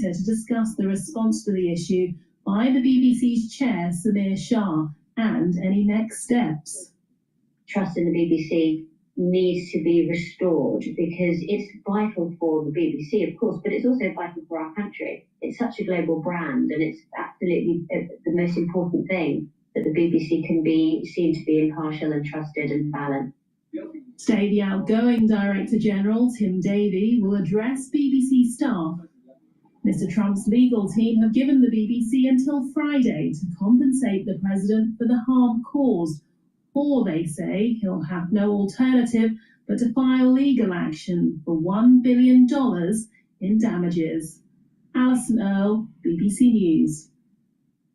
later to discuss the response to the issue by the BBC's chair, Samir Shah, and any next steps. Trust in the BBC needs to be restored because it's vital for the BBC, of course, but it's also vital for our country. It's such a global brand, and it's absolutely the most important thing that the BBC can be seen to be impartial and trusted and balanced. Today, the outgoing Director General, Tim Davie, will address BBC staff. Mr. Trump's legal team have given the BBC until Friday to compensate the President for the harm caused, or they say he'll have no alternative but to file legal action for $1 billion in damages. Alison Earle, BBC News.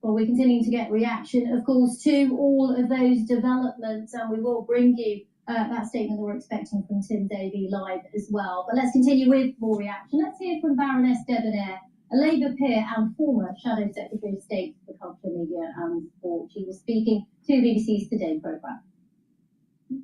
Well, we're continuing to get reaction, of course, to all of those developments, and we will bring you that statement that we're expecting from Tim Davie live as well. But let's continue with more reaction. Let's hear from Baroness Debonair, a Labour peer and former Shadow Secretary of State for Culture, Media and Sport. She was speaking to BBC's Today programme.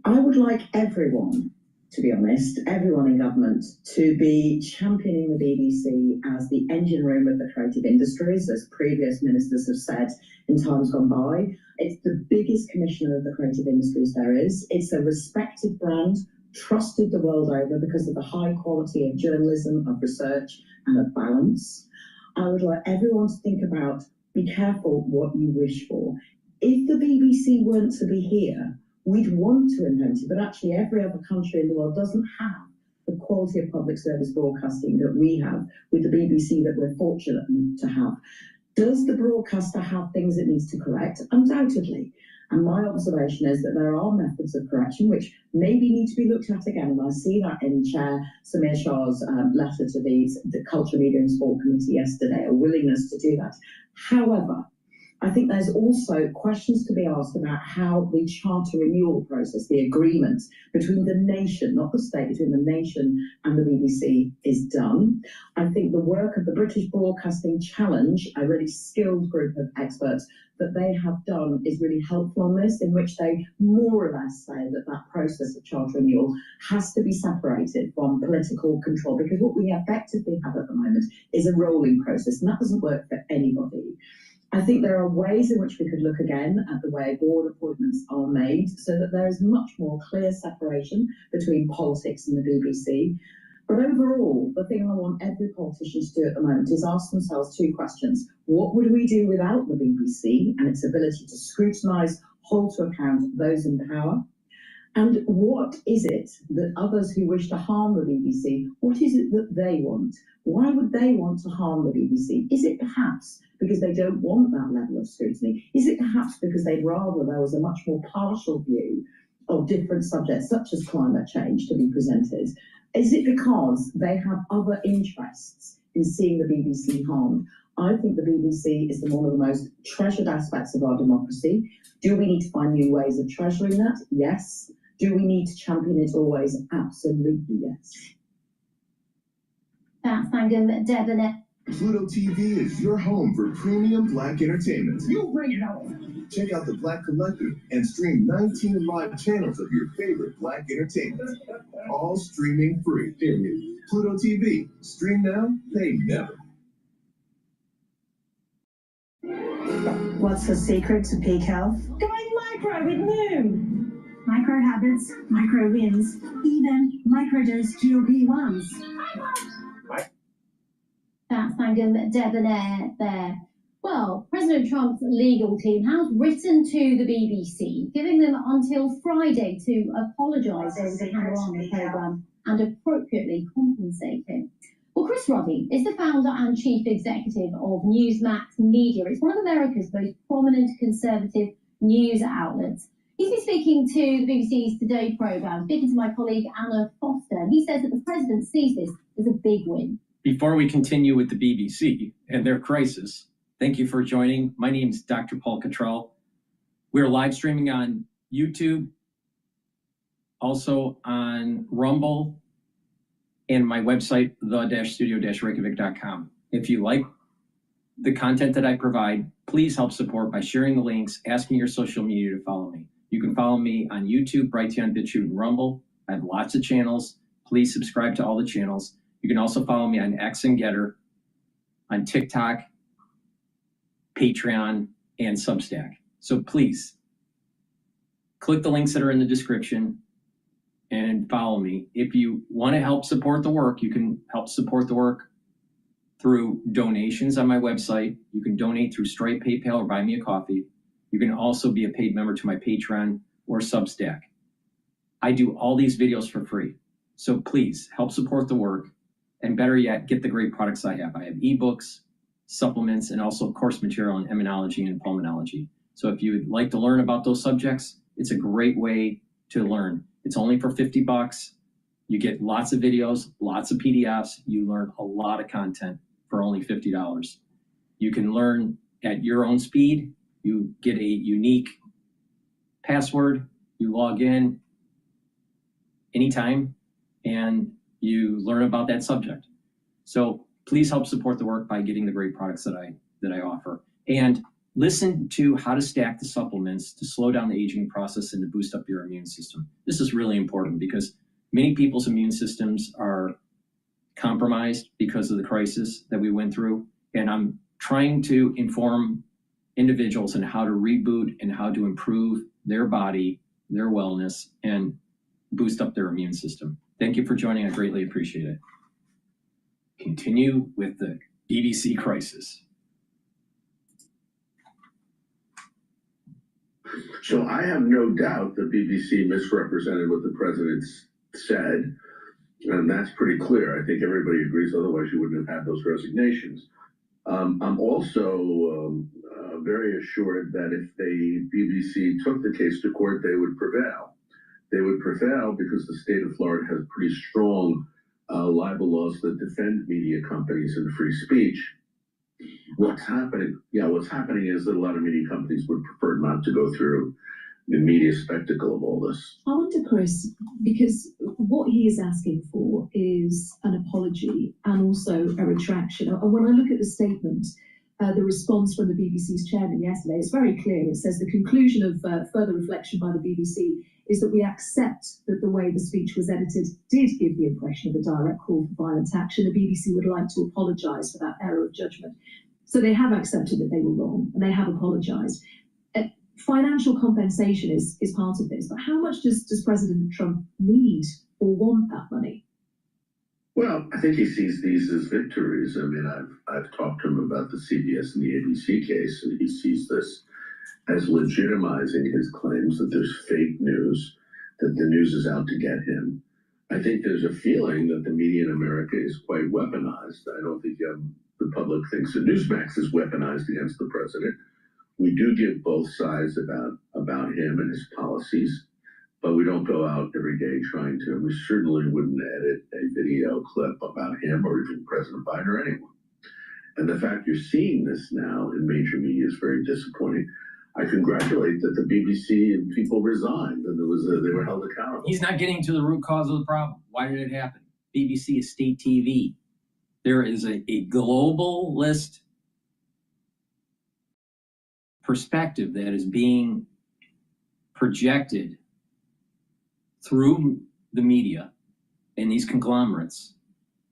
I would like everyone, to be honest, everyone in government, to be championing the BBC as the engine room of the creative industries, as previous ministers have said in times gone by. It's the biggest commissioner of the creative industries there is. It's a respected brand, trusted the world over because of the high quality of journalism, of research and of balance. I would like everyone to think about, be careful what you wish for. If the BBC weren't to be here, we'd want to invent it, but actually every other country in the world doesn't have the quality of public service broadcasting that we have with the BBC that we're fortunate to have. Does the broadcaster have things it needs to correct? Undoubtedly. And my observation is that there are methods of correction which maybe need to be looked at again. And I see that in Chair Samir Shah's letter to the Culture, Media and Sport Committee yesterday, a willingness to do that. However, I think there's also questions to be asked about how the charter renewal process, the agreement between the nation, not the state, between the nation and the BBC is done. I think the work of the British Broadcasting Challenge, a really skilled group of experts that they have done, is really helpful on this, in which they more or less say that that process of charter renewal has to be separated from political control, because what we effectively have at the moment is a rolling process, and that doesn't work for anybody. I think there are ways in which we could look again at the way board appointments are made so that there is much more clear separation between politics and the BBC. But overall, the thing I want every politician to do at the moment is ask themselves two questions. What would we do without the BBC and its ability to scrutinise, hold to account those in power? And what is it that others who wish to harm the BBC, what is it that they want? Why would they want to harm the BBC? Is it perhaps because they don't want that level of scrutiny? Is it perhaps because they'd rather there was a much more partial view of different subjects, such as climate change, to be presented? Is it because they have other interests in seeing the BBC harmed? I think the BBC is one of the most treasured aspects of our democracy. Do we need to find new ways of treasuring that? Yes. Do we need to champion it always? Absolutely, yes. That's Sangam Debonair. Pluto TV is your home for premium Black entertainment. You bring it on. Check out the Black Collective and stream 19 live channels of your favorite Black entertainment. All streaming free. Period. Pluto TV. Stream now, pay never. What's the secret to peak health? Going micro with Noom. Micro habits, micro wins, even microdose GLP-1s. That's Sangam Debonair there. Well, President Trump's legal team has written to the BBC, giving them until Friday to apologise over the camera on the programme and appropriately compensate him. Well, Chris Ruddy is the founder and chief executive of Newsmax Media. It's one of America's most prominent conservative news outlets. He's been speaking to the BBC's Today programme, speaking to my colleague Anna Foster, and he says that the president sees this as a big win. Before we continue with the BBC and their crisis, thank you for joining. My name is DrPaulCottrell. We're live streaming on YouTube, also on Rumble, and my website, the-studio-reykjavik.com. If you like the content that I provide, please help support by sharing the links, asking your social media to follow me. You can follow me on YouTube, Brighteon, Bitchute, and Rumble. I have lots of channels. Please subscribe to all the channels. You can also follow me on X and GETTR. on TikTok, Patreon, and Substack. So please click the links that are in the description and follow me. If you want to help support the work, you can help support the work through donations on my website. You can donate through Stripe, PayPal, or buy me a coffee. You can also be a paid member to my Patreon or Substack. I do all these videos for free. So please help support the work, and better yet, get the great products I have. I have ebooks, supplements, and also course material in immunology and pulmonology. So if you would like to learn about those subjects, it's a great way to learn. It's only for $50. You get lots of videos, lots of PDFs. You learn a lot of content for only $50. You can learn at your own speed. You get a unique password. You log in anytime and you learn about that subject. So please help support the work by getting the great products that I offer. And listen to how to stack the supplements to slow down the aging process and to boost up your immune system. This is really important because many people's immune systems are compromised because of the crisis that we went through. And I'm trying to inform individuals on how to reboot and how to improve their body, their wellness, and boost up their immune system. Thank you for joining. I greatly appreciate it. Continue with the BBC crisis. So I have no doubt the BBC misrepresented what the president said, and that's pretty clear. I think everybody agrees, otherwise you wouldn't have had those resignations. I'm also very assured that if the BBC took the case to court, they would prevail. They would prevail because the state of Florida has pretty strong libel laws that defend media companies and free speech. What's happening is that a lot of media companies would prefer not to go through the media spectacle of all this. I wonder, Chris, because what he is asking for is an apology and also a retraction. And when I look at the statement, the response from the BBC's chairman yesterday, it's very clear. It says the conclusion of further reflection by the BBC is that we accept that the way the speech was edited did give the impression of a direct call for violent action. The BBC would like to apologise for that error of judgment. So they have accepted that they were wrong and they have apologised. Financial compensation is part of this, but how much does President Trump need or want that money? Well, I think he sees these as victories. I mean, I've talked to him about the CBS and the ABC case, and he sees this as legitimizing his claims that there's fake news, that the news is out to get him. I think there's a feeling that the media in America is quite weaponized. I don't think the public thinks that Newsmax is weaponized against the president. We do give both sides about him and his policies, but we don't go out every day trying to. We certainly wouldn't edit a video clip about him or even President Biden or anyone. And the fact you're seeing this now in major media is very disappointing. I congratulate that the BBC and people resigned and they were held accountable. He's not getting to the root cause of the problem. Why did it happen? BBC is state TV. There is a globalist perspective that is being projected through the media and these conglomerates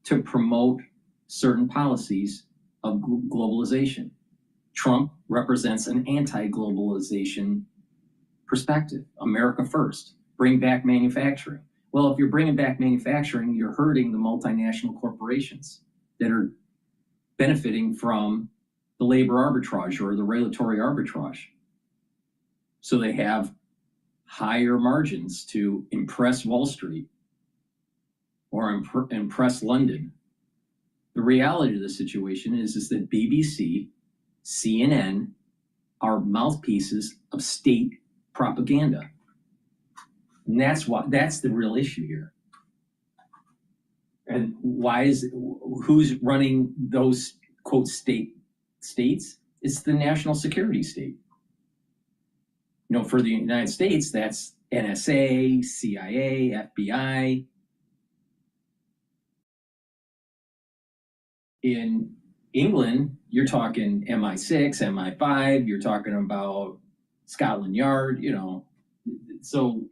to promote certain policies of globalization. Trump represents an anti-globalization perspective. America first. Bring back manufacturing. Well, if you're bringing back manufacturing, you're hurting the multinational corporations that are benefiting from the labor arbitrage or the regulatory arbitrage. So they have higher margins to impress Wall Street or impress London. The reality of the situation is that BBC, CNN are mouthpieces of state propaganda. And that's the real issue here. And who's running those, quote, states? It's the national security state. You know, for the United States, that's NSA, CIA, FBI. In England, you're talking MI6, MI5, you're talking about Scotland Yard, you know. So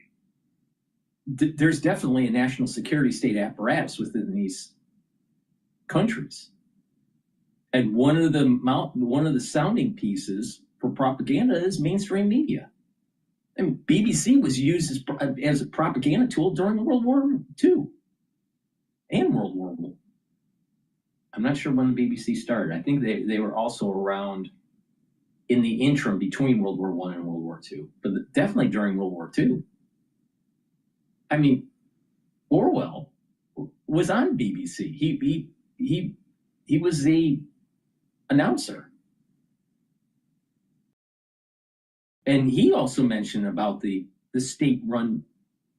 there's definitely a national security state apparatus within these countries. And one of the sounding pieces for propaganda is mainstream media. And BBC was used as a propaganda tool during World War II and World War I. I'm not sure when the BBC started. I think they were also around in the interim between World War I and World War II, but definitely during World War II. I mean, Orwell was on BBC. He was the announcer. And he also mentioned about the state-run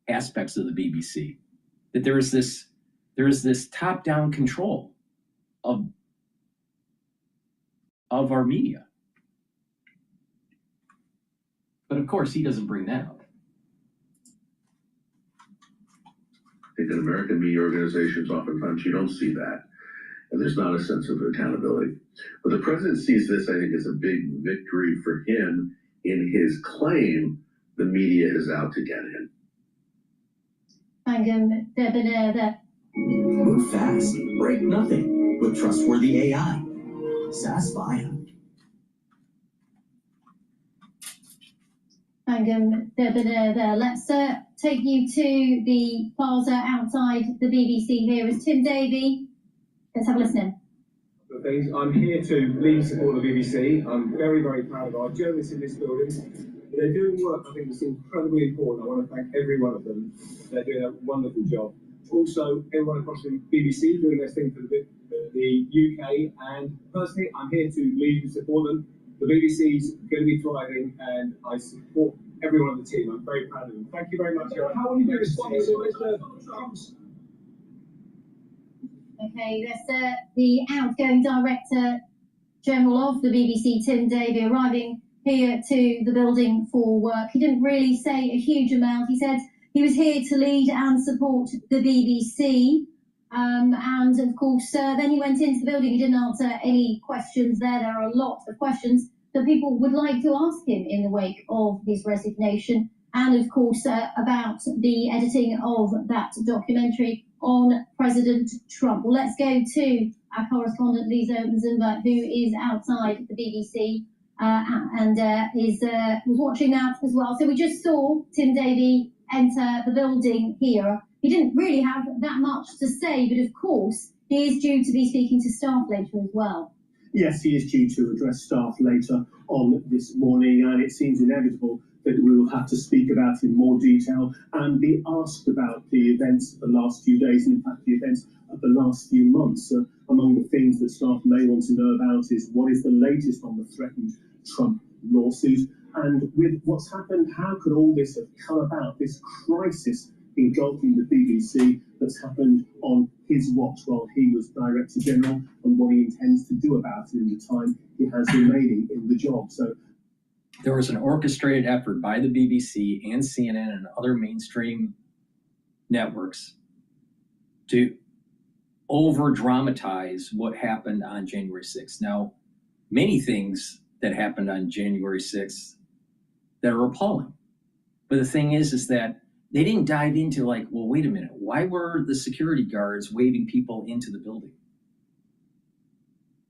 aspects of the BBC, that there is this top-down control of our media. But of course, he doesn't bring that up. I think in American media organizations, oftentimes you don't see that. And there's not a sense of accountability. But the president sees this, I think, as a big victory for him in his claim the media is out to get him. Move fast, break nothing with trustworthy AI. SAS Bio. Let's take you to the plaza outside the BBC. Here is Tim Davey. Let's have a listen. I'm here to lead and support the BBC. I'm very, very proud of our journalists in this building. They're doing work, I think, that's incredibly important. I want to thank every one of them. They're doing a wonderful job. Also, everyone across the BBC doing their thing for the UK. And personally, I'm here to lead and support them. The BBC's going to be thriving, and I support everyone on the team. I'm very proud of them. Thank you very much. How will you be responding to Mr. Trump's? Okay, that's the outgoing Director General of the BBC, Tim Davey, arriving here to the building for work. He didn't really say a huge amount. He said he was here to lead and support the BBC. And of course, then he went into the building. He didn't answer any questions there. There are a lot of questions that people would like to ask him in the wake of his resignation. And of course, about the editing of that documentary on President Trump. Well, let's go to our correspondent, Lisa Mzimba, who is outside the BBC and was watching that as well. So we just saw Tim Davey enter the building here. He didn't really have that much to say, but of course, he is due to be speaking to staff later as well. Yes, he is due to address staff later on this morning, and it seems inevitable that we will have to speak about in more detail and be asked about the events of the last few days, and in fact the events of the last few months. Among the things that staff may want to know about is what is the latest on the threatened Trump lawsuit, and with what's happened, how could all this have come about, this crisis engulfing the BBC that's happened on his watch while he was Director General, and what he intends to do about it in the time he has remaining in the job. So there was an orchestrated effort by the BBC and CNN and other mainstream networks to over-dramatize what happened on January 6th. Now, many things that happened on January 6th that are appalling. But the thing is that they didn't dive into like, well, wait a minute, why were the security guards waving people into the building?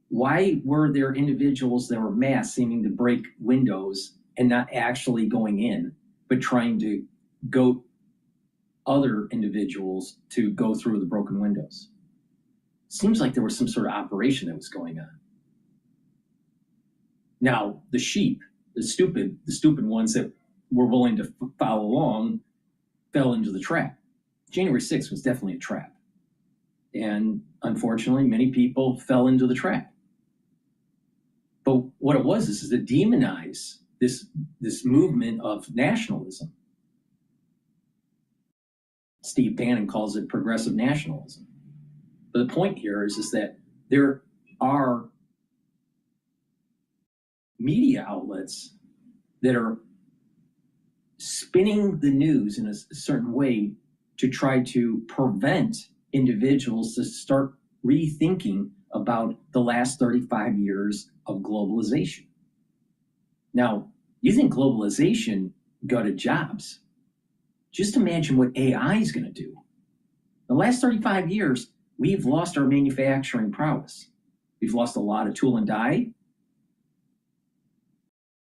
Why were there individuals that were masked seeming to break windows and not actually going in, but trying to goad other individuals to go through the broken windows? Seems like there was some sort of operation that was going on. Now, the sheep, the stupid ones that were willing to follow along, fell into the trap. January 6th was definitely a trap. And unfortunately, many people fell into the trap. But what it was is to demonize this movement of nationalism. Steve Bannon calls it progressive nationalism. But the point here is that there are media outlets that are spinning the news in a certain way to try to prevent individuals to start rethinking about the last 35 years of globalization. Now, you think globalization gutted jobs. Just imagine what AI is going to do. The last 35 years, we've lost our manufacturing prowess. We've lost a lot of tool and die.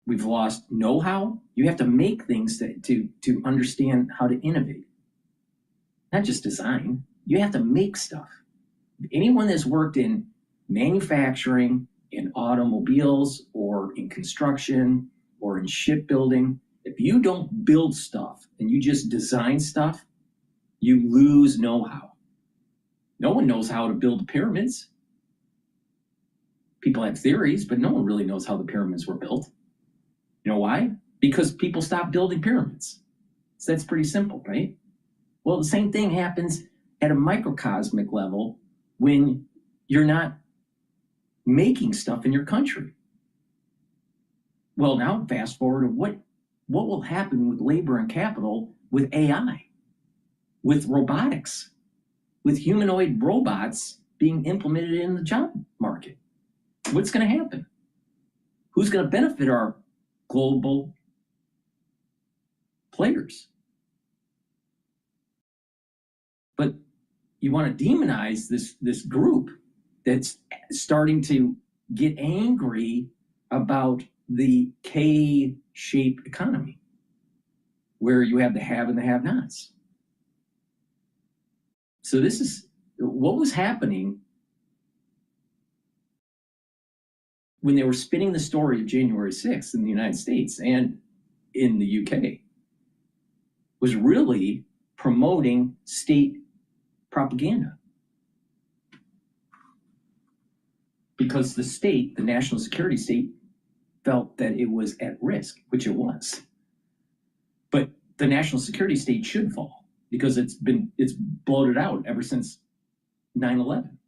We've lost know-how. You have to make things to understand how to innovate. Not just design. You have to make stuff. Anyone that's worked in manufacturing, in automobiles, or in construction, or in shipbuilding, if you don't build stuff and you just design stuff, you lose know-how. No one knows how to build pyramids. People have theories, but no one really knows how the pyramids were built. You know why? Because people stopped building pyramids. So that's pretty simple, right? Well, the same thing happens at a microcosmic level when you're not making stuff in your country. Well, now fast forward to what will happen with labor and capital with AI, with robotics, with humanoid robots being implemented in the job market. What's going to happen? Who's going to benefit our global players? But you want to demonize this group that's starting to get angry about the K-shaped economy, where you have the have and the have-nots. So this is what was happening when they were spinning the story of January 6th in the United States and in the UK, was really promoting state propaganda. Because the state, the national security state, felt that it was at risk, which it was. But the national security state should fall because it's bloated out ever since 9/11.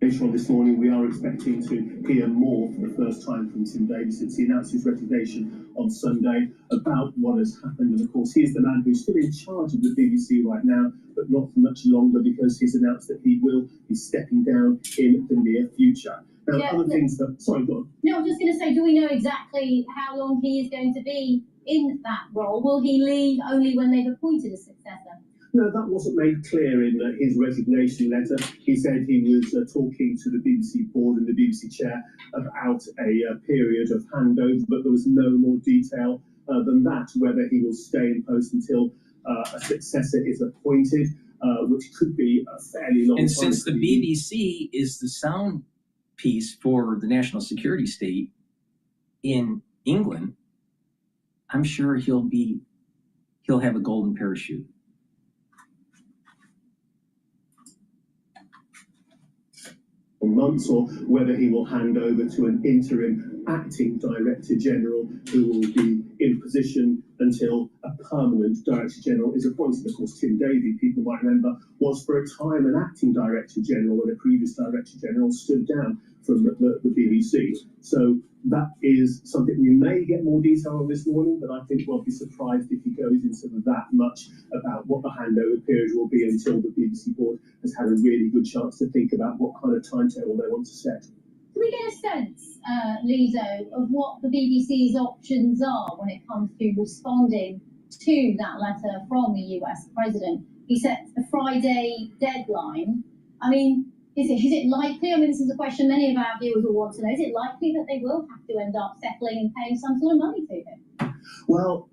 Later on this morning, we are expecting to hear more for the first time from Tim Davis since he announced his resignation on Sunday about what has happened. And of course, he is the man who's still in charge of the BBC right now, but not for much longer because he's announced that he will be stepping down in the near future. Now, other things that... Sorry, go on. No, I was just going to say, do we know exactly how long he is going to be in that role? Will he leave only when they've appointed a successor? No, that wasn't made clear in his resignation letter. He said he was talking to the BBC board and the BBC chair about a period of handover, but there was no more detail than that, whether he will stay in post until a successor is appointed, which could be a fairly long time. And since the BBC is the sound piece for the national security state in England, I'm sure he'll have a golden parachute. Months, or whether he will hand over to an interim acting director general who will be in position until a permanent director general is appointed. Of course, Tim Davie, people might remember, was for a time an acting director general when a previous director general stood down from the BBC. So that is something we may get more detail on this morning, but I think we'll be surprised if he goes into that much about what the handover period will be until the BBC board has had a really good chance to think about what kind of timetable they want to set. Do we get a sense, Lizo, of what the BBC's options are when it comes to responding to that letter from the US president? He set a Friday deadline. I mean, is it likely? I mean, this is a question many of our viewers will want to know. Is it likely that they will have to end up settling and paying some sort of money to him? Well,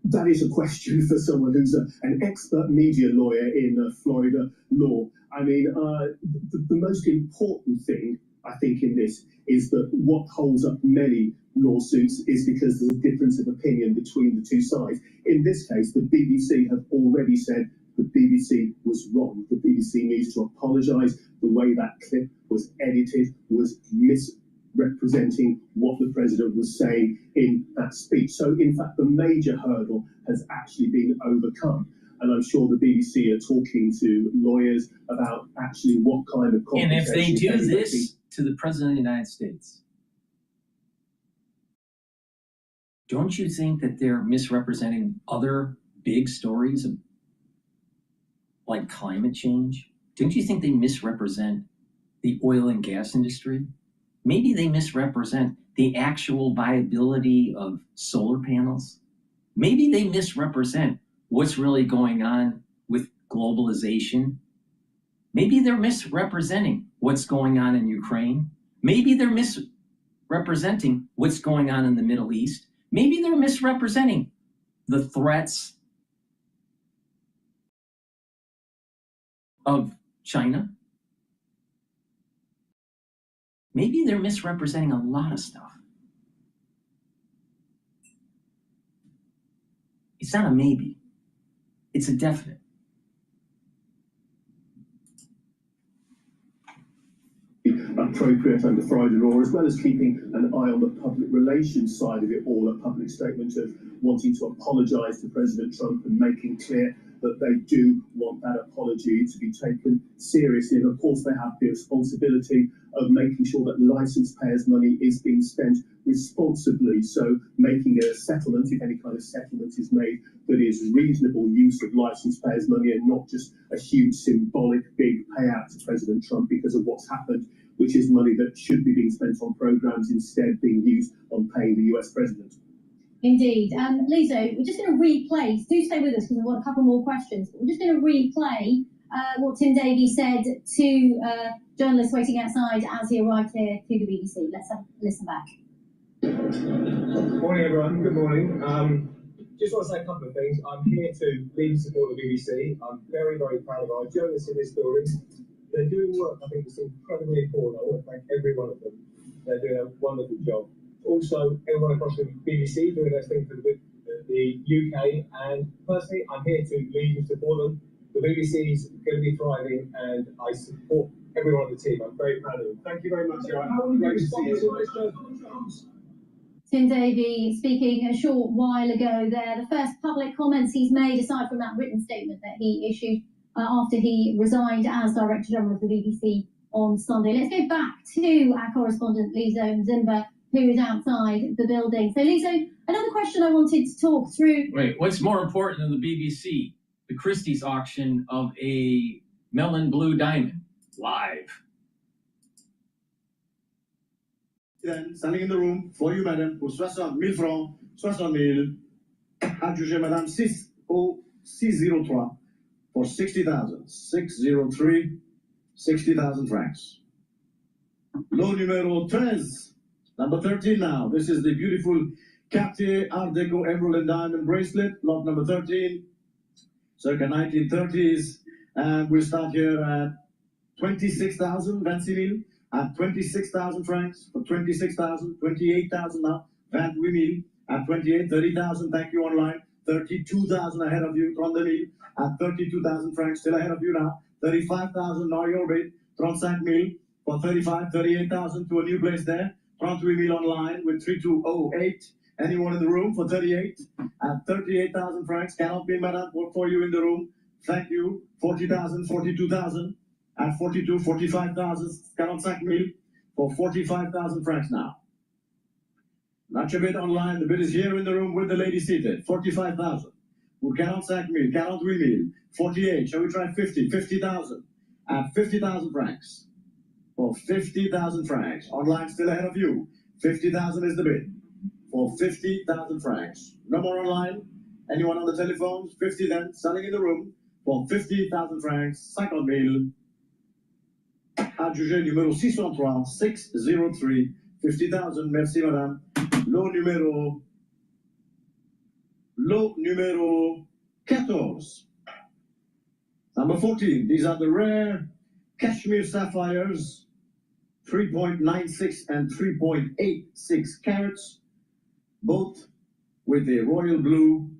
that is a question for someone who's an expert media lawyer in Florida law. I mean, the most important thing, I think, in this is that what holds up many lawsuits is because there's a difference of opinion between the two sides. In this case, the BBC have already said the BBC was wrong. The BBC needs to apologise. The way that clip was edited was misrepresenting what the president was saying in that speech. So, in fact, the major hurdle has actually been overcome. And I'm sure the BBC are talking to lawyers about actually what kind of compensation. And if they do this to the president of the United States, don't you think that they're misrepresenting other big stories like climate change? Don't you think they misrepresent the oil and gas industry? Maybe they misrepresent the actual viability of solar panels. Maybe they misrepresent what's really going on with globalization. Maybe they're misrepresenting what's going on in Ukraine. Maybe they're misrepresenting what's going on in the Middle East. Maybe they're misrepresenting the threats of China. Maybe they're misrepresenting a lot of stuff. It's not a maybe. It's a definite. Appropriate under Friday law, as well as keeping an eye on the public relations side of it all, a public statement of wanting to apologise to President Trump and making clear that they do want that apology to be taken seriously. And of course, they have the responsibility of making sure that licence payers' money is being spent responsibly. So making a settlement, if any kind of settlement is made, that is reasonable use of licence payers' money and not just a huge symbolic big payout to President Trump because of what's happened, which is money that should be being spent on programmes instead being used on paying the US president. Indeed. Lisa, we're just going to replay. Do stay with us because I've got a couple more questions. But we're just going to replay what Tim Davie said to journalists waiting outside as he arrived here to the BBC. Let's have a listen back. Morning, everyone. Good morning. Just want to say a couple of things. I'm here to lead and support the BBC. I'm very, very proud of our journalists in this building. They're doing work I think that's incredibly important. I want to thank every one of them. They're doing a wonderful job. Also, everyone across the BBC doing their thing for the UK, and personally, I'm here to lead and support them. The BBC is going to be thriving, and I support everyone on the team. I'm very proud of them. Thank you very much. Great to see you. Tim Davie speaking a short while ago there. The first public comments he's made, aside from that written statement that he issued after he resigned as Director General of the BBC on Sunday. Let's go back to our correspondent, Lizo Zimba, who is outside the building. So, Lizo, another question I wanted to talk through. Wait, what's more important than the BBC? The Christie's auction of a melon blue diamond, live. Then, standing in the room, for you, madame, pour 60,000 francs, 60,000, adjugé madame 60603 for 60,000, 603, 60,000 francs. Lot numéro 13, number 13 now. This is the beautiful Cartier Art Deco Emerald and Diamond bracelet, lot number 13, circa 1930s. And we'll start here at 26,000, 26,000, at 26,000 francs for 26,000, 28,000 now, 28,000 at 28, 30,000, thank you online, 32,000 ahead of you, 32,000 at 32,000 francs, still ahead of you now, 35,000, now your bid, 35,000 for 35, 38,000 to a new place there, 38,000 online with 3208, anyone in the room for 38, at 38,000 francs, cannot be madame, work for you in the room, thank you, 40,000, 42,000, at 42, 45,000, 45,000 for 45,000 francs now. Not a bid online, the bid is here in the room with the lady seated, 45,000. Who cannot sack me, cannot win 48, shall we try 50, 50,000 at 50,000 francs. For 50,000 francs, online still ahead of you, 50,000 is the bid. For 50,000 francs. No more online, anyone on the telephones, 50 then, standing in the room, for 50,000 francs, 50,000. Adjugé numéro 603, 603, 50,000, merci madame. Lot numéro 14. Number 14, these are the rare Cashmere sapphires, 3.96 and 3.86 carats, both with a royal blue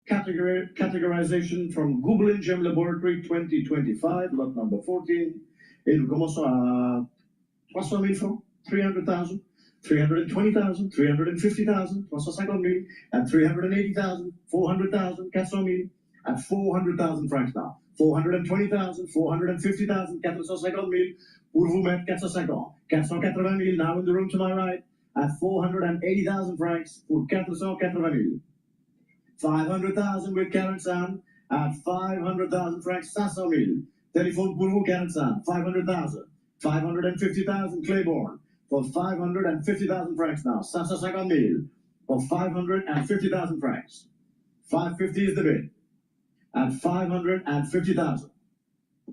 categorization from Gobelin Gem Laboratory 2025, lot number 14. Et nous commençons à 300,000 francs, 300,000, 320,000, 350,000, 350,000, and 380,000, 400,000, 400,000, at 400,000 francs now. 420,000, 450,000, 450,000, pour vous mettre 450, 480,000 now in the room to my right, at 480,000 francs pour 480,000. 500,000 with Karen San at 500,000 francs, 500,000. Téléphone pour vous, Karen San, 500,000. 550,000 Claiborne for 550,000 francs now, 550,000 for 550,000 francs. 550 is the bid. at 550,000.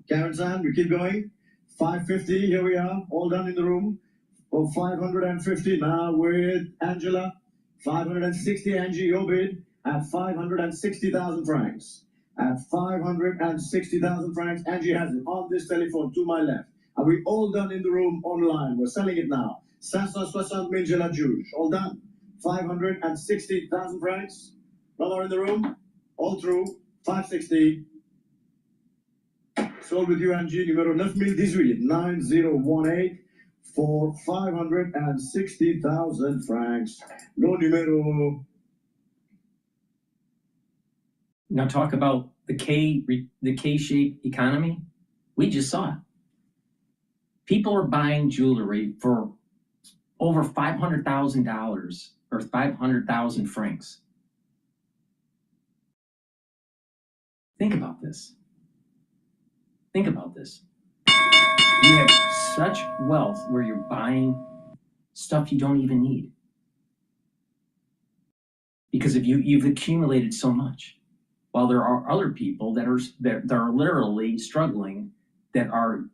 Karen-san, we keep going. 550, here we are, all done in the room. For 550 now with Angela. 560, Angie, your bid at 560,000 francs. At 560,000 francs, Angie has it on this telephone to my left. Are we all done in the room online? We're selling it now. 560,000 la juge. All done. 560,000 francs. No more in the room. All through. 560. Sold with you, Angie. Numero 9018. 9018 for 560,000 francs. No numero. Now talk about the K-shaped economy. We just saw it. People are buying jewelry for over $500,000 or 500,000 francs. Think about this. Think about this. You have such wealth where you're buying stuff you don't even need. Because you've accumulated so much. While there are other people that are literally struggling, that are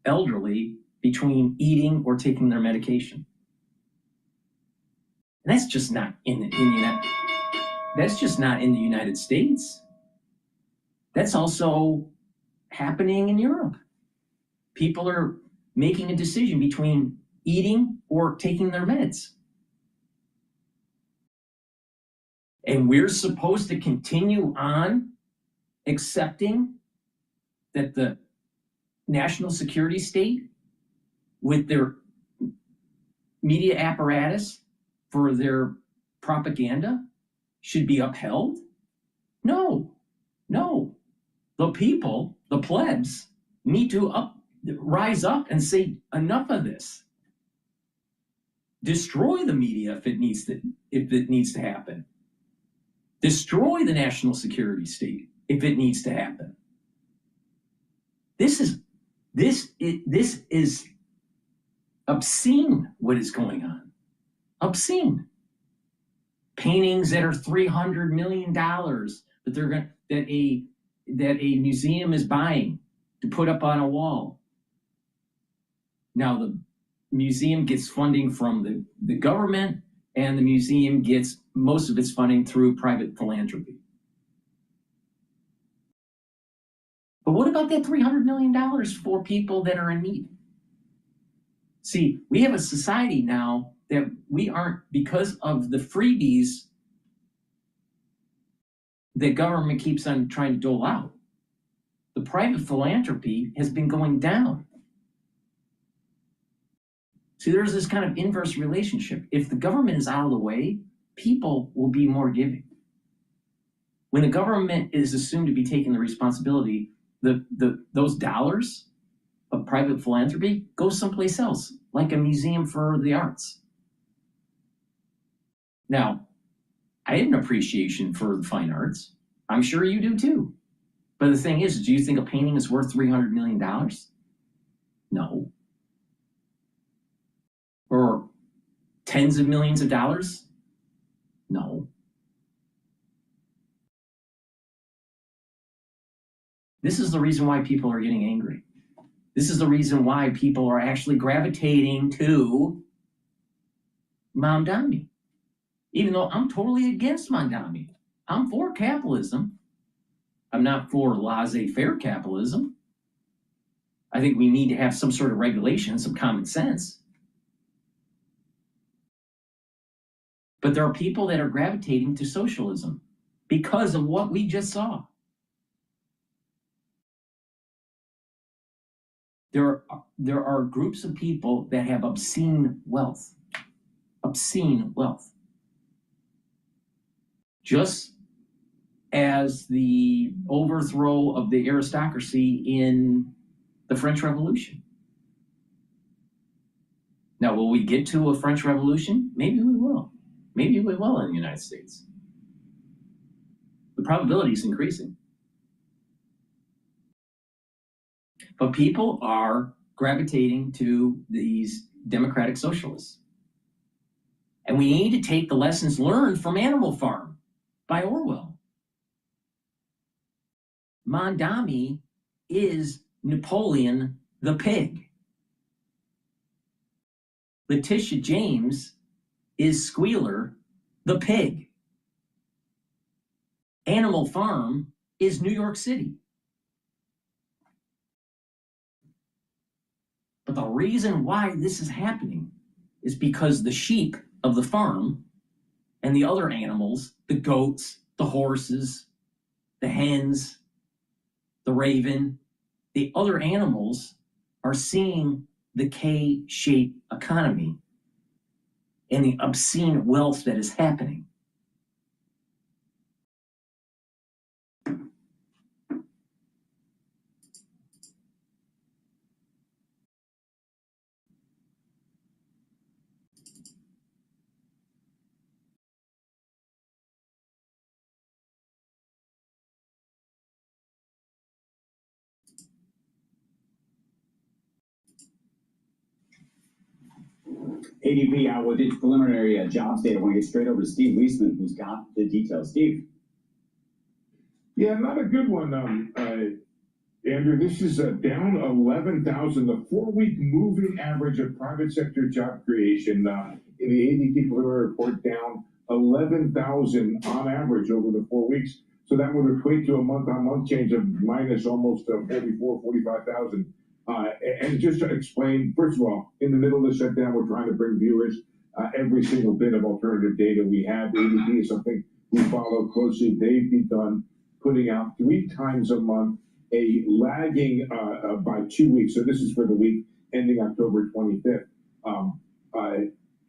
elderly between eating or taking their medication. And that's just not that's just not in the United States. That's also happening in Europe. People are making a decision between eating or taking their meds. And we're supposed to continue on accepting that the national security state, with their media apparatus for their propaganda, should be upheld? No, no. The people, the plebs, need to rise up and say, enough of this. Destroy the media if it needs to happen. Destroy the national security state if it needs to happen. This is obscene what is going on. Obscene. Paintings that are $300 million that a museum is buying to put up on a wall. Now the museum gets funding from the government, and the museum gets most of its funding through private philanthropy. But what about that $300 million for people that are in need? See, we have a society now that we aren't, because of the freebies that government keeps on trying to dole out, the private philanthropy has been going down. See, there's this kind of inverse relationship. If the government is out of the way, people will be more giving. When the government is assumed to be taking the responsibility, those dollars of private philanthropy go someplace else, like a museum for the arts. Now, I have an appreciation for the fine arts. I'm sure you do too. But the thing is, do you think a painting is worth $300 million? No. Or tens of millions of dollars? No. This is the reason why people are getting angry. This is the reason why people are actually gravitating to Mamdani. Even though I'm totally against Mamdani. I'm for capitalism. I'm not for laissez-faire capitalism. I think we need to have some sort of regulation, some common sense. But there are people that are gravitating to socialism because of what we just saw. There are groups of people that have obscene wealth. Obscene wealth. Just as the overthrow of the aristocracy in the French Revolution. Now, will we get to a French Revolution? Maybe we will. Maybe we will in the United States. The probability is increasing. But people are gravitating to these democratic socialists. And we need to take the lessons learned from Animal Farm by Orwell. Mamdani is Napoleon the pig. Letitia James is Squealer the pig. Animal Farm is New York City. But the reason why this is happening is because the sheep of the farm and the other animals, the goats, the horses, the hens, the raven, the other animals are seeing the K-shaped economy and the obscene wealth that is happening. ADP out with its preliminary jobs data. I want to get straight over to Steve Leisman, who's got the details. Steve. Yeah, not a good one, Andrew. This is down 11,000. The 4-week moving average of private sector job creation in the ADP preliminary report down 11,000 on average over the 4 weeks. So that would equate to a month-on-month change of minus almost 45,000. And just to explain, first of all, in the middle of the shutdown, we're trying to bring viewers every single bit of alternative data we have. ADP is something we follow closely. They've begun putting out 3 times a month a lagging by 2 weeks. So this is for the week ending October 25th.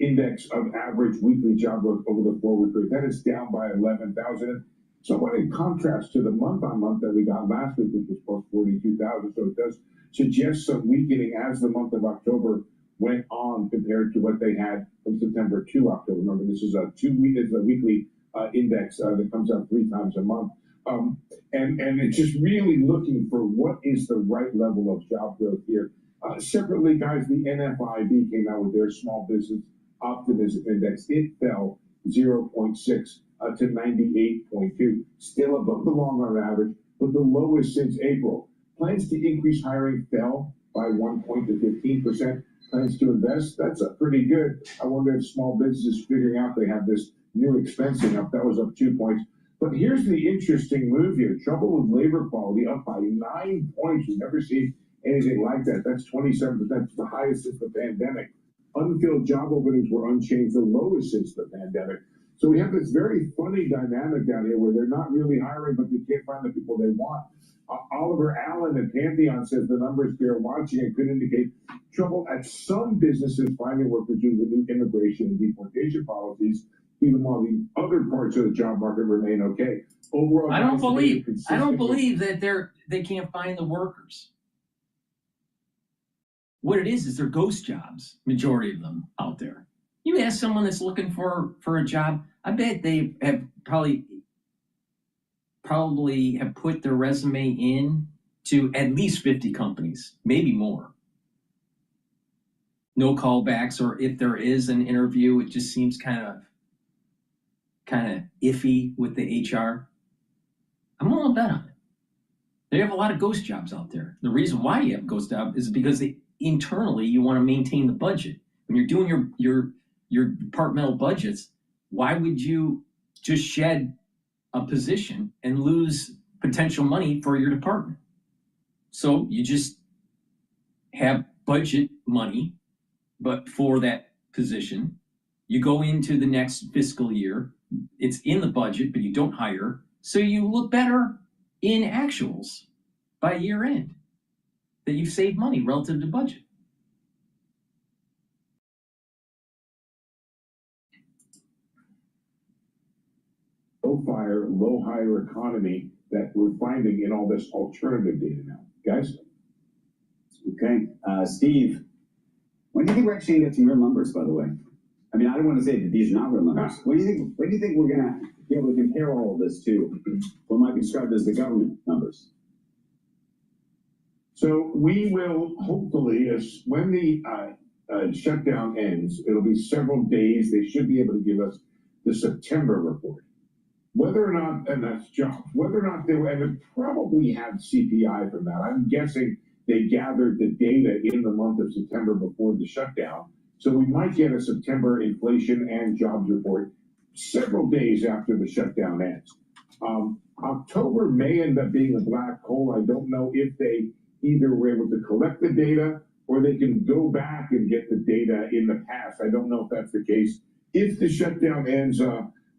Index of average weekly job growth over the 4-week period. That is down by 11,000. Somewhat in contrast to the month-on-month that we got last week, which was plus 42,000. So it does suggest some weakening as the month of October went on compared to what they had from September to October. Remember, this is a weekly index that comes out 3 times a month. And it's just really looking for what is the right level of job growth here. Separately, guys, the NFIB came out with their small business optimism index. It fell 0.6 to 98.2, still above the long-run average, but the lowest since April. Plans to increase hiring fell by 1 point to 15%. Plans to invest, that's a pretty good. I wonder if small businesses figuring out they have this new expensing up, that was up 2 points. But here's the interesting move here. Trouble with labor quality up by 9 points. We've never seen anything like that. That's 27%. That's the highest since the pandemic. Unfilled job openings were unchanged, the lowest since the pandemic. So we have this very funny dynamic down here where they're not really hiring, but they can't find the people they want. Oliver Allen at Pantheon says the numbers they're watching and could indicate trouble at some businesses finding workers due to the new immigration and deportation policies, even while the other parts of the job market remain okay. Overall, I don't believe that they can't find the workers. What it is they're ghost jobs, majority of them out there. You ask someone that's looking for a job, I bet they have probably have put their resume in to at least 50 companies, maybe more. No callbacks, or if there is an interview, it just seems kind of iffy with the HR. I'm willing to bet on it. They have a lot of ghost jobs out there. The reason why you have ghost jobs is because internally you want to maintain the budget. When you're doing your departmental budgets, why would you just shed a position and lose potential money for your department? So you just have budget money, but for that position, you go into the next fiscal year, it's in the budget, but you don't hire, so you look better in actuals by year end, that you've saved money relative to budget. Low fire, low hire economy that we're finding in all this alternative data now. Guys? Okay. Steve, when do you think we're actually going to get some real numbers, by the way? I mean, I don't want to say that these are not real numbers. When do you think we're going to be able to compare all of this to what might be described as the government numbers? So we will hopefully, when the shutdown ends, it'll be several days. They should be able to give us the September report. whether or not, and that's jobs, whether or not they were, and it probably had CPI from that. I'm guessing they gathered the data in the month of September before the shutdown. So we might get a September inflation and jobs report several days after the shutdown ends. October may end up being a black hole. I don't know if they either were able to collect the data or they can go back and get the data in the past. I don't know if that's the case. If the shutdown ends,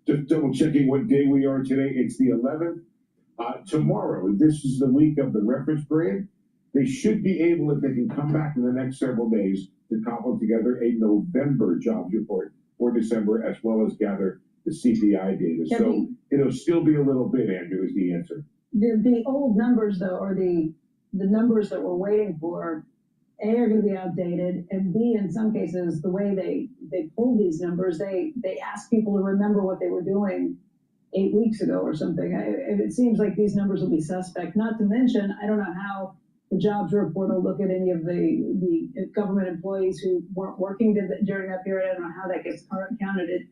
just double checking what day we are today, it's the 11th. Tomorrow, this is the week of the reference period. They should be able, if they can come back in the next several days, to cobble together a November jobs report for December, as well as gather the CPI data. So it'll still be a little bit, Andrew, is the answer. The old numbers, though, or the numbers that we're waiting for, A, are going to be outdated, and B, in some cases, the way they pull these numbers, they ask people to remember what they were doing 8 weeks ago or something. It seems like these numbers will be suspect. Not to mention, I don't know how the jobs report will look at any of the government employees who weren't working during that period. I don't know how that gets counted.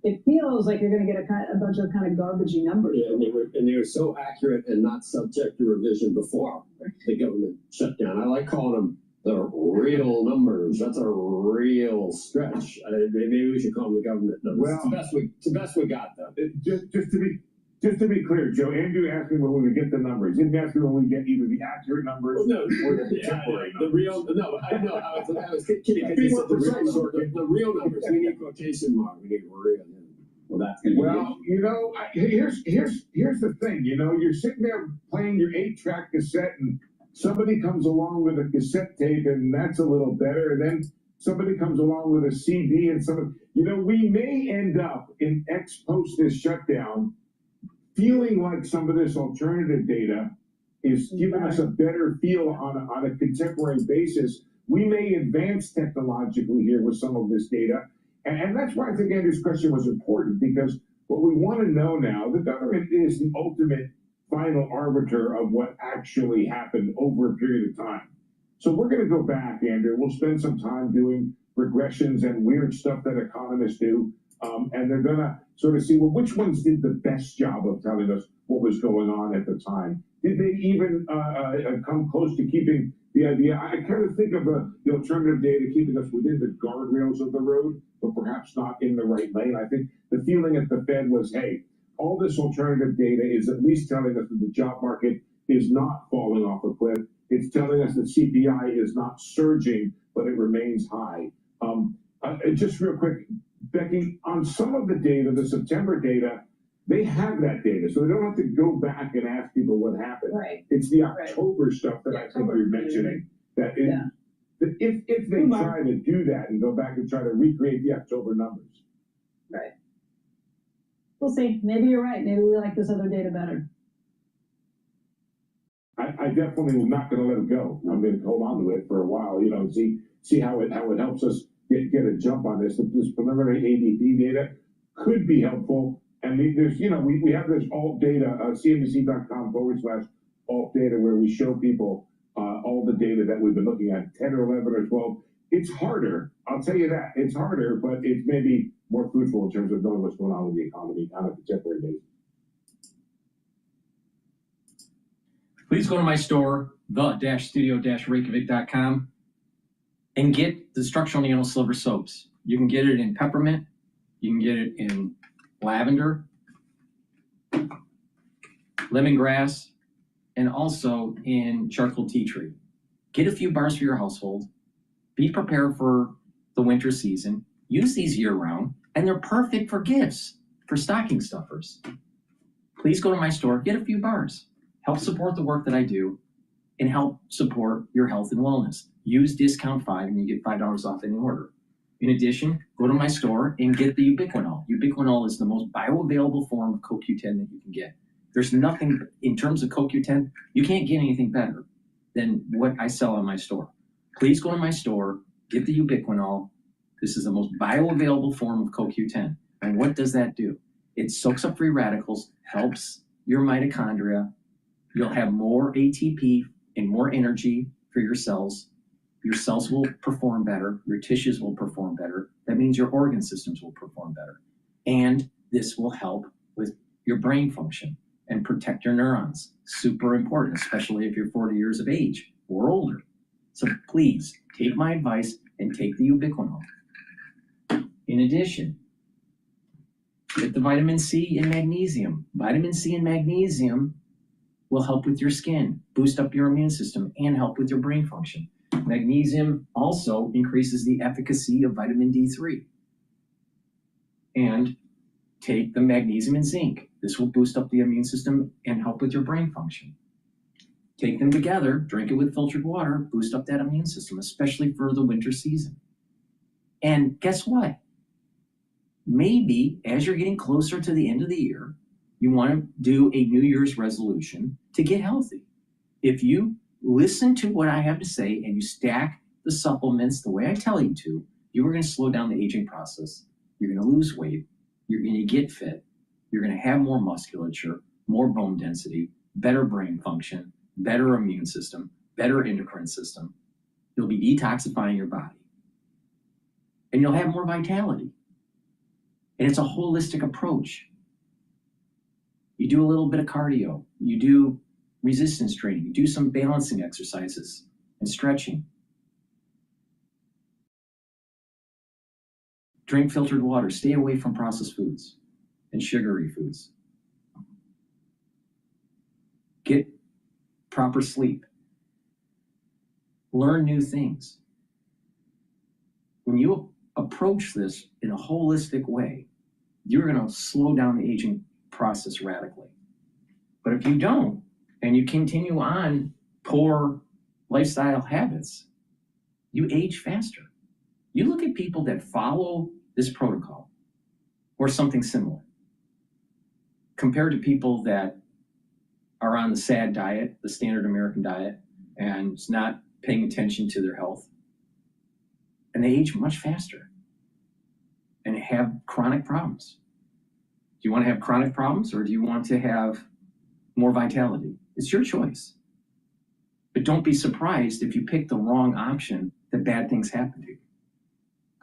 It feels like you're going to get a bunch of kind of garbagey numbers. Yeah, and they were so accurate and not subject to revision before the government shutdown. I like calling them the real numbers. That's a real stretch. Maybe we should call them the government numbers. Well, it's the best we got, though. Just to be clear, Joe, Andrew asked me when we get the numbers. He didn't ask me when we get either the accurate numbers or the contemporary numbers. The real, no, I know. I was kidding. Because you said the real numbers. We need quotation mark. We need real. Well, that's going to be. Well, you know, here's the thing. You know, you're sitting there playing your 8-track cassette, and somebody comes along with a cassette tape, and that's a little better. And then somebody comes along with a CD, and we may end up in ex post this shutdown feeling like some of this alternative data is giving us a better feel on a contemporary basis. We may advance technologically here with some of this data. And that's why I think Andrew's question was important, because what we want to know now, the government is the ultimate final arbiter of what actually happened over a period of time. So we're going to go back, Andrew. We'll spend some time doing regressions and weird stuff that economists do. And they're going to sort of see, well, which ones did the best job of telling us what was going on at the time? Did they even come close to keeping the idea? I kind of think of the alternative data keeping us within the guardrails of the road, but perhaps not in the right lane. I think the feeling at the Fed was, hey, all this alternative data is at least telling us that the job market is not falling off a cliff. It's telling us that CPI is not surging, but it remains high. Just real quick, Becky, on some of the data, the September data, they have that data, so they don't have to go back and ask people what happened. Right. It's the October stuff that I think you're mentioning. That if they try to do that and go back and try to recreate the October numbers. Right. We'll see. Maybe you're right. Maybe we like this other data better. I definitely am not going to let it go. I'm going to hold on to it for a while. See how it helps us get a jump on this. This preliminary ADP data could be helpful. And there's, we have this alt data, cnbc.com/alt data, where we show people all the data that we've been looking at, 10 or 11 or 12. It's harder. I'll tell you that. It's harder, but it's maybe more fruitful in terms of knowing what's going on with the economy on a contemporary basis. Please go to my store, the-studio-reykjavik.com, and get the structural nano silver soaps. You can get it in peppermint. You can get it in lavender, lemongrass, and also in charcoal tea tree. Get a few bars for your household. Be prepared for the winter season. Use these year-round, and they're perfect for gifts, for stocking stuffers. Please go to my store, get a few bars. Help support the work that I do, and help support your health and wellness. Use discount 5 and you get $5 off any order. In addition, go to my store and get the ubiquinol. Ubiquinol is the most bioavailable form of CoQ10 that you can get. There's nothing, in terms of CoQ10, you can't get anything better than what I sell in my store. Please go to my store, get the ubiquinol. This is the most bioavailable form of CoQ10. And what does that do? It soaks up free radicals, helps your mitochondria. You'll have more ATP and more energy for your cells. Your cells will perform better. Your tissues will perform better. That means your organ systems will perform better. And this will help with your brain function and protect your neurons. Super important, especially if you're 40 years of age or older. So please take my advice and take the ubiquinol. In addition, get the vitamin C and magnesium. Vitamin C and magnesium will help with your skin, boost up your immune system, and help with your brain function. Magnesium also increases the efficacy of vitamin D3. And take the magnesium and zinc. This will boost up the immune system and help with your brain function. Take them together, drink it with filtered water, boost up that immune system, especially for the winter season. And guess what? Maybe as you're getting closer to the end of the year, you want to do a New Year's resolution to get healthy. If you listen to what I have to say and you stack the supplements the way I tell you to, you are going to slow down the aging process. You're going to lose weight. You're going to get fit. You're going to have more musculature, more bone density, better brain function, better immune system, better endocrine system. You'll be detoxifying your body. And you'll have more vitality. And it's a holistic approach. You do a little bit of cardio. You do resistance training. You do some balancing exercises and stretching. Drink filtered water. Stay away from processed foods and sugary foods. Get proper sleep. Learn new things. When you approach this in a holistic way, you're going to slow down the aging process radically. But if you don't, and you continue on poor lifestyle habits, you age faster. You look at people that follow this protocol or something similar, compared to people that are on the SAD diet, the standard American diet, and it's not paying attention to their health, and they age much faster and have chronic problems. Do you want to have chronic problems or do you want to have more vitality? It's your choice. But don't be surprised if you pick the wrong option that bad things happen to you.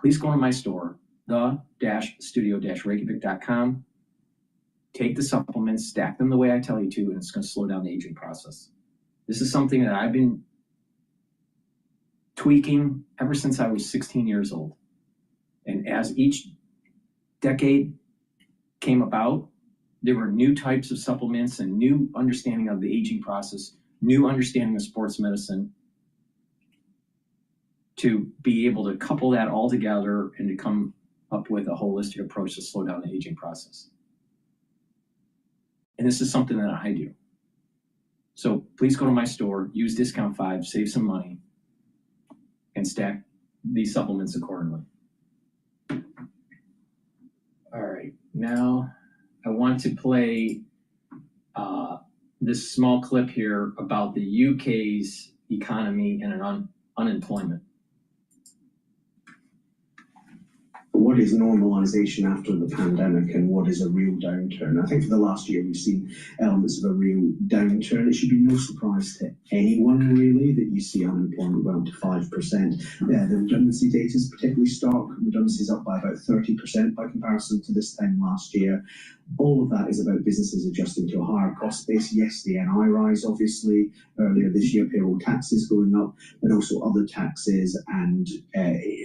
Please go to my store, the-studio-reykjavik.com. Take the supplements, stack them the way I tell you to, and it's going to slow down the aging process. This is something that I've been tweaking ever since I was 16 years old. And as each decade came about, there were new types of supplements and new understanding of the aging process, new understanding of sports medicine, to be able to couple that all together and to come up with a holistic approach to slow down the aging process. And this is something that I do. So please go to my store, use discount 5, save some money, and stack these supplements accordingly. All right, now I want to play this small clip here about the UK's economy and unemployment. What is normalization after the pandemic and what is a real downturn? I think for the last year we've seen elements of a real downturn. It should be no surprise to anyone really that you see unemployment go up to 5%. The redundancy data is particularly stark. Redundancies up by about 30% by comparison to this time last year. All of that is about businesses adjusting to a higher cost base. Yes, the NI rise, obviously, earlier this year, payroll taxes going up, but also other taxes and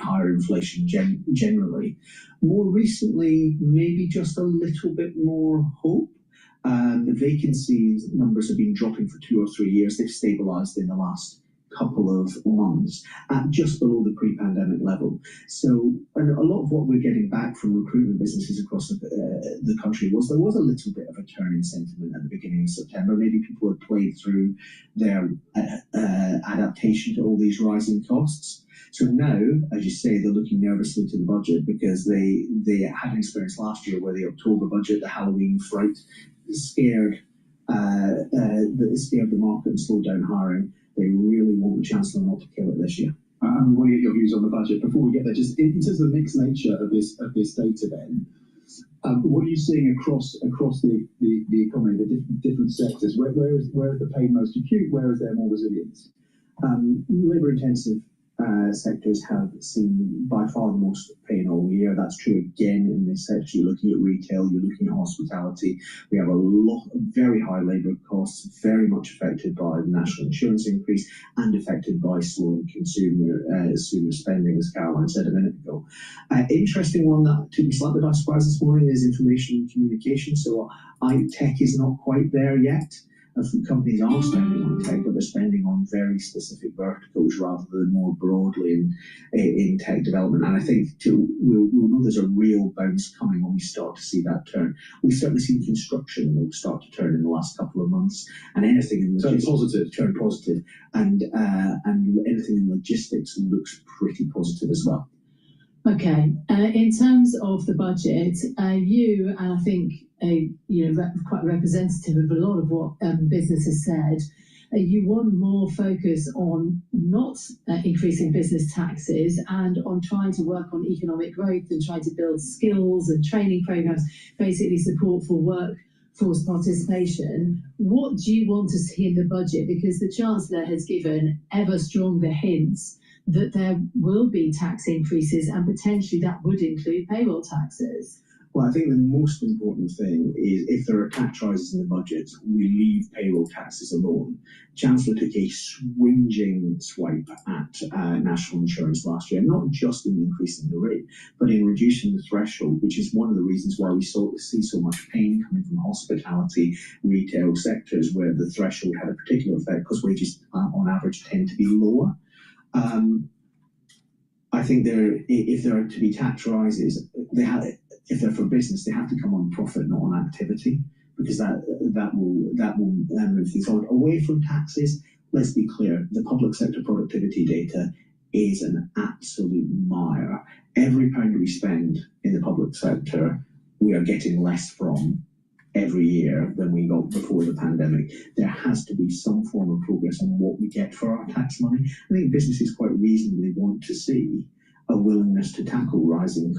higher inflation generally. More recently, maybe just a little bit more hope. The vacancy numbers have been dropping for 2 or 3 years. They've stabilized in the last couple of months at just below the pre-pandemic level. So, and a lot of what we're getting back from recruitment businesses across the country was there was a little bit of a turn in sentiment at the beginning of September. Maybe people had played through their adaptation to all these rising costs. So now, as you say, they're looking nervously to the budget because they had an experience last year where the October budget, the Halloween fright, scared the market and slowed down hiring. They really want the Chancellor not to kill it this year. I want to get your views on the budget. Before we get there, just in terms of the mixed nature of this data then, what are you seeing across the economy, the different sectors? Where is the pain most acute? Where is there more resilience? Labour intensive sectors have seen by far the most pain all year. That's true again in this sector. You're looking at retail, you're looking at hospitality. We have a lot of very high labour costs, very much affected by the national insurance increase and affected by slowing consumer spending, as Caroline said a minute ago. Interesting one that took me slightly by surprise this morning is information and communication. So tech is not quite there yet. Companies are spending on tech, but they're spending on very specific verticals rather than more broadly in tech development. And I think we'll know there's a real bounce coming when we start to see that turn. We've certainly seen construction will start to turn in the last couple of months, and anything in logistics turn positive, and anything in logistics looks pretty positive as well. Okay, in terms of the budget, you, and I think quite representative of a lot of what business has said, you want more focus on not increasing business taxes and on trying to work on economic growth and trying to build skills and training programs, basically support for workforce participation. What do you want to see in the budget? Because the Chancellor has given ever stronger hints that there will be tax increases and potentially that would include payroll taxes. Well, I think the most important thing is if there are tax rises in the budget, we leave payroll taxes alone. Chancellor took a swinging swipe at national insurance last year, not just in increasing the rate, but in reducing the threshold, which is one of the reasons why we see so much pain coming from hospitality, retail sectors, where the threshold had a particular effect because wages on average tend to be lower. I think if there are to be tax rises, if they're for business, they have to come on profit, not on activity, because that will move things forward. Away from taxes, let's be clear, the public sector productivity data is an absolute mire. Every pound we spend in the public sector, we are getting less from every year than we got before the pandemic. There has to be some form of progress on what we get for our tax money. I think businesses quite reasonably want to see a willingness to tackle rising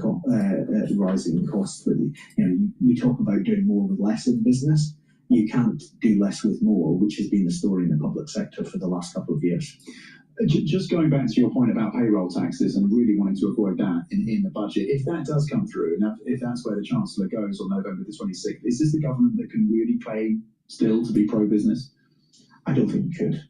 costs. But we talk about doing more with less in business. You can't do less with more, which has been the story in the public sector for the last couple of years. Just going back to your point about payroll taxes and really wanting to avoid that in the budget, if that does come through, and if that's where the Chancellor goes on November the 26th, is this the government that can really claim still to be pro-business? I don't think you could.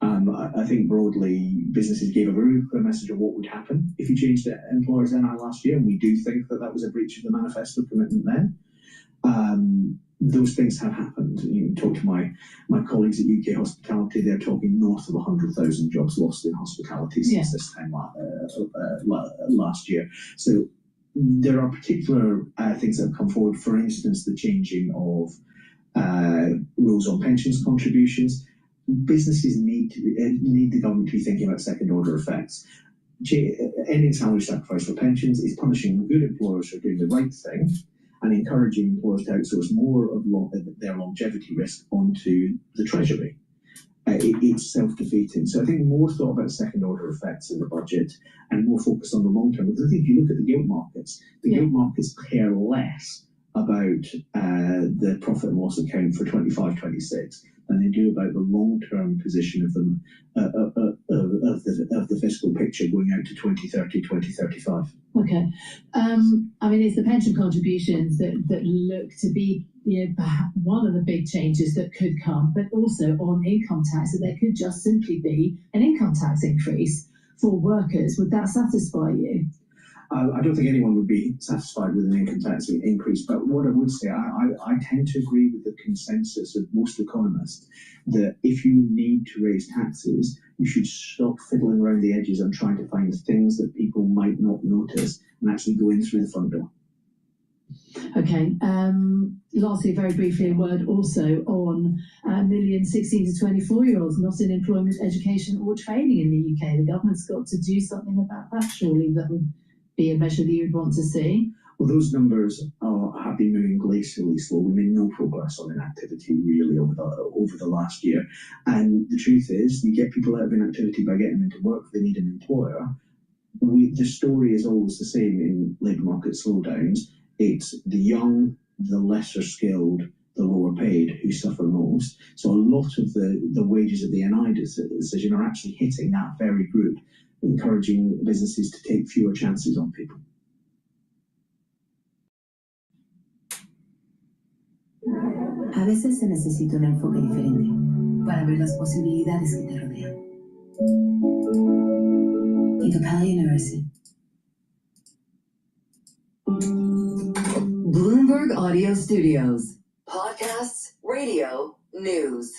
I think broadly businesses gave a very clear message of what would happen if you changed the employers' NI last year, and we do think that was a breach of the manifesto commitment then. Those things have happened. You talk to my colleagues at UK Hospitality, they're talking north of 100,000 jobs lost in hospitality since this time last year. So there are particular things that have come forward. For instance, the changing of rules on pensions contributions. Businesses need the government to be thinking about second-order effects. Ending salary sacrifice for pensions is punishing good employers who are doing the right thing and encouraging employers to outsource more of their longevity risk onto the Treasury. It's self-defeating. So I think more thought about second-order effects in the budget and more focus on the long term. Because I think if you look at the gilt markets, gilt markets care less about the profit and loss account for 25-26 than they do about the long-term position of them of the fiscal picture going out to 2030, 2035. Okay. I mean, it's the pension contributions that look to be perhaps one of the big changes that could come, but also on income tax, that there could just simply be an income tax increase for workers. Would that satisfy you? I don't think anyone would be satisfied with an income tax increase, but what I would say, I tend to agree with the consensus of most economists that if you need to raise taxes, you should stop fiddling around the edges and trying to find things that people might not notice and actually go in through the front door. Okay. Lastly, very briefly, a word also on a million 16 to 24-year-olds not in employment, education or training in the UK. The government's got to do something about that, surely. That would be a measure that you would want to see. Well, those numbers have been moving glacially slow. We made no progress on inactivity really over the last year. And the truth is, you get people out of inactivity by getting them into work. They need an employer. The story is always the same in labour market slowdowns. It's the young, the lesser skilled, the lower paid who suffer most. So a lot of the wages of the NI decision are actually hitting that very group, encouraging businesses to take fewer chances on people. A veces se necesita un enfoque diferente para ver las posibilidades que te rodean. DrPaul University. Bloomberg Audio Studios. Podcasts, radio, news.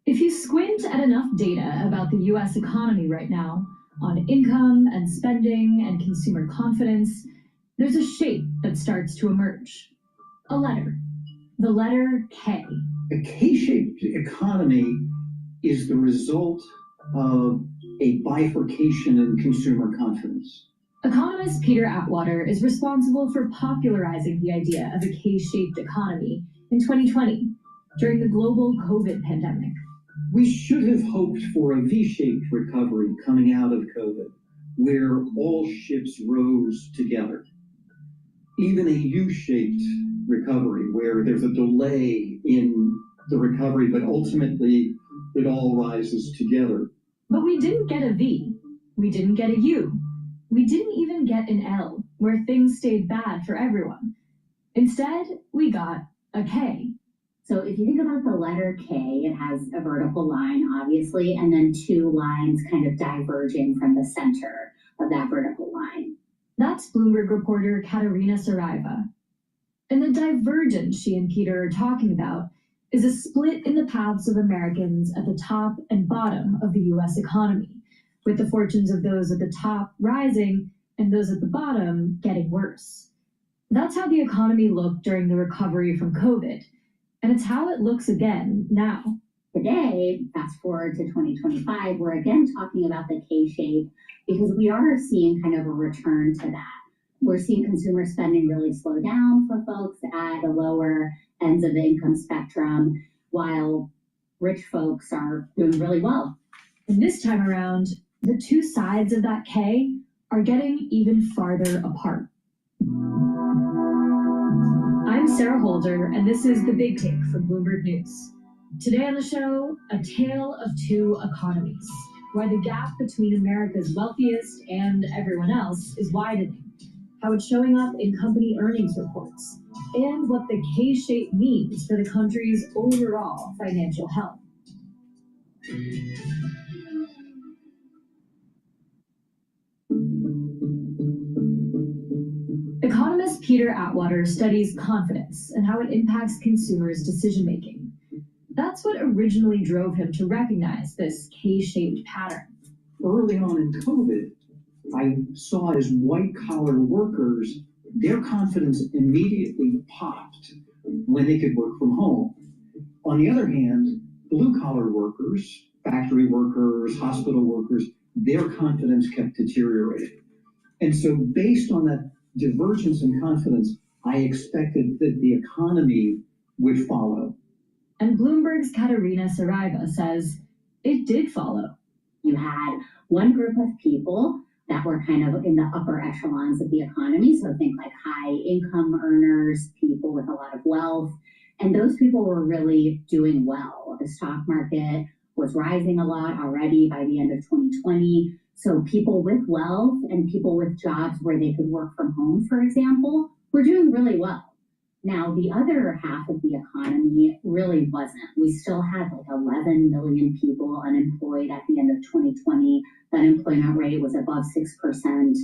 If you squint at enough data about the US economy right now, on income and spending and consumer confidence, there's a shape that starts to emerge. A letter. The letter K. A K-shaped economy is the result of a bifurcation in consumer confidence. Economist Peter Atwater is responsible for popularizing the idea of a K-shaped economy in 2020 during the global COVID pandemic. We should have hoped for a V-shaped recovery coming out of COVID, where all ships rose together. Even a U-shaped recovery, where there's a delay in the recovery, but ultimately it all rises together. But we didn't get a V. We didn't get a U. We didn't even get an L, where things stayed bad for everyone. Instead, we got a K. So if you think about the letter K, it has a vertical line, obviously, and then two lines kind of diverging from the center of that vertical line. That's Bloomberg reporter Katerina Saraiva. And the divergence she and Peter are talking about is a split in the paths of Americans at the top and bottom of the US economy, with the fortunes of those at the top rising and those at the bottom getting worse. That's how the economy looked during the recovery from COVID, and it's how it looks again now. Today, fast forward to 2025, we're again talking about the K-shape because we are seeing kind of a return to that. We're seeing consumer spending really slow down for folks at the lower ends of the income spectrum, while rich folks are doing really well. And this time around, the two sides of that K are getting even farther apart. I'm Sarah Holder, and this is The Big Take from Bloomberg News. Today on the show, a tale of two economies, why the gap between America's wealthiest and everyone else is widening, how it's showing up in company earnings reports, and what the K-shape means for the country's overall financial health. Economist Peter Atwater studies confidence and how it impacts consumers' decision-making. That's what originally drove him to recognize this K-shaped pattern. Early on in COVID, I saw as white-collar workers, their confidence immediately popped when they could work from home. On the other hand, blue-collar workers, factory workers, hospital workers, their confidence kept deteriorating. And so based on that divergence in confidence, I expected that the economy would follow. And Bloomberg's Katerina Saraiva says it did follow. You had one group of people that were kind of in the upper echelons of the economy. So think like high income earners, people with a lot of wealth. And those people were really doing well. The stock market was rising a lot already by the end of 2020. So people with wealth and people with jobs where they could work from home, for example, were doing really well. Now, the other half of the economy really wasn't. We still had like 11 million people unemployed at the end of 2020. The unemployment rate was above 6%.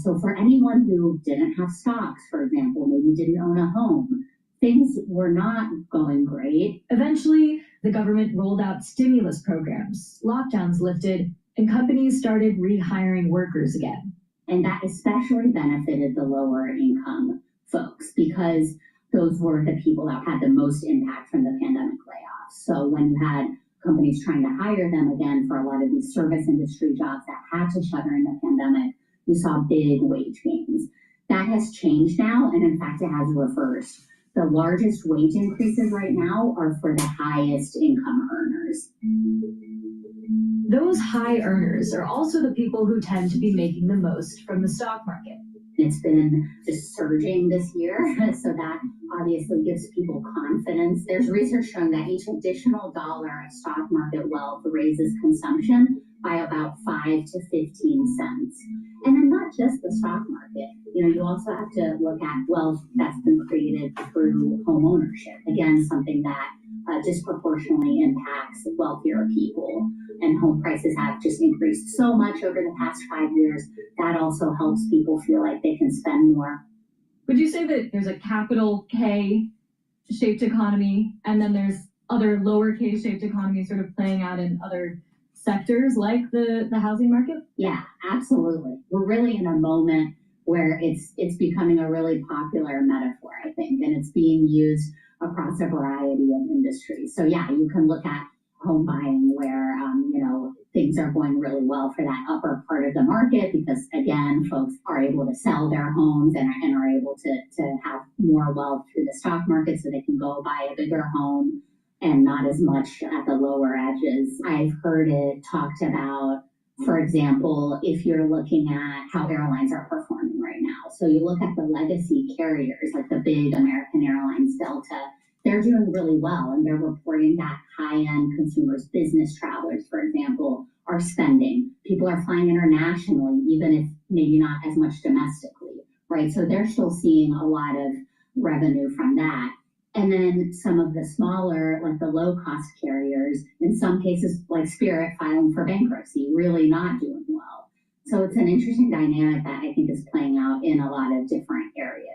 So for anyone who didn't have stocks, for example, maybe didn't own a home, things were not going great. Eventually, the government rolled out stimulus programs, lockdowns lifted, and companies started rehiring workers again. And that especially benefited the lower income folks because those were the people that had the most impact from the pandemic layoffs. So when you had companies trying to hire them again for a lot of these service industry jobs that had to shut during the pandemic, you saw big wage gains. That has changed now, and in fact, it has reversed. The largest wage increases right now are for the highest income earners. Those high earners are also the people who tend to be making the most from the stock market. It's been just surging this year, so that obviously gives people confidence. There's research showing that each additional dollar of stock market wealth raises consumption by about 5 to 15 cents. And then not just the stock market, you also have to look at wealth that's been created through home ownership. Again, something that disproportionately impacts wealthier people. And home prices have just increased so much over the past 5 years. That also helps people feel like they can spend more. Would you say that there's a capital K shaped economy and then there's other lowercase shaped economies sort of playing out in other sectors like the housing market? Yeah, absolutely. We're really in a moment where it's becoming a really popular metaphor, I think, and it's being used across a variety of industries. So yeah, you can look at home buying where things are going really well for that upper part of the market because again, folks are able to sell their homes and are able to have more wealth through the stock market so they can go buy a bigger home and not as much at the lower edges. I've heard it talked about, for example, if you're looking at how airlines are performing right now. So you look at the legacy carriers like the big American Airlines, Delta, they're doing really well and they're reporting that high-end consumers, business travelers, for example, are spending. People are flying internationally, even if maybe not as much domestically, right? So they're still seeing a lot of revenue from that. And then some of the smaller, like the low-cost carriers, in some cases like Spirit filing for bankruptcy, really not doing well. So it's an interesting dynamic that I think is playing out in a lot of different areas.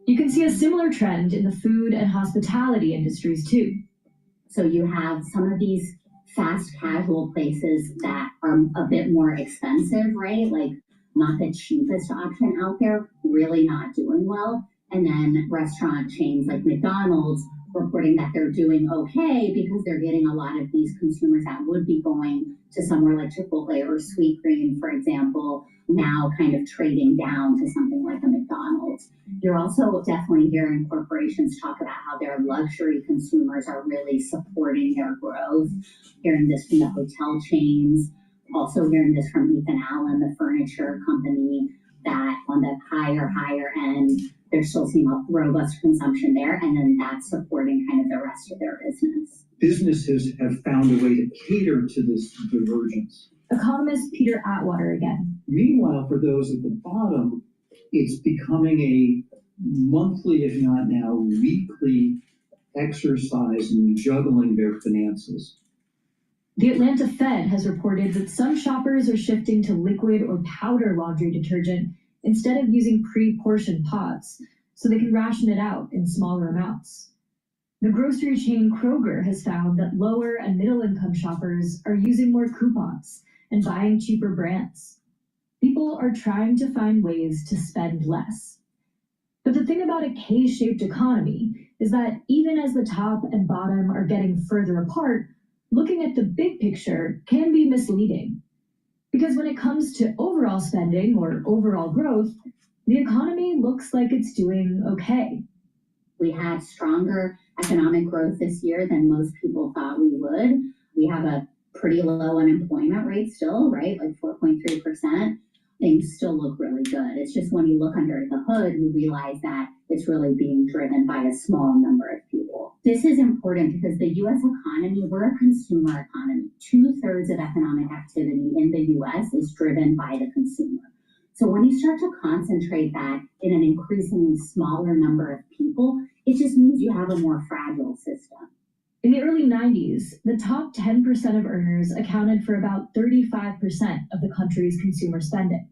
You can see a similar trend in the food and hospitality industries too. So you have some of these fast casual places that are a bit more expensive, right? Like not the cheapest option out there, really not doing well. And then restaurant chains like McDonald's reporting that they're doing okay because they're getting a lot of these consumers that would be going to somewhere like Chipotle or Sweetgreen, for example, now kind of trading down to something like a McDonald's. You're also definitely hearing corporations talk about how their luxury consumers are really supporting their growth. Hearing this from the hotel chains, also hearing this from Ethan Allen, the furniture company, that on the higher end, they're still seeing a robust consumption there, and then that's supporting kind of the rest of their business. Businesses have found a way to cater to this divergence. Economist Peter Atwater again. Meanwhile, for those at the bottom, it's becoming a monthly, if not now weekly, exercise in juggling their finances. The Atlanta Fed has reported that some shoppers are shifting to liquid or powder laundry detergent instead of using pre-portioned pots, so they can ration it out in smaller amounts. The grocery chain Kroger has found that lower and middle-income shoppers are using more coupons and buying cheaper brands. People are trying to find ways to spend less. But the thing about a K-shaped economy is that even as the top and bottom are getting further apart, looking at the big picture can be misleading. Because when it comes to overall spending or overall growth, the economy looks like it's doing okay. We had stronger economic growth this year than most people thought we would. We have a pretty low unemployment rate still, right? Like 4.3%. Things still look really good. It's just when you look under the hood, you realize that it's really being driven by a small number of people. This is important because the U.S. economy, we're a consumer economy. 2/3 of economic activity in the U.S. is driven by the consumer. So when you start to concentrate that in an increasingly smaller number of people, it just means you have a more fragile system. In the early 90s, the top 10% of earners accounted for about 35% of the country's consumer spending.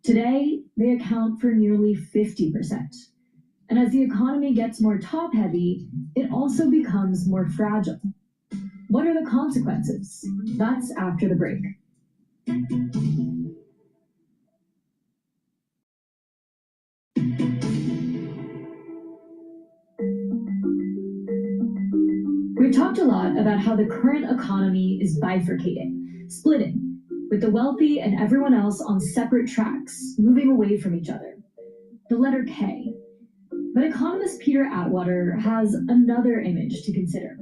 Today, they account for nearly 50%. And as the economy gets more top-heavy, it also becomes more fragile. What are the consequences? That's after the break. We've talked a lot about how the current economy is bifurcating, splitting, with the wealthy and everyone else on separate tracks, moving away from each other. The letter K. But economist Peter Atwater has another image to consider,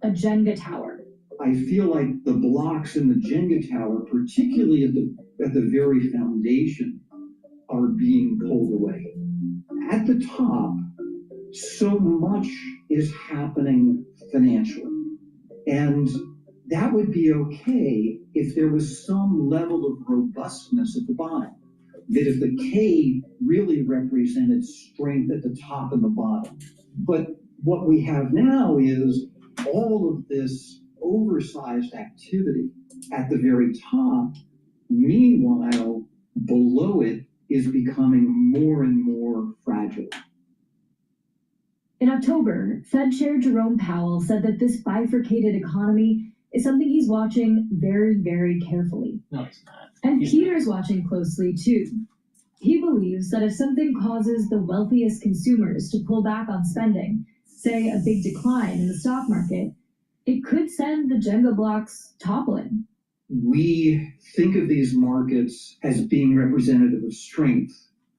a Jenga tower. I feel like the blocks in the Jenga tower, particularly at the very foundation, are being pulled away. At the top, so much is happening financially. And that would be okay if there was some level of robustness at the bottom. That if the K really represented strength at the top and the bottom. But what we have now is all of this oversized activity at the very top. Meanwhile, below it is becoming more and more fragile. In October, Fed Chair Jerome Powell said that this bifurcated economy is something he's watching very, very carefully. No, it's not. And Peter's watching closely too. He believes that if something causes the wealthiest consumers to pull back on spending, say a big decline in the stock market, it could send the Jenga blocks toppling. We think of these markets as being representative of strength.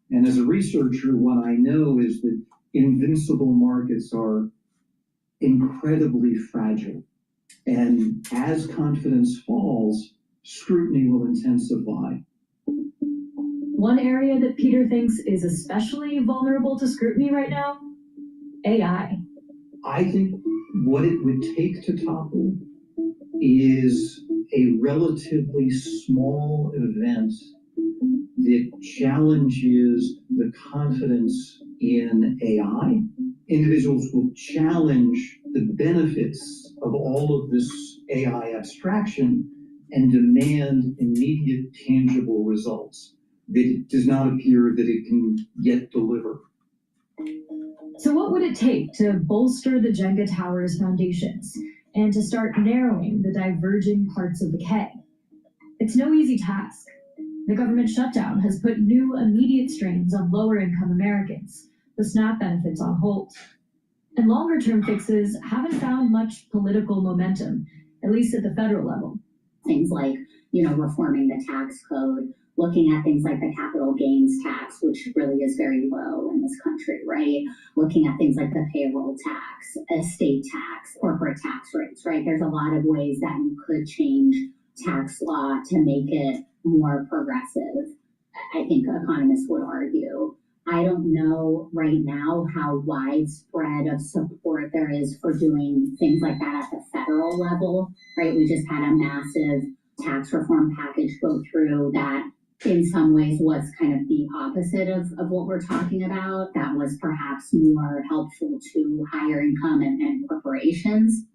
And as a researcher, what I know is that invincible markets are incredibly fragile. And as confidence falls, scrutiny will intensify. One area that Peter thinks is especially vulnerable to scrutiny right now, AI. I think what it would take to topple is a relatively small event that challenges the confidence in AI. Individuals will challenge the benefits of all of this AI abstraction and demand immediate tangible results that it does not appear that it can yet deliver. So what would it take to bolster the Jenga tower's foundations and to start narrowing the diverging parts of the K? It's no easy task. The government shutdown has put new immediate strains on lower-income Americans, the SNAP benefits on hold. And longer-term fixes haven't found much political momentum, at least at the federal level. Things like, reforming the tax code, looking at things like the capital gains tax, which really is very low in this country, right? Looking at things like the payroll tax, estate tax, corporate tax rates, right? There's a lot of ways that you could change tax law to make it more progressive. I think economists would argue. I don't know right now how widespread of support there is for doing things like that at the federal level, right? We just had a massive tax reform package go through that in some ways was kind of the opposite of what we're talking about. That was perhaps more helpful to higher income and corporations.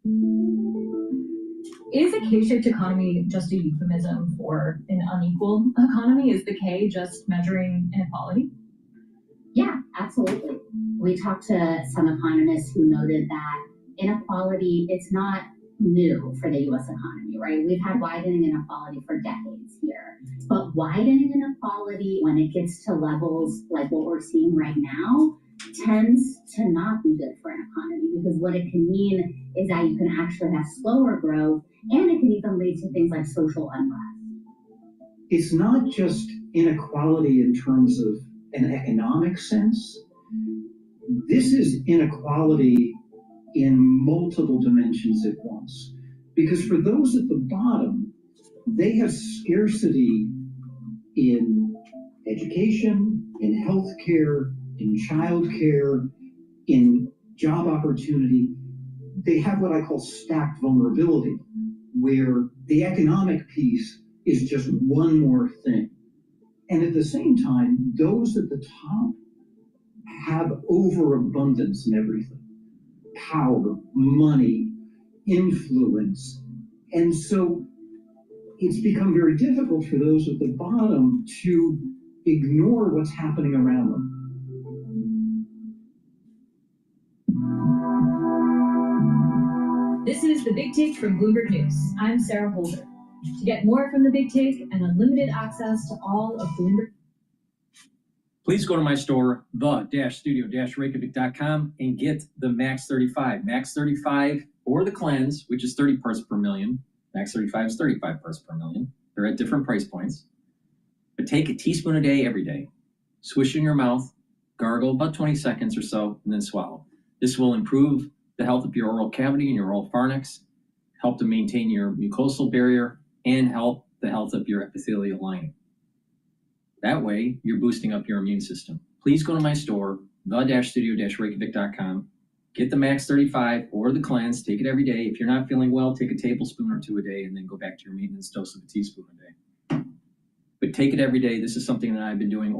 Is a K-shaped economy just a euphemism for an unequal economy? Is the K just measuring inequality? Yeah, absolutely. We talked to some economists who noted that inequality, it's not new for the U.S. economy, right? We've had widening inequality for decades here. But widening inequality, when it gets to levels like what we're seeing right now, tends to not be good for an economy, because what it can mean is that you can actually have slower growth, and it can even lead to things like social unrest. It's not just inequality in terms of an economic sense. This is inequality in multiple dimensions at once. Because for those at the bottom, they have scarcity in education, in healthcare, in childcare, in job opportunity. They have what I call stacked vulnerability, where the economic piece is just one more thing. And at the same time, those at the top have overabundance in everything. Power, money, influence. And so it's become very difficult for those at the bottom to ignore what's happening around them. This is The Big Take from Bloomberg News. I'm Sarah Holder. To get more from The Big Take and unlimited access to all of Bloomberg, please go to my store, the-studio-reykjavik.com, and get the Max 35. Max 35 or the Cleanse, which is 30 parts per million. Max 35 is 35 parts per million. They're at different price points. But take a teaspoon a day every day. Swish in your mouth, gargle about 20 seconds or so, and then swallow. This will improve the health of your oral cavity and your oral pharynx, help to maintain your mucosal barrier, and help the health of your epithelial lining. That way, you're boosting up your immune system. Please go to my store, the-studio-reykjavik.com. Get the Max 35 or the cleanse. Take it every day. If you're not feeling well, take a tablespoon or two a day and then go back to your maintenance dose of a teaspoon a day. But take it every day. This is something that I've been doing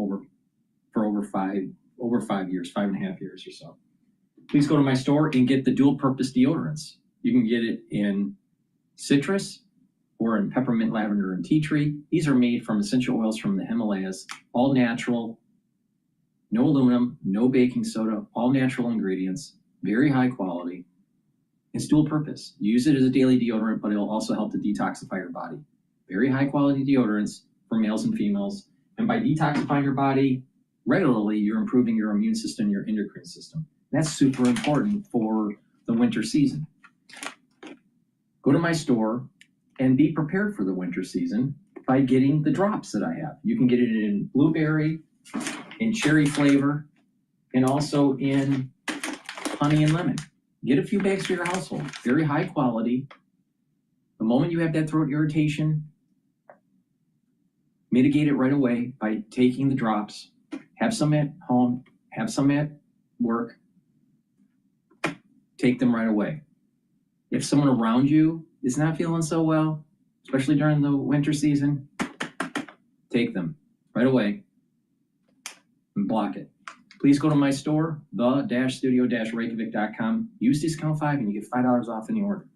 for over 5 years, 5.5 years or so. Please go to my store and get the dual purpose deodorants. You can get it in citrus or in peppermint, lavender, and tea tree. These are made from essential oils from the Himalayas, all natural, no aluminum, no baking soda, all natural ingredients, very high quality. It's dual purpose. Use it as a daily deodorant, but it'll also help to detoxify your body. Very high quality deodorants for males and females. And by detoxifying your body regularly, you're improving your immune system, your endocrine system. That's super important for the winter season. Go to my store and be prepared for the winter season by getting the drops that I have. You can get it in blueberry, in cherry flavor, and also in honey and lemon. Get a few bags for your household. Very high quality. The moment you have that throat irritation, mitigate it right away by taking the drops. Have some at home, have some at work. Take them right away. If someone around you is not feeling so well, especially during the winter season, take them right away and block it. Please go to my store, the-studio-reykjavik.com. Use discount 5 and you get $5 off any order.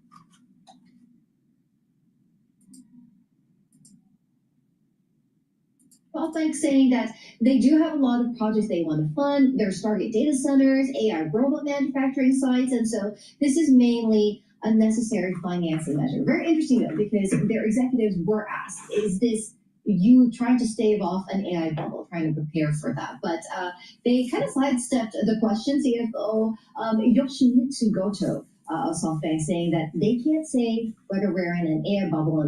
SoftBank saying that they do have a lot of projects they want to fund. There's target data centers, AI robot manufacturing sites, and so this is mainly a necessary financing measure. Very interesting though, because their executives were asked, is this you trying to stave off an AI bubble, trying to prepare for that? But they kind of sidestepped the question. CFO Yoshimitsu Goto of SoftBank saying that they can't say whether we're in an AI bubble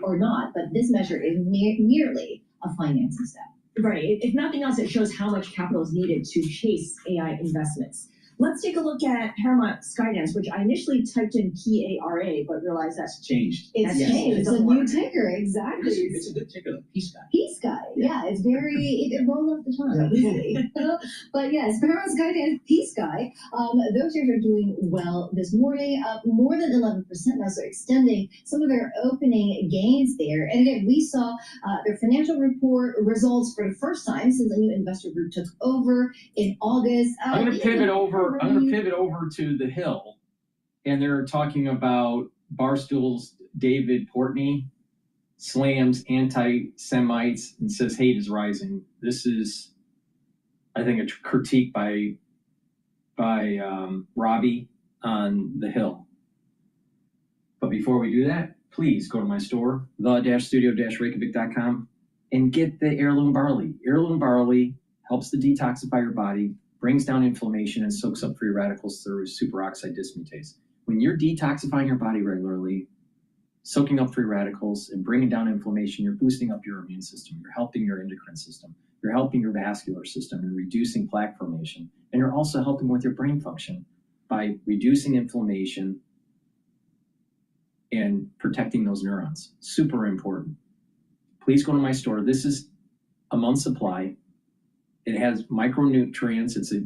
or not, but this measure is merely a financing step. Right. If nothing else, it shows how much capital is needed to chase AI investments. Let's take a look at Paramount Skydance, which I initially typed in PARA, but realized that's changed. It's changed. It's a new ticker, exactly. It's a good ticker, though. P-Sky. P-Sky, yeah. It's very, it rolled off the tongue easily. But yes, Paramount Skydance, P-Sky, those shares are doing well this morning, up more than 11% now, so extending some of their opening gains there. And again, we saw their financial report results for the first time since a new investor group took over in August. I'm going to pivot over to the Hill, and they're talking about Barstool's David Portnoy slams anti-Semites and says hate is rising. This is, I think, a critique by Robbie on the Hill. But before we do that, please go to my store, the-studio-reykjavik.com, and get the heirloom barley. Heirloom barley helps to detoxify your body, brings down inflammation, and soaks up free radicals through superoxide dismutase. When you're detoxifying your body regularly, soaking up free radicals and bringing down inflammation, you're boosting up your immune system. You're helping your endocrine system. You're helping your vascular system and reducing plaque formation. And you're also helping with your brain function by reducing inflammation and protecting those neurons. Super important. Please go to my store. This is a month's supply. It has micronutrients. It's a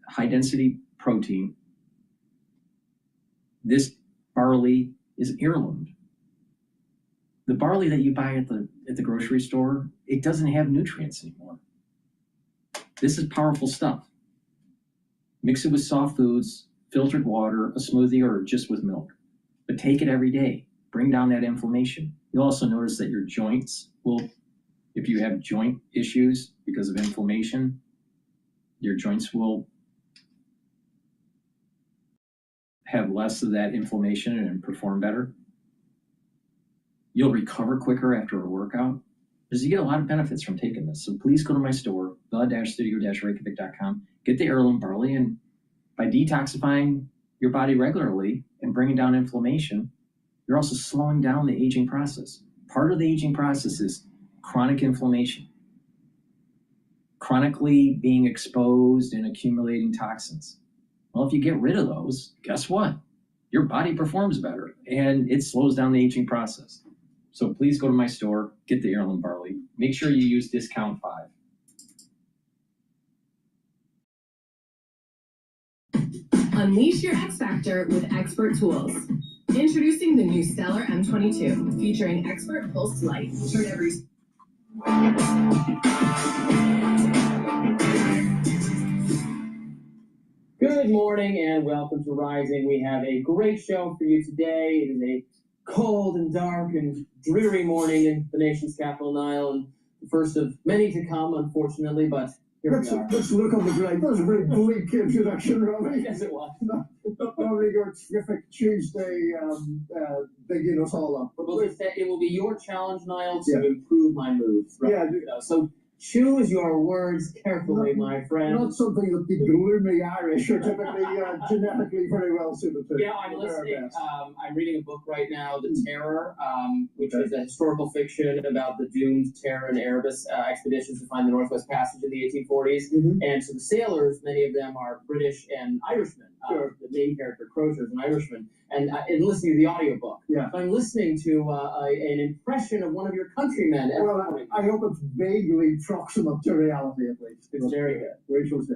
high-density protein. This barley is heirloomed. The barley that you buy at the grocery store, it doesn't have nutrients anymore. This is powerful stuff. Mix it with soft foods, filtered water, a smoothie, or just with milk. But take it every day. Bring down that inflammation. You'll also notice that your joints will, if you have joint issues because of inflammation, your joints will have less of that inflammation and perform better. You'll recover quicker after a workout. You get a lot of benefits from taking this. So please go to my store, the-studio-reykjavik.com, get the heirloom barley, and by detoxifying your body regularly and bringing down inflammation, you're also slowing down the aging process. Part of the aging process is chronic inflammation, chronically being exposed and accumulating toxins. Well, if you get rid of those, guess what? Your body performs better and it slows down the aging process. So please go to my store, get the heirloom barley. Make sure you use discount 5. Unleash your X Factor with expert tools. Introducing the new Stellar M22, featuring expert pulsed light. Turn every... Good morning and welcome to Rising. We have a great show for you today. It is a cold and dark and dreary morning in the nation's capital, Nile, and the first of many to come, unfortunately, but here we are. Let's look on the ground. That was a very bleak introduction, Robbie. Yes, it was. Not really your terrific Tuesday bigging us all up. Well, it will be your challenge, Niall, to improve my mood. Yeah. So choose your words carefully, my friend. Not something that the gloomy Irish are typically genetically very well suited to. Yeah, I'm listening. I'm reading a book right now, The Terror, which is a historical fiction about the doomed terror and Erebus expeditions to find the Northwest Passage in the 1840s. And so the sailors, many of them are British and Irishmen. The main character, Crozier, is an Irishman. And listening to the audiobook. Yeah. I'm listening to an impression of one of your countrymen. Well, I hope it's vaguely proximate to reality, at least. It's very good. We shall see.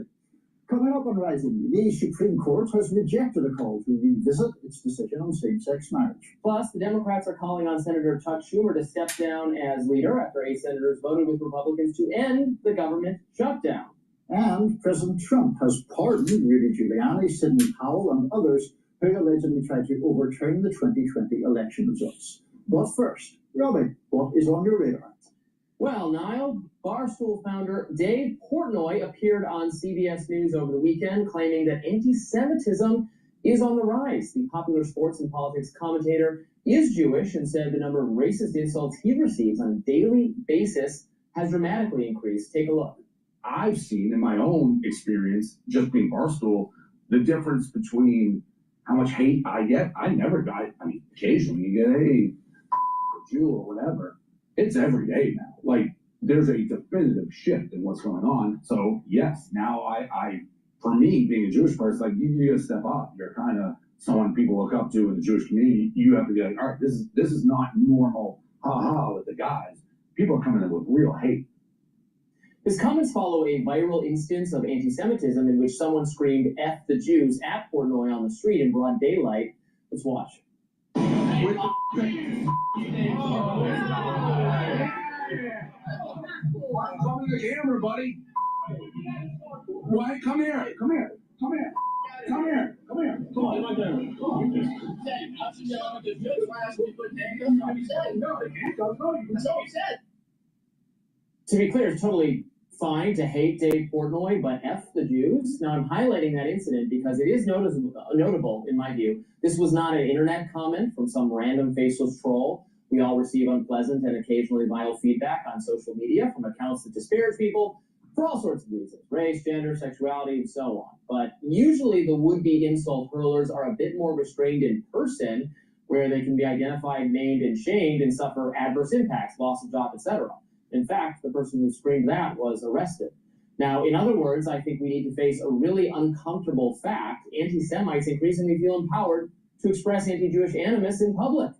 Coming up on Rising, the Supreme Court has rejected a call to revisit its decision on same-sex marriage. Plus, the Democrats are calling on Senator Chuck Schumer to step down as leader after 8 senators voted with Republicans to end the government shutdown. And President Trump has pardoned Rudy Giuliani, Sidney Powell, and others who allegedly tried to overturn the 2020 election results. But first, Robbie, what is on your radar? Well, Niall, Barstool founder Dave Portnoy appeared on CBS News over the weekend claiming that anti-Semitism is on the rise. The popular sports and politics commentator is Jewish and said the number of racist insults he receives on a daily basis has dramatically increased. Take a look. I've seen in my own experience, just being Barstool, the difference between how much hate I get. I never got, occasionally you get, hey, Jew or whatever. It's every day now. Like, there's a definitive shift in what's going on. So, yes, now I for me, being a Jewish person, like, you gotta step up. You're kind of someone people look up to in the Jewish community. You have to be like, all right, this is not normal, ha-ha, with the guys. People are coming in with real hate. His comments follow a viral instance of anti-Semitism in which someone screamed F the Jews at Portnoy on the street in broad daylight. Let's watch. Come to the camera, buddy. Why? Come here. Come here. Come here. Come here. Come here. Come on, right there. Come on. To be clear, it's totally fine to hate Dave Portnoy, but F the Jews? Now, I'm highlighting that incident because it is notable, in my view. This was not an internet comment from some random faceless troll. We all receive unpleasant and occasionally vile feedback on social media from accounts that disparage people for all sorts of reasons, race, gender, sexuality, and so on. But usually the would-be insult hurlers are a bit more restrained in person, where they can be identified, named, and shamed and suffer adverse impacts, loss of job, etc. In fact, the person who screamed that was arrested. Now, in other words, I think we need to face a really uncomfortable fact. Anti-Semites increasingly feel empowered to express anti-Jewish animus in public.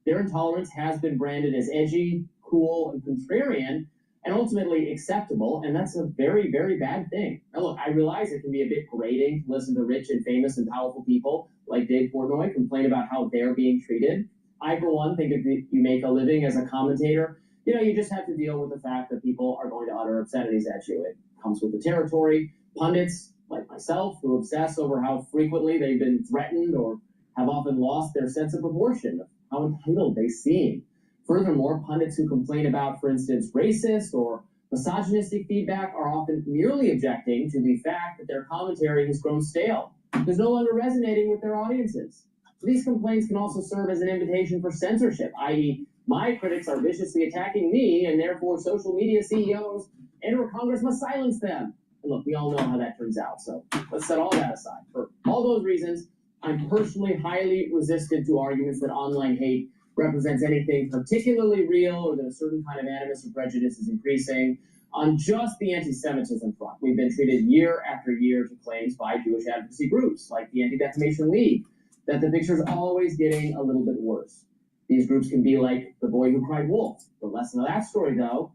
Their intolerance has been branded as edgy, cool, and contrarian, and ultimately acceptable, and that's a very, very bad thing. Now, look, I realize it can be a bit grating to listen to rich and famous and powerful people like Dave Portnoy complain about how they're being treated. I, for one, think if you make a living as a commentator, you just have to deal with the fact that people are going to utter obscenities at you. It comes with the territory. Pundits, like myself, who obsess over how frequently they've been threatened or have often lost their sense of proportion, of how entitled they seem. Furthermore, pundits who complain about, for instance, racist or misogynistic feedback are often merely objecting to the fact that their commentary has grown stale, is no longer resonating with their audiences. These complaints can also serve as an invitation for censorship, i.e., my critics are viciously attacking me, and therefore social media CEOs and or Congress must silence them. And look, we all know how that turns out, so let's set all that aside. For all those reasons, I'm personally highly resistant to arguments that online hate represents anything particularly real or that a certain kind of animus or prejudice is increasing. On just the anti-Semitism front, we've been treated year after year to claims by Jewish advocacy groups like the Anti-Defamation League that the picture's always getting a little bit worse. These groups can be like the boy who cried wolf. The lesson of that story, though,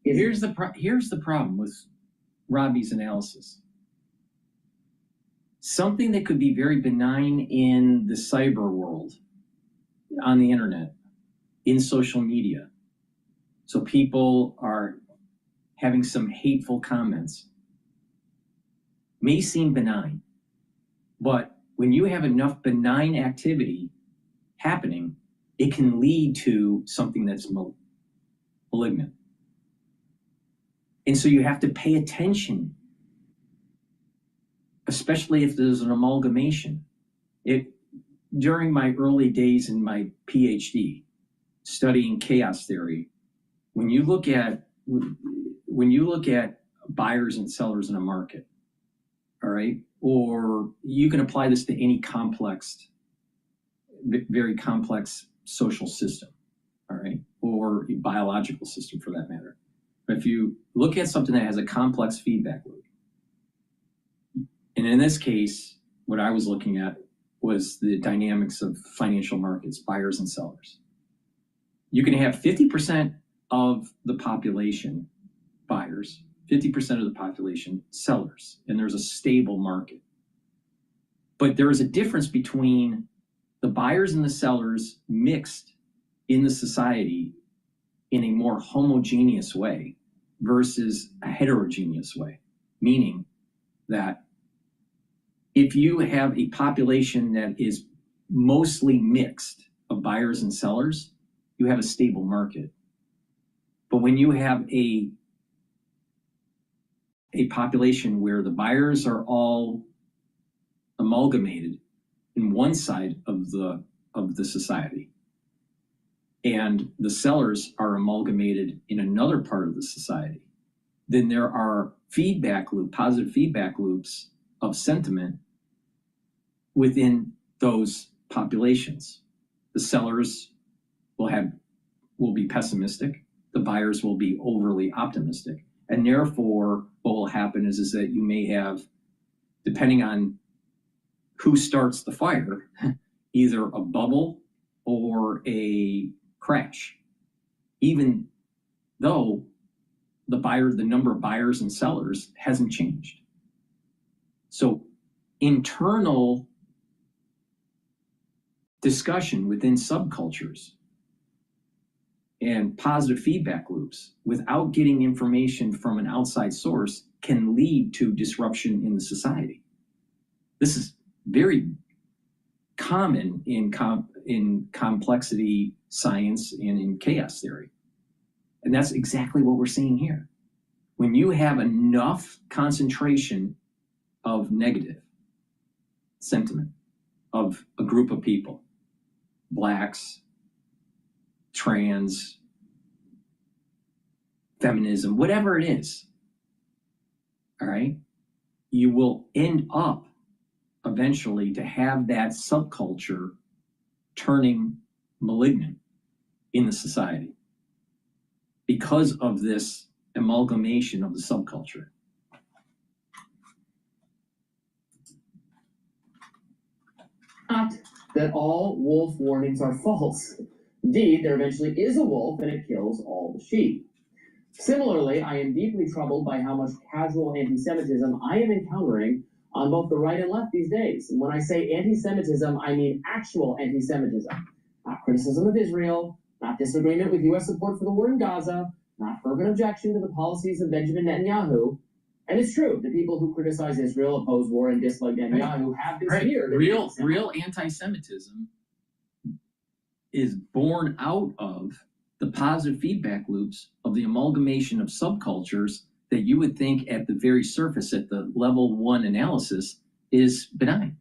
is... Here's the problem with Robbie's analysis. something that could be very benign in the cyber world, on the internet, in social media. So people are having some hateful comments. May seem benign, but when you have enough benign activity happening, it can lead to something that's malignant. And so you have to pay attention, especially if there's an amalgamation. During my early days in my Ph.D. studying chaos theory, when you look at buyers and sellers in a market, all right, or you can apply this to any very complex social system, all right, or a biological system for that matter. But if you look at something that has a complex feedback loop, and in this case, what I was looking at was the dynamics of financial markets, buyers and sellers. You can have 50% of the population buyers, 50% of the population sellers, and there's a stable market. But there is a difference between the buyers and the sellers mixed in the society in a more homogeneous way versus a heterogeneous way, meaning that if you have a population that is mostly mixed of buyers and sellers, you have a stable market. But when you have a population where the buyers are all amalgamated in one side of the society, and the sellers are amalgamated in another part of the society, then there are positive feedback loops of sentiment within those populations. The sellers will be pessimistic, the buyers will be overly optimistic. And therefore, what will happen is that you may have, depending on who starts the fire, either a bubble or a crash, even though the number of buyers and sellers hasn't changed. So internal discussion within subcultures and positive feedback loops without getting information from an outside source can lead to disruption in the society. This is very common in complexity science and in chaos theory. And that's exactly what we're seeing here. When you have enough concentration of negative sentiment of a group of people, blacks, trans, feminism, whatever it is, all right, you will end up eventually to have that subculture turning malignant in the society because of this amalgamation of the subculture. Not that all wolf warnings are false. Indeed, there eventually is a wolf and it kills all the sheep. Similarly, I am deeply troubled by how much casual anti-Semitism I am encountering on both the right and left these days. And when I say anti-Semitism, I mean actual anti-Semitism. Not criticism of Israel, not disagreement with U.S. support for the war in Gaza, not fervent objection to the policies of Benjamin Netanyahu. And it's true, the people who criticize Israel, oppose war, and dislike Netanyahu have been smeared. Real anti-Semitism is born out of the positive feedback loops of the amalgamation of subcultures that you would think at the very surface, at the level 1 analysis, is benign.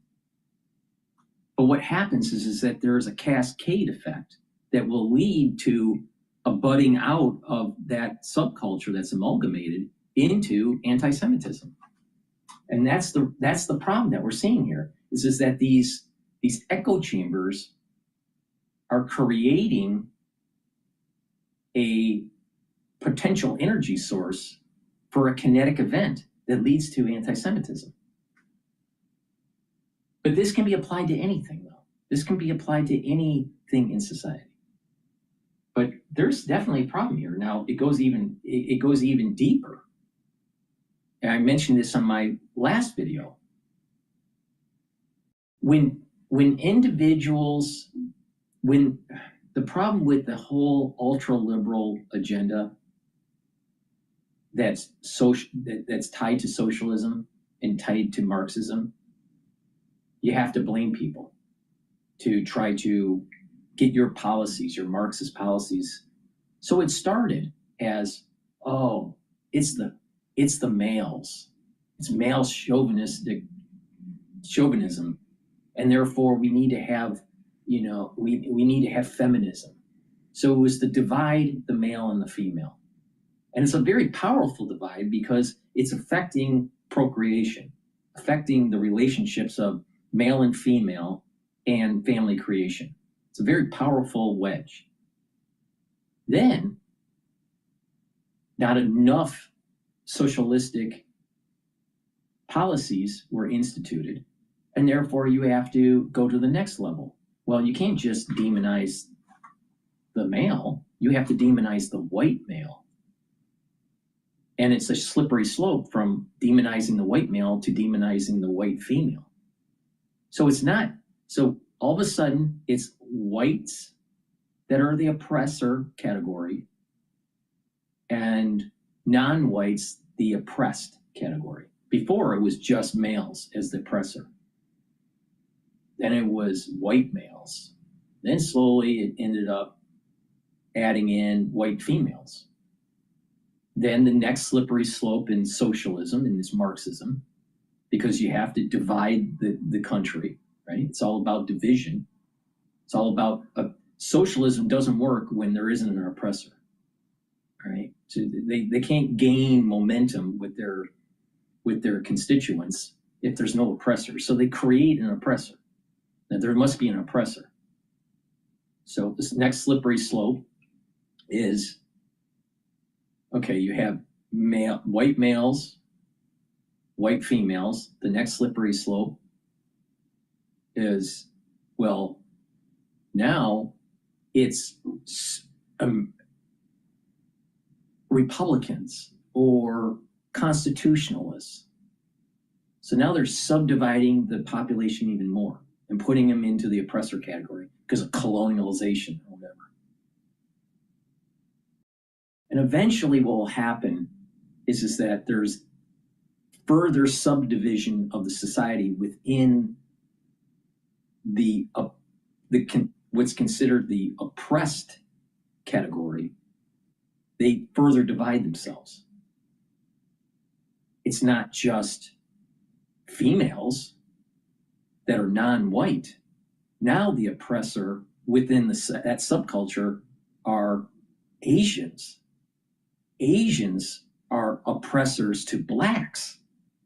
But what happens is that there is a cascade effect that will lead to a budding out of that subculture that's amalgamated into anti-Semitism. And that's the problem that we're seeing here, is that these echo chambers are creating a potential energy source for a kinetic event that leads to anti-Semitism. But this can be applied to anything, though. This can be applied to anything in society. But there's definitely a problem here. Now, it goes even deeper. And I mentioned this on my last video. when individuals, when the problem with the whole ultra liberal agenda that's tied to socialism and tied to Marxism, you have to blame people to try to get your policies, your Marxist policies. So it started as, oh, it's the males. It's male chauvinism. And therefore we need to have, we need to have feminism. So it was to divide the male and the female. And it's a very powerful divide because it's affecting procreation, affecting the relationships of male and female and family creation. It's a very powerful wedge. Then, not enough socialistic policies were instituted, and therefore you have to go to the next level. Well, you can't just demonize the male, you have to demonize the white male. And it's a slippery slope from demonizing the white male to demonizing the white female. So it's not, so all of a sudden it's whites that are the oppressor category and non-whites the oppressed category. Before it was just males as the oppressor. Then it was white males. Then slowly it ended up adding in white females. Then the next slippery slope in socialism, in this Marxism, because you have to divide the country, right? It's all about division. It's all about, socialism doesn't work when there isn't an oppressor, right? So they can't gain momentum with their constituents if there's no oppressor. So they create an oppressor. Now there must be an oppressor. So this next slippery slope is, okay, you have white males, white females. The next slippery slope is, well, now it's Republicans or constitutionalists. So now they're subdividing the population even more and putting them into the oppressor category because of colonialization or whatever. And eventually what will happen is that there's further subdivision of the society within what's considered the oppressed category. They further divide themselves. It's not just females that are non-white. Now the oppressor within that subculture are Asians. Asians are oppressors to blacks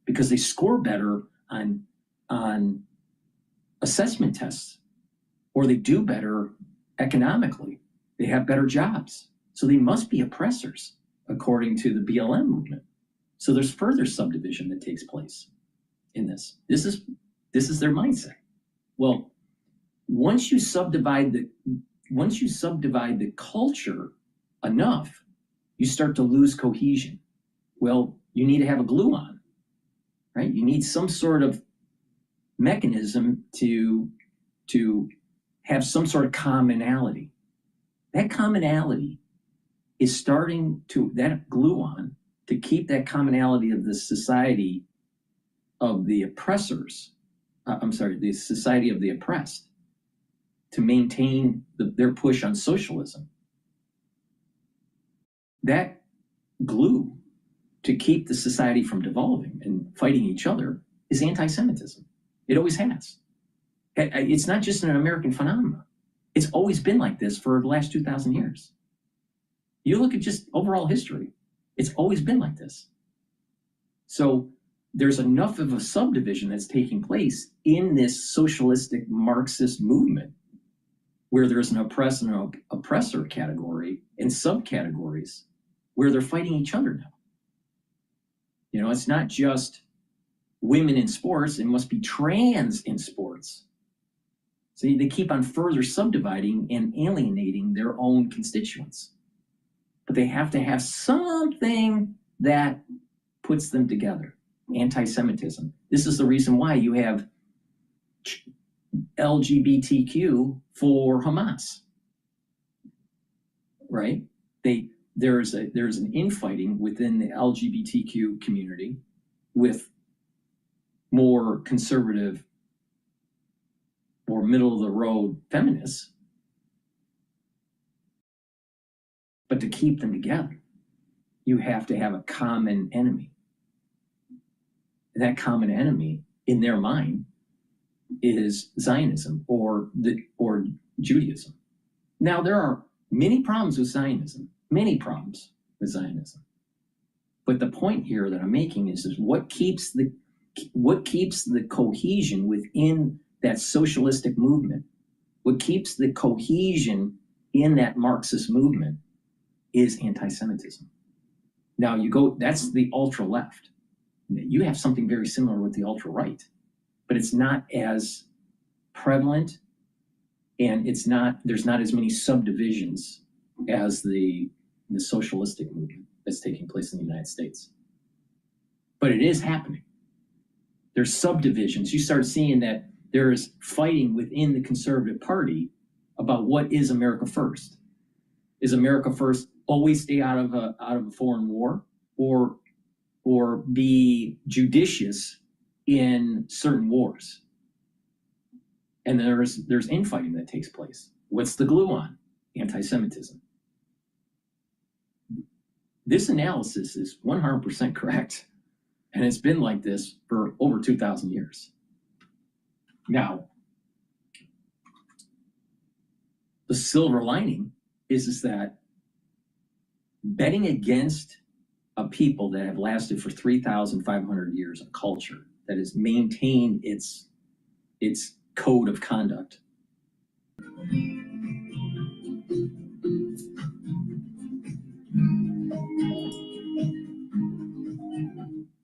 because they score better on assessment tests, or they do better economically. They have better jobs. So they must be oppressors according to the BLM movement. So there's further subdivision that takes place in this. This is their mindset. Well, once you subdivide the culture enough, you start to lose cohesion. Well, you need to have a glue on, right? You need some sort of mechanism to have some sort of commonality. That commonality is starting to, that glue on, to keep that commonality of the society of the oppressors, the society of the oppressed, to maintain their push on socialism. That glue to keep the society from devolving and fighting each other is anti-Semitism. It always has. It's not just an American phenomenon. It's always been like this for the last 2,000 years. You look at just overall history, it's always been like this. So there's enough of a subdivision that's taking place in this socialistic Marxist movement where there's an oppressed and oppressor category and subcategories where they're fighting each other now. You know, it's not just women in sports, it must be trans in sports. So they keep on further subdividing and alienating their own constituents. But they have to have something that puts them together. Anti-Semitism. This is the reason why you have LGBTQ for Hamas, right? There's an infighting within the LGBTQ community with more conservative or middle of the road feminists. But to keep them together, you have to have a common enemy. And that common enemy in their mind is Zionism or Judaism. Now, there are many problems with Zionism, But the point here that I'm making is what keeps the cohesion within that socialistic movement, what keeps the cohesion in that Marxist movement is anti-Semitism. Now that's the ultra left. You have something very similar with the ultra right, but it's not as prevalent, and there's not as many subdivisions as the socialistic movement that's taking place in the United States. But it is happening. There's subdivisions. You start seeing that there is fighting within the Conservative Party about what is America first. Is America first always stay out of a foreign war, or be judicious in certain wars? And there's infighting that takes place. What's the glue on? Anti-Semitism. This analysis is 100% correct, and it's been like this for over 2,000 years. Now, the silver lining is that betting against a people that have lasted for 3,500 years, a culture that has maintained its code of conduct.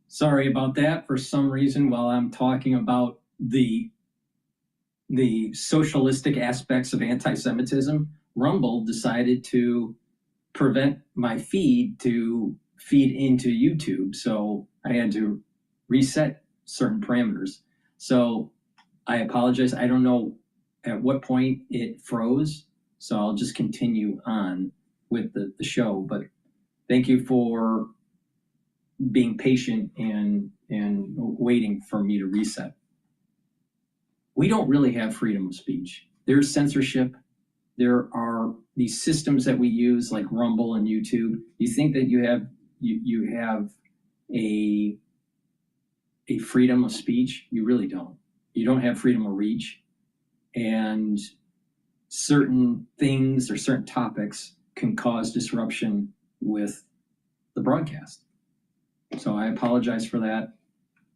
Sorry about that. For some reason, while I'm talking about the socialistic aspects of anti-Semitism, Rumble decided to prevent my feed to feed into YouTube. So I had to reset certain parameters. So I apologize. I don't know at what point it froze. So I'll just continue on with the show. But thank you for being patient and waiting for me to reset. We don't really have freedom of speech. There's censorship. There are these systems that we use like Rumble and YouTube. You think that you have a freedom of speech? You really don't. You don't have freedom of reach. And certain things or certain topics can cause disruption with the broadcast. So I apologize for that.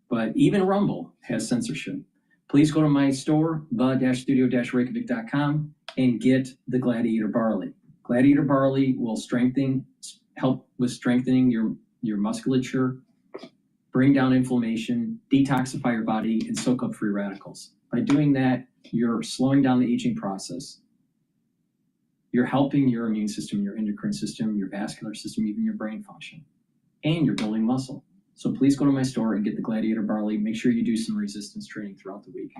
But even Rumble has censorship. Please go to my store, the-studio-reykjavik.com, and get the Gladiator Barley. Gladiator Barley will help with strengthening your musculature, bring down inflammation, detoxify your body, and soak up free radicals. By doing that, you're slowing down the aging process. You're helping your immune system, your endocrine system, your vascular system, even your brain function. And you're building muscle. So please go to my store and get the Gladiator Barley. Make sure you do some resistance training throughout the week.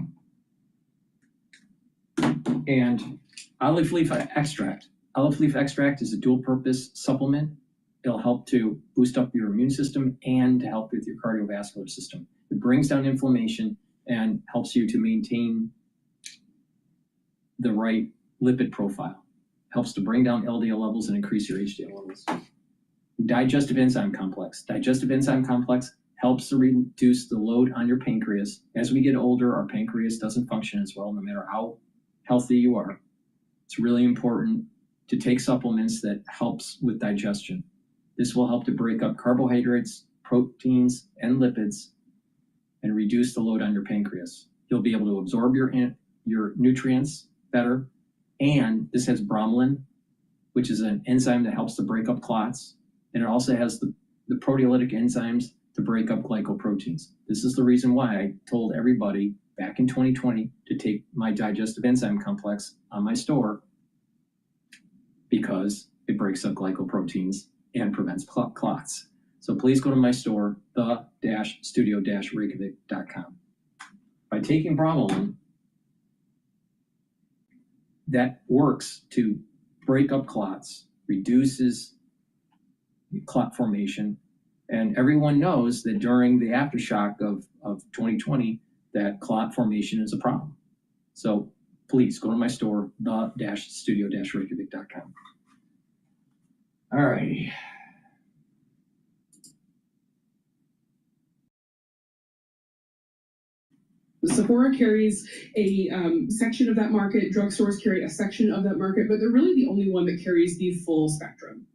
And olive leaf extract. Olive leaf extract is a dual purpose supplement. It'll help to boost up your immune system and to help with your cardiovascular system. It brings down inflammation and helps you to maintain the right lipid profile. Helps to bring down LDL levels and increase your HDL levels. Digestive enzyme complex. Digestive enzyme complex helps to reduce the load on your pancreas. As we get older, our pancreas doesn't function as well, no matter how healthy you are. It's really important to take supplements that helps with digestion. This will help to break up carbohydrates, proteins, and lipids and reduce the load on your pancreas. You'll be able to absorb your nutrients better. And this has bromelain, which is an enzyme that helps to break up clots. And it also has the proteolytic enzymes to break up glycoproteins. This is the reason why I told everybody back in 2020 to take my digestive enzyme complex on my store, because it breaks up glycoproteins and prevents clots. So please go to my store, the-studio-reykjavik.com. By taking bromelain, that works to break up clots, reduces clot formation, and everyone knows that during the aftershock of 2020, that clot formation is a problem. So please go to my store, the-studio-reykjavik.com. All righty. Sephora carries a section of that market, drugstores carry a section of that market, but they're really the only one that carries the full spectrum.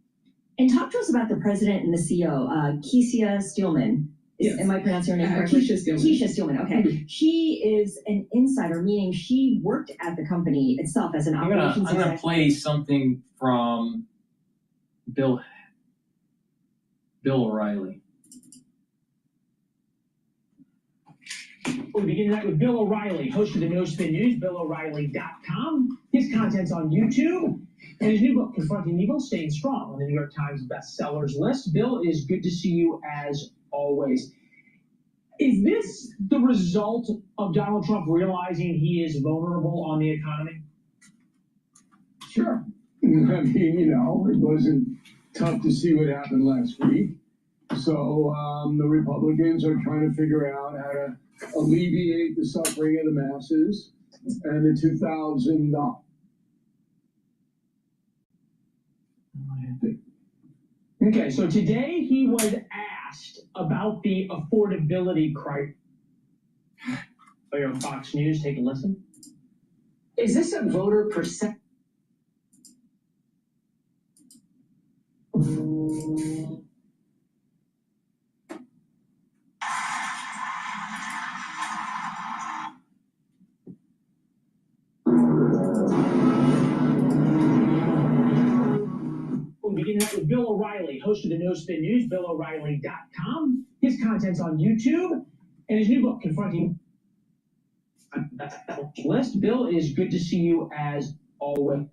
And talk to us about the president and the CEO, Keisha Steelman. Yes. Am I pronouncing her name correctly? Keisha Steelman. Keisha Steelman, okay. Mm-hmm. She is an insider, meaning she worked at the company itself as an operations I'm gonna play something from Bill O'Reilly. We begin that with Bill O'Reilly, host of the No Spin News, BillO'Reilly.com. His content's on YouTube, and his new book, Confronting Evil, Staying Strong, on the New York Times bestsellers list. Bill, it is good to see you as always. Is this the result of Donald Trump realizing he is vulnerable on the economy? Sure. I mean, it wasn't tough to see what happened last week. So the Republicans are trying to figure out how to alleviate the suffering of the masses, and the 2000. Okay, so today he was asked about the affordability crisis. Are you on Fox News? Take a listen. Is this a voter perception? We'll begin that with Bill O'Reilly, host of the No Spin News, BillO'Reilly.com. His content's on YouTube, and his new book, Confronting list. Bill, it is good to see you as always.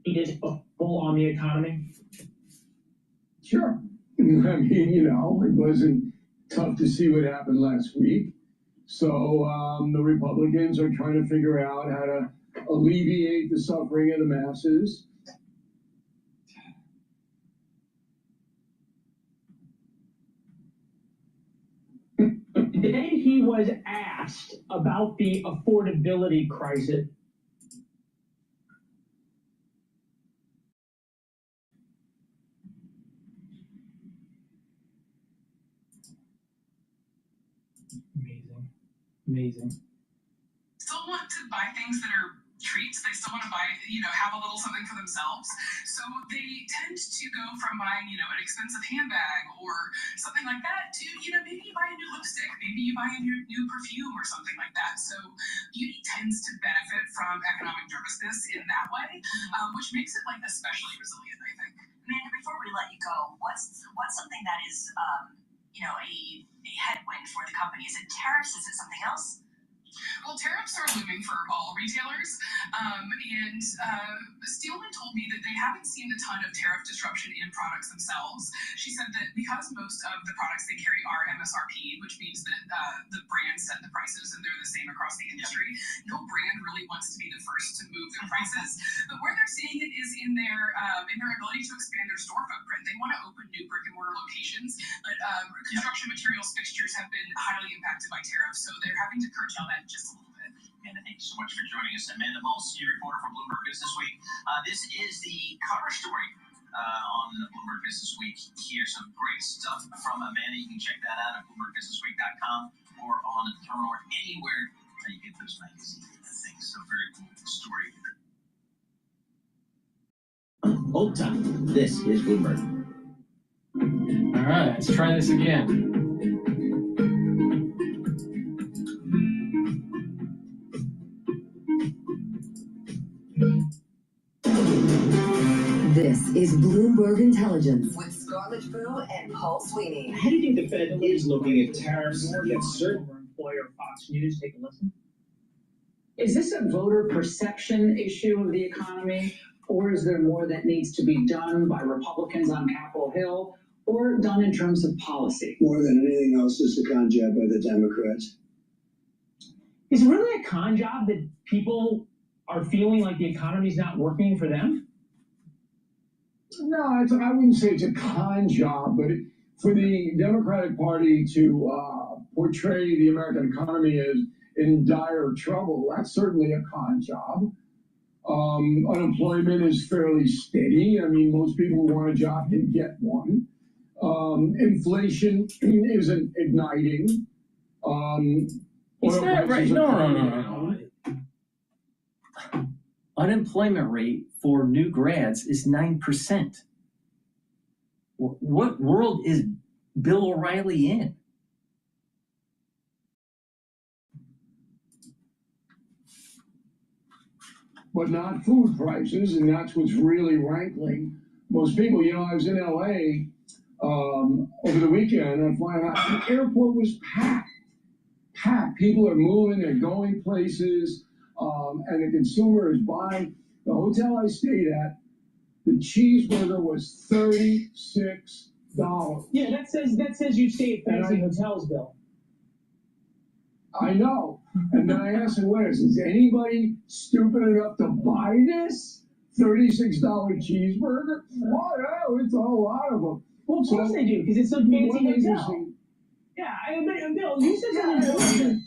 It is full on the economy. Sure. I mean, it wasn't tough to see what happened last week. So the Republicans are trying to figure out how to alleviate the suffering of the masses. Today he was asked about the affordability crisis. Amazing. Still want to buy things that are treats. They still want to buy, have a little something for themselves. So they tend to go from buying, an expensive handbag or something like that to, maybe you buy a new lipstick, maybe you buy a new perfume or something like that. So beauty tends to benefit from economic nervousness in that way, which makes it especially resilient, I think. Amanda, before we let you go, what's something that is, a headwind for the company? Is it tariffs? Is it something else? Well, tariffs are looming for all retailers, and Steelman told me that they haven't seen a ton of tariff disruption in products themselves. She said that because most of the products they carry are MSRP, which means that the brands set the prices and they're the same across the industry, no brand really wants to be the first to move their prices. But where they're seeing it is in their ability to expand their store footprint. They want to open new brick and mortar locations, but construction materials fixtures have been highly impacted by tariffs, so they're having to curtail that just a little bit. Amanda, thank you so much for joining us. Amanda Mull, senior reporter for Bloomberg Business Week. This is the cover story on Bloomberg Business Week here. Some great stuff from Amanda. You can check that out at BloombergBusinessWeek.com or on the terminal or anywhere that you get those magazines and things. So very cool story. Old time. This is Bloomberg. All right, let's try this again. This is Bloomberg Intelligence with Scarlett Fu and Paul Sweeney. How do you think the Fed is looking at tariffs against certain employer Fox News? Take a listen. Is this a voter perception issue of the economy, or is there more that needs to be done by Republicans on Capitol Hill, or done in terms of policy? More than anything else, is a con job by the Democrats. Is it really a con job that people are feeling like the economy's not working for them? No, I wouldn't say it's a con job, but for the Democratic Party to portray the American economy as in dire trouble, that's certainly a con job. Unemployment is fairly steady. I mean, most people who want a job can get one. Inflation isn't igniting. It's not right. No. Unemployment rate for new grads is 9%. What world is Bill O'Reilly in? But not food prices, and that's what's really rankling most people. You know, I was in LA over the weekend, and flying out, the airport was packed. People are moving, they're going places, and the consumer is buying. The hotel I stayed at, the cheeseburger was $36. Yeah, that says you stay at fancy hotels, Bill. I know. And then I asked him, wait, is anybody stupid enough to buy this $36 cheeseburger? Oh, yeah, it's a lot of them. Well, of course they do, because it's a fancy hotel. Yeah, Bill, you said something.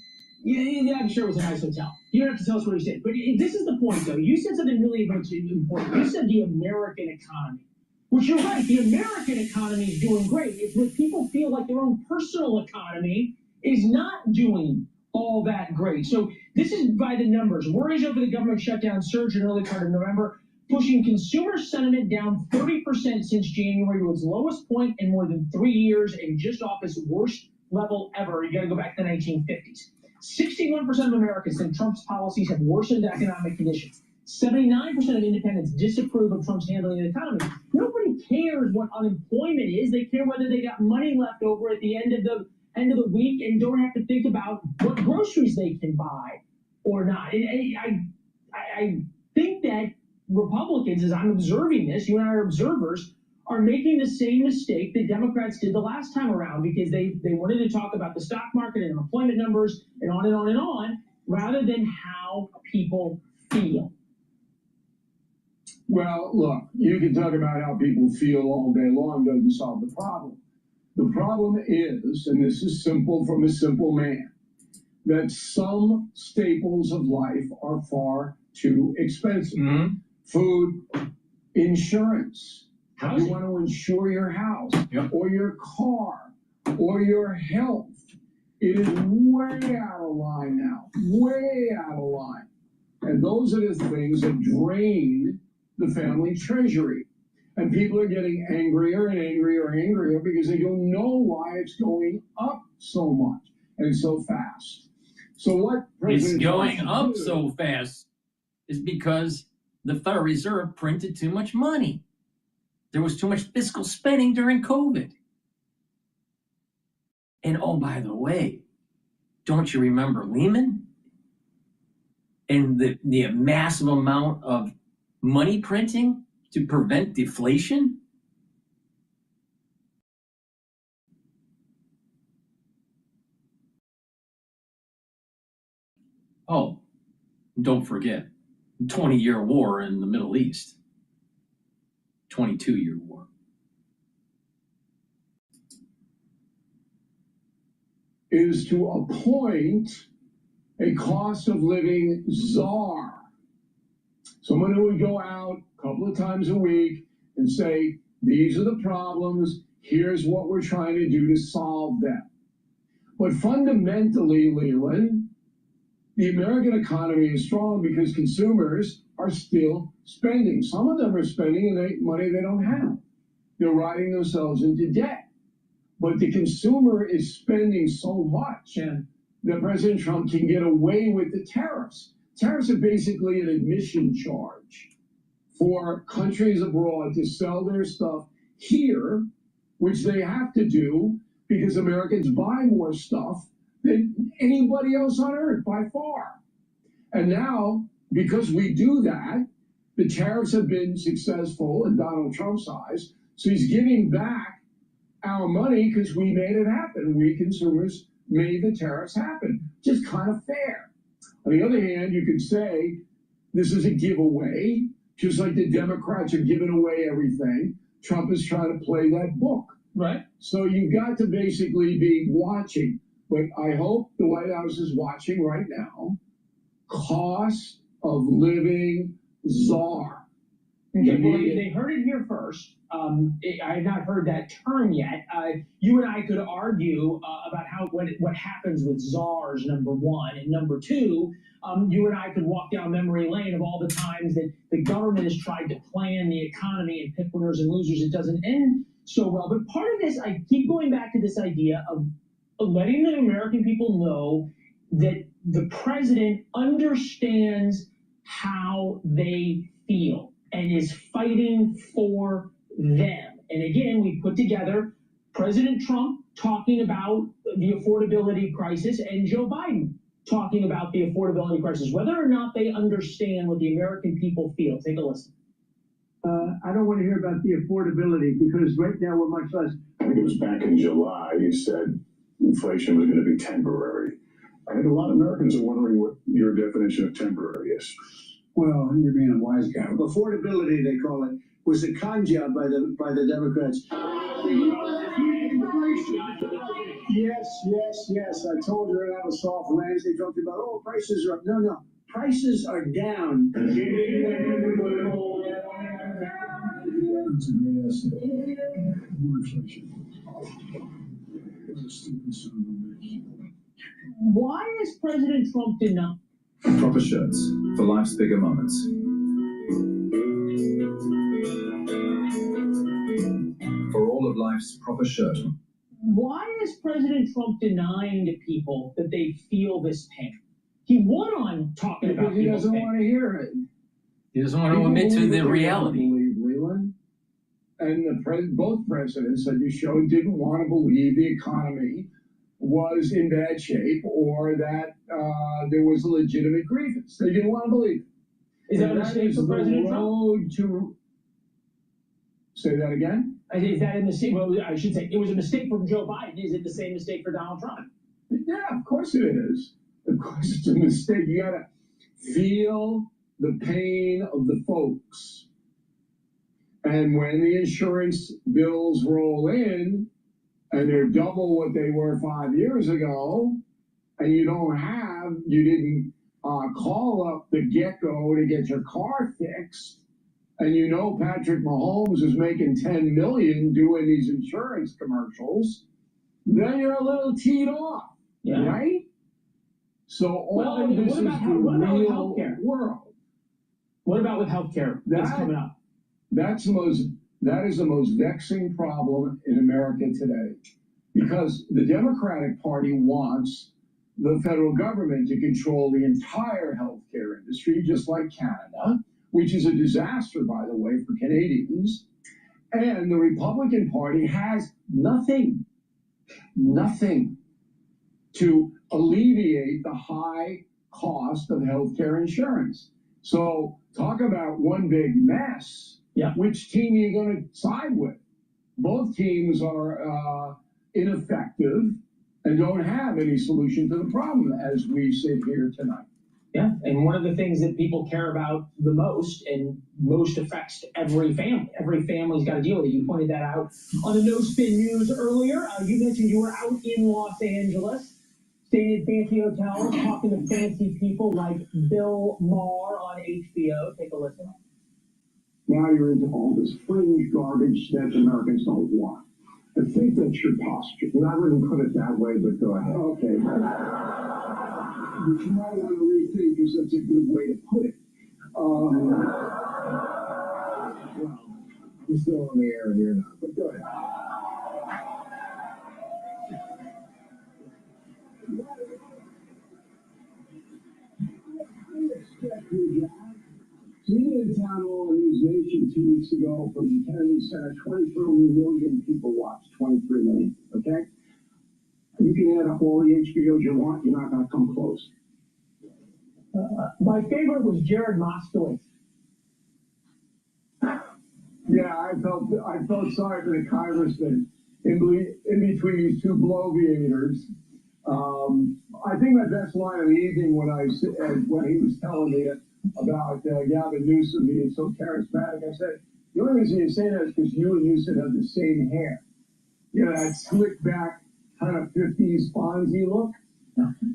Yeah, I'm sure it was a nice hotel. You don't have to tell us what you said. But this is the point, though. You said something really important. You said the American economy. Which you're right, the American economy is doing great. It's what people feel like their own personal economy is not doing all that great. So this is by the numbers. Worries over the government shutdown surged in early part of November, pushing consumer sentiment down 30% since January to its lowest point in more than 3 years and just off its worst level ever. You got to go back to the 1950s. 61% of Americans think Trump's policies have worsened economic conditions. 79% of independents disapprove of Trump's handling of the economy. Nobody cares what unemployment is. They care whether they got money left over at the end of the week and don't have to think about what groceries they can buy or not. And I think that Republicans, as I'm observing this, you and I are observers, are making the same mistake that Democrats did the last time around, because they wanted to talk about the stock market and employment numbers and on and on and on, rather than how people feel. Well, look, you can talk about how people feel all day long, doesn't solve the problem. The problem is, and this is simple from a simple man, that some staples of life are far too expensive. Mm-hmm. Food, insurance. Housing. You want to insure your house, yep, or your car or your health. It is way out of line now, way out of line. And those are the things that drain the family treasury. And people are getting angrier and angrier and angrier because they don't know why it's going up so much and so fast. So what President it's going up so fast is because the Federal Reserve printed too much money. There was too much fiscal spending during COVID. And oh, by the way, don't you remember Lehman? And the massive amount of money printing to prevent deflation? Oh, don't forget, 20-year war in the Middle East. 22-year war. Is to appoint a cost of living czar. Someone who would go out a couple of times a week and say, these are the problems, here's what we're trying to do to solve them. But fundamentally, Leland, the American economy is strong because consumers are still spending. Some of them are spending money they don't have. They're riding themselves into debt. But the consumer is spending so much that President Trump can get away with the tariffs. Tariffs are basically an admission charge for countries abroad to sell their stuff here, which they have to do because Americans buy more stuff than anybody else on earth by far. And now, because we do that, the tariffs have been successful in Donald Trump's eyes. So he's giving back our money because we made it happen. We consumers made the tariffs happen. Just kind of fair. On the other hand, you could say this is a giveaway, just like the Democrats are giving away everything. Trump is trying to play that book. Right. So you've got to basically be watching. But I hope the White House is watching right now. Cost of living czar. Okay, well, they heard it here first. I have not heard that term yet. You and I could argue about what happens with czars, number one, and number two. You and I could walk down memory lane of all the times that the government has tried to plan the economy and pick winners and losers. It doesn't end so well. But part of this, I keep going back to this idea of letting the American people know that the president understands how they feel and is fighting for them. And again, we put together President Trump talking about the affordability crisis and Joe Biden talking about the affordability crisis, whether or not they understand what the American people feel. Take a listen. I don't want to hear about the affordability because right now we're much less. I think it was back in July, you said inflation was going to be temporary. I think a lot of Americans are wondering what your definition of temporary is. Well, you're being a wise guy. Affordability, they call it, was a con job by the Democrats. Yes. I told you we're gonna have a soft landing. They talked about, oh, prices are up. No, prices are down. Why is President Trump denying? Proper shirts for life's bigger moments. For all of life's proper shirt. Why is President Trump denying to people that they feel this pain? He won on talking about he doesn't want to hear it. He doesn't want to admit to the reality. Leland. And both presidents that you showed didn't want to believe the economy was in bad shape or that there was a legitimate grievance. They didn't want to believe it. Is that a mistake for President Trump? Say that again? Is that a mistake? Well, I should say it was a mistake from Joe Biden. Is it the same mistake for Donald Trump? Yeah, of course it is. Of course it's a mistake. You got to feel the pain of the folks. And when the insurance bills roll in and they're double what they were 5 years ago, and you didn't call up the get-go to get your car fixed, and you know Patrick Mahomes is making $10 million doing these insurance commercials, then you're a little teed off, right? So all of this is the real world. What about with healthcare? That's coming up. That is the most vexing problem in America today, because the Democratic Party wants the federal government to control the entire healthcare industry, just like Canada, which is a disaster, by the way, for Canadians. And the Republican Party has nothing to alleviate the high cost of healthcare insurance. So talk about one big mess. Yeah. Which team are you going to side with? Both teams are ineffective and don't have any solution to the problem as we sit here tonight. Yeah, and one of the things that people care about the most and most affects every family. Every family's got to deal with it. You pointed that out on the No Spin News earlier. You mentioned you were out in Los Angeles, staying at fancy hotels, talking to fancy people like Bill Maher on HBO. Take a listen. Now you're into all this fringe garbage that Americans don't want. I think that's your posture. Well, I wouldn't put it that way, but go ahead. Okay. But you might want to rethink, because that's a good way to put it. Well, I'm still on the air here now, but go ahead. We did a town hall on News Nation 2 weeks ago from the Kennedy Center. 23 million people watched. 23 million, okay? You can add up all the HBOs you want. You're not going to come close. My favorite was Jared Moskowitz. Yeah, I felt sorry for the congressman in between these two bloviators. I think my best line of the evening when he was telling me about Gavin Newsom being so charismatic, I said, the only reason you say that is because you and Newsom have the same hair. You know, that slick back, kind of 50s Fonzie look.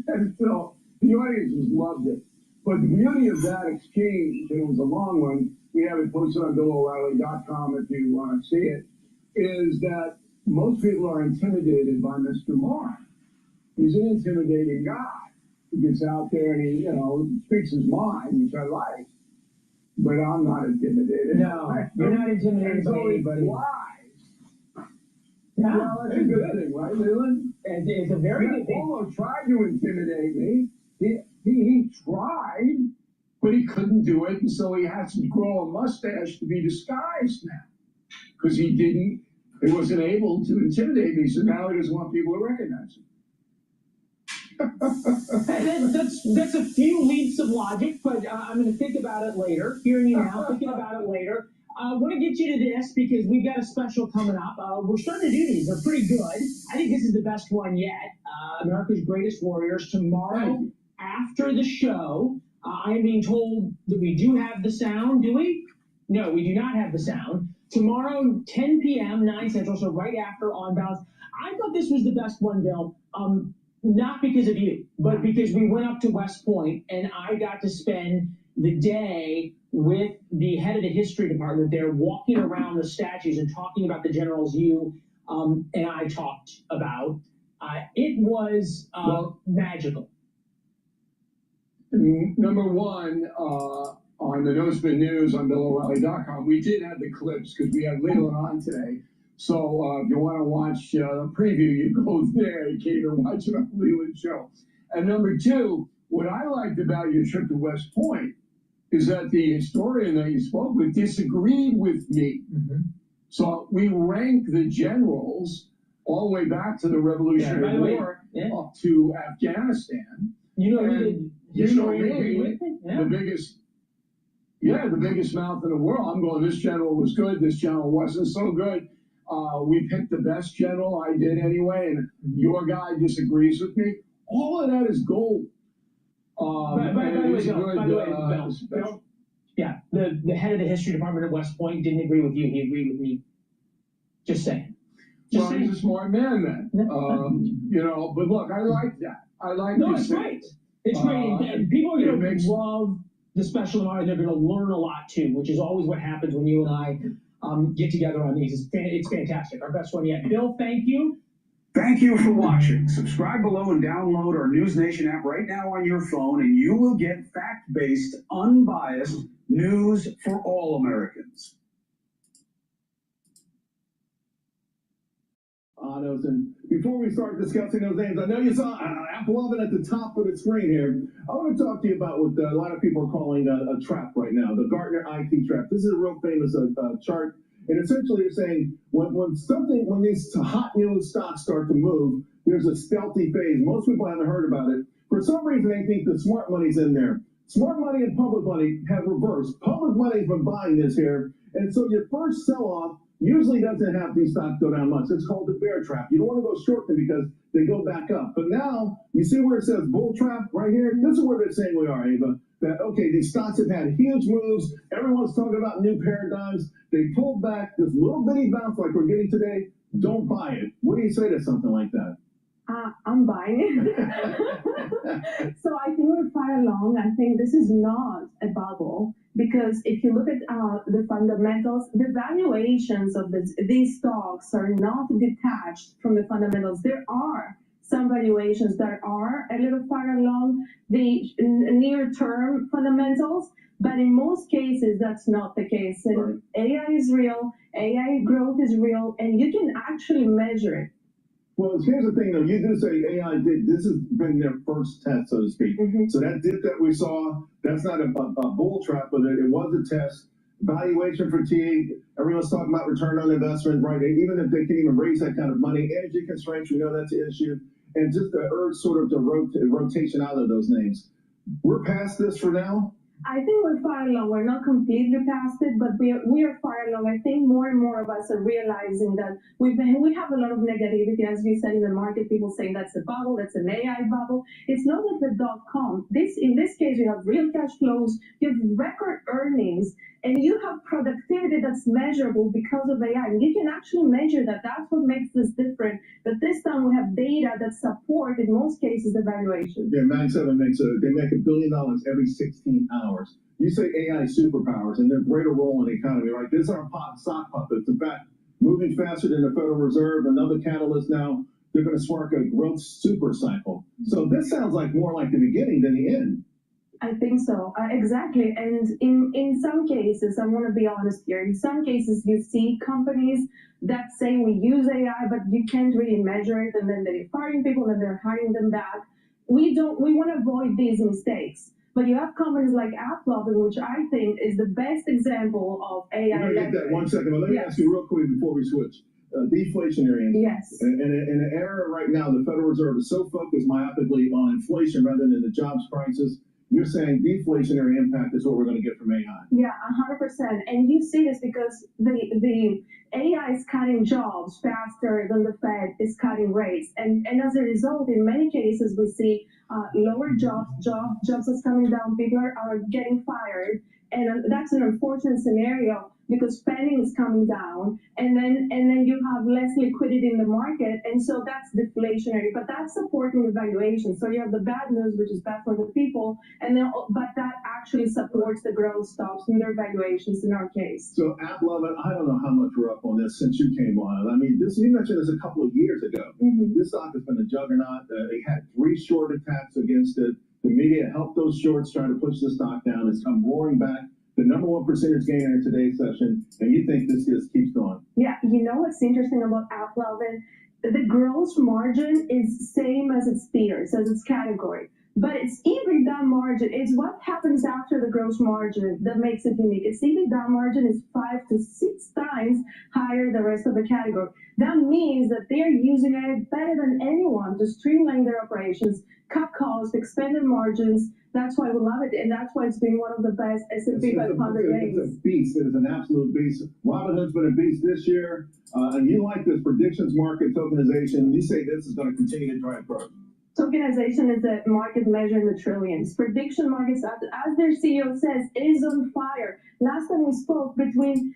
And so the audience just loved it. But the beauty of that exchange, and it was a long one, we have it posted on BillO'Reilly.com if you want to see it, is that most people are intimidated by Mr. Maher. He's an intimidating guy. He gets out there and he, speaks his mind, which I like. But I'm not intimidated. No, you're not intimidated by anybody. Wise. Yeah, well, that's a good thing, right, Leland? It's a very good thing. Polo tried to intimidate me. He tried, but he couldn't do it, and so he has to grow a mustache to be disguised now. Because he wasn't able to intimidate me, so now he doesn't want people to recognize him. That's a few leaps of logic, but I'm going to think about it later. Hearing you now, thinking about it later. I want to get you to this because we've got a special coming up. We're starting to do these. They're pretty good. I think this is the best one yet. America's Greatest Warriors. Tomorrow, after the show, I am being told that we do have the sound. Do we? No, we do not have the sound. Tomorrow, 10 p.m., 9 Central, so right after On Balance. I thought this was the best one, Bill. Not because of you, but because we went up to West Point and I got to spend the day with the head of the history department there, walking around the statues and talking about the generals you and I talked about. It was magical. Number one, on the No Spin News on BillO'Reilly.com, we did have the clips because we had Leland on today. So if you want to watch the preview, you go there. You can't even watch it on Leland's show. And number two, what I liked about your trip to West Point is that the historian that you spoke with disagreed with me. Mm-hmm. So we rank the generals all the way back to the Revolutionary War up to Afghanistan. You know, the biggest mouth in the world. I'm going, this general was good, this general wasn't so good. We picked the best general, I did anyway, and your guy disagrees with me. All of that is gold. By the way, yeah, the head of the history department at West Point didn't agree with you. He agreed with me. Just saying. He's a smart man then. But look, I like that. It's great. It's great. And people are going to love the special hour. They're going to learn a lot too, which is always what happens when you and I get together on these. It's fantastic. Our best one yet. Bill, thank you. Thank you for watching. Subscribe below and download our News Nation app right now on your phone, and you will get fact-based, unbiased news for all Americans. And before we start discussing those names, I know you saw Ep17 at the top of the screen here. I want to talk to you about what a lot of people are calling a trap right now, the Gartner IT trap. This is a real famous chart. And essentially, you're saying when these hot new stocks start to move, there's a stealthy phase. Most people haven't heard about it. For some reason, they think the smart money's in there. Smart money and public money have reversed. Public money's been buying this here. And so your first sell-off usually doesn't have these stocks go down much. It's called the bear trap. You don't want to go short them because they go back up. But now, you see where it says bull trap right here? This is where they're saying we are, Ava. That, okay, these stocks have had huge moves. Everyone's talking about new paradigms. They pulled back this little bitty bounce like we're getting today. Don't buy it. What do you say to something like that? I'm buying it. So I think we're far along. I think this is not a bubble because if you look at the fundamentals, the valuations of these stocks are not detached from the fundamentals. There are some valuations that are a little far along the near-term fundamentals, but in most cases, that's not the case. And AI is real, AI growth is real, and you can actually measure it. Well, here's the thing, though. You do say AI this has been their first test, so to speak. Mm-hmm. So that dip that we saw, that's not a bull trap, but it was a test. Valuation fatigue, everyone's talking about return on investment, right? And even if they can even raise that kind of money, energy constraints, we know that's an issue. And just the urge sort of to rotation out of those names. We're past this for now. I think we're far along. We're not completely past it, but we are far along. I think more and more of us are realizing that we have a lot of negativity, as you said, in the market. People saying that's a bubble, that's an AI bubble. It's not like the .com. In this case, you have real cash flows, you have record earnings, and you have productivity that's measurable because of AI. And you can actually measure that. That's what makes this different. But this time we have data that support, in most cases, the valuation. Yeah, Mag 7 they make $1 billion every 16 hours. You say AI superpowers and their greater role in the economy, right? These aren't sock puppets. In fact, moving faster than the Federal Reserve, another catalyst now, they're going to spark a growth super cycle. So this sounds like more like the beginning than the end. I think so, exactly. And in some cases, I want to be honest here, in some cases you see companies that say we use AI, but you can't really measure it, and then they're firing people and they're hiring them back. We want to avoid these mistakes. But you have companies like AppLovin, which I think is the best example of AI. We're going to get that 1 second, but let me ask you real quick before we switch. Deflationary. Yes. In an era right now, the Federal Reserve is so focused myopically on inflation rather than the jobs prices. You're saying deflationary impact is what we're going to get from AI. Yeah, 100%. And you see this because the AI is cutting jobs faster than the Fed is cutting rates. And as a result, in many cases, we see lower jobs are coming down, people are getting fired. And that's an unfortunate scenario because spending is coming down, and then you have less liquidity in the market, and so that's deflationary. But that's supporting the valuation. So you have the bad news, which is bad for the people, but that actually supports the growth stocks and their valuations in our case. So AppLovin, I don't know how much we're up on this since you came on. I mean, you mentioned this a couple of years ago. Mm-hmm. This stock has been a juggernaut. They had 3 short attacks against it. The media helped those shorts trying to push the stock down. It's come roaring back. The number 1 percentage gainer in today's session, and you think this just keeps going? Yeah, you know what's interesting about AppLovin? The gross margin is same as its peers, as its category. But it's EBITDA margin. It's what happens after the gross margin that makes it unique. Its EBITDA margin is 5 to 6 times higher than the rest of the category. That means that they're using it better than anyone to streamline their operations, cut costs, expand their margins. That's why we love it, and that's why it's been one of the best S&P 500 names. It's a beast. It is an absolute beast. Robinhood's been a beast this year, and you like this predictions market tokenization. You say this is going to continue to drive growth. Tokenization is a market measure in the trillions. Prediction markets, as their CEO says, is on fire. Last time we spoke, between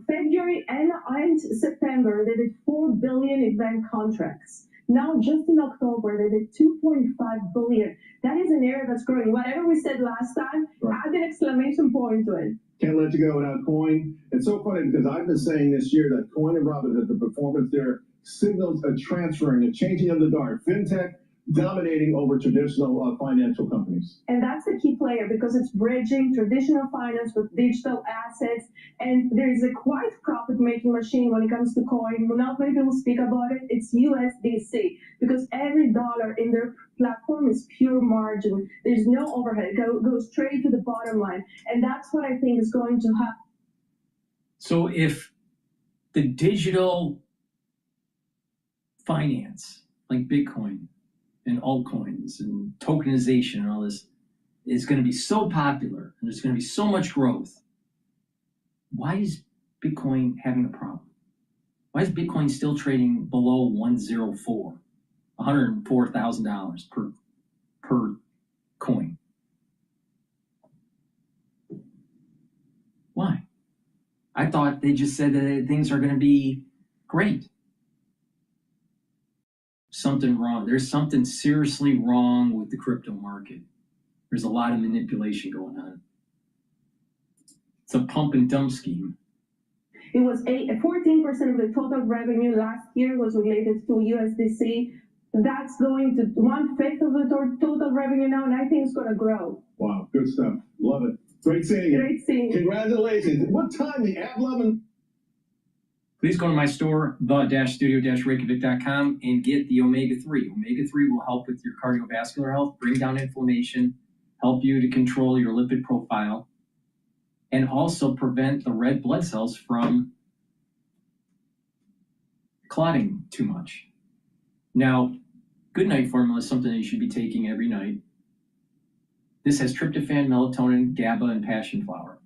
February and September, they did 4 billion event contracts. Now, just in October, they did 2.5 billion. That is an area that's growing. Whatever we said last time, add an exclamation point to it. Can't let you go without Coin. It's so funny because I've been saying this year that Coin and Robinhood, the performance there signals a transferring, a changing of the guard. FinTech dominating over traditional financial companies. And that's the key player because it's bridging traditional finance with digital assets. And there is a quite profit-making machine when it comes to Coin. Not many people speak about it. It's USDC because every dollar in their platform is pure margin. There's no overhead. It goes straight to the bottom line. And that's what I think is going to happen. So if the digital finance, like Bitcoin, and altcoins and tokenization and all this is going to be so popular and there's going to be so much growth, why is Bitcoin having a problem? Why is Bitcoin still trading below 104, $104,000 per coin? Why? I thought they just said that things are going to be great. Something wrong. There's something seriously wrong with the crypto market. There's a lot of manipulation going on. It's a pump and dump scheme. It was 14% of the total revenue last year was related to USDC. That's going to 1/5 of the total revenue now, and I think it's going to grow. Wow, good stuff. Love it. Great seeing you. Great seeing you. Congratulations. What time the AppLovin? Please go to my store, the-studio-reykjavik.com, and get the omega-3. Omega-3 will help with your cardiovascular health, bring down inflammation, help you to control your lipid profile, and also prevent the red blood cells from clotting too much. Now, good night formula is something that you should be taking every night. This has tryptophan, melatonin, GABA, and passion flower.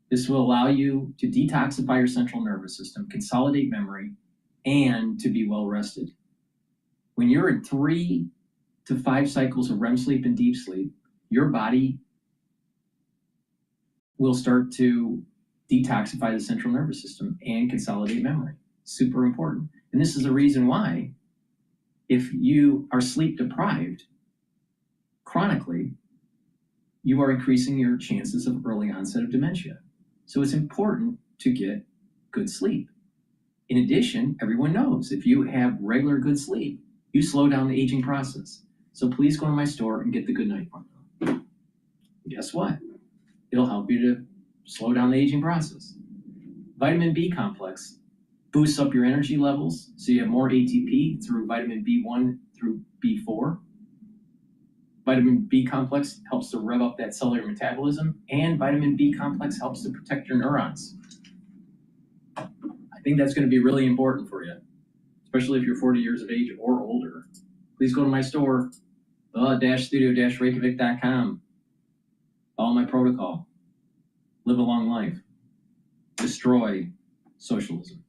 This will allow you to detoxify your central nervous system, consolidate memory, and to be well rested. When you're in 3 to 5 cycles of REM sleep and deep sleep, your body will start to detoxify the central nervous system and consolidate memory. Super important. And this is the reason why, if you are sleep deprived chronically, you are increasing your chances of early onset of dementia. So it's important to get good sleep. In addition, everyone knows if you have regular good sleep, you slow down the aging process. So please go to my store and get the Good Night Formula. Guess what? It'll help you to slow down the aging process. Vitamin B complex boosts up your energy levels so you have more ATP through vitamin B1 through B4. Vitamin B complex helps to rev up that cellular metabolism, and vitamin B complex helps to protect your neurons. I think that's going to be really important for you, especially if you're 40 years of age or older. Please go to my store, the-studio-reykjavik.com. Follow my protocol. Live a long life. Destroy socialism.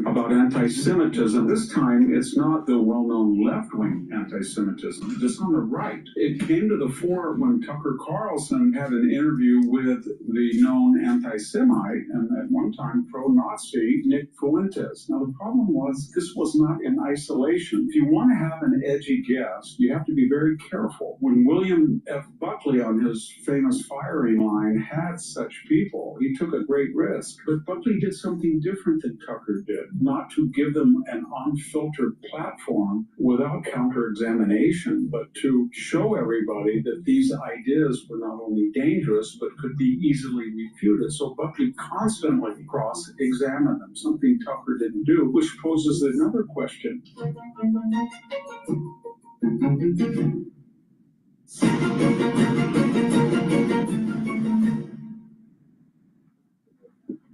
About anti-Semitism. This time, it's not the well-known left-wing anti-Semitism. It's on the right. It came to the fore when Tucker Carlson had an interview with the known anti-Semite and at one time pro-Nazi Nick Fuentes. Now, the problem was this was not in isolation. If you want to have an edgy guest, you have to be very careful. When William F. Buckley on his famous firing line had such people, he took a great risk. But Buckley did something different than Tucker did. Not to give them an unfiltered platform without counter-examination, but to show everybody that these ideas were not only dangerous, but could be easily refuted. So Buckley constantly cross-examined them, something Tucker didn't do, which poses another question.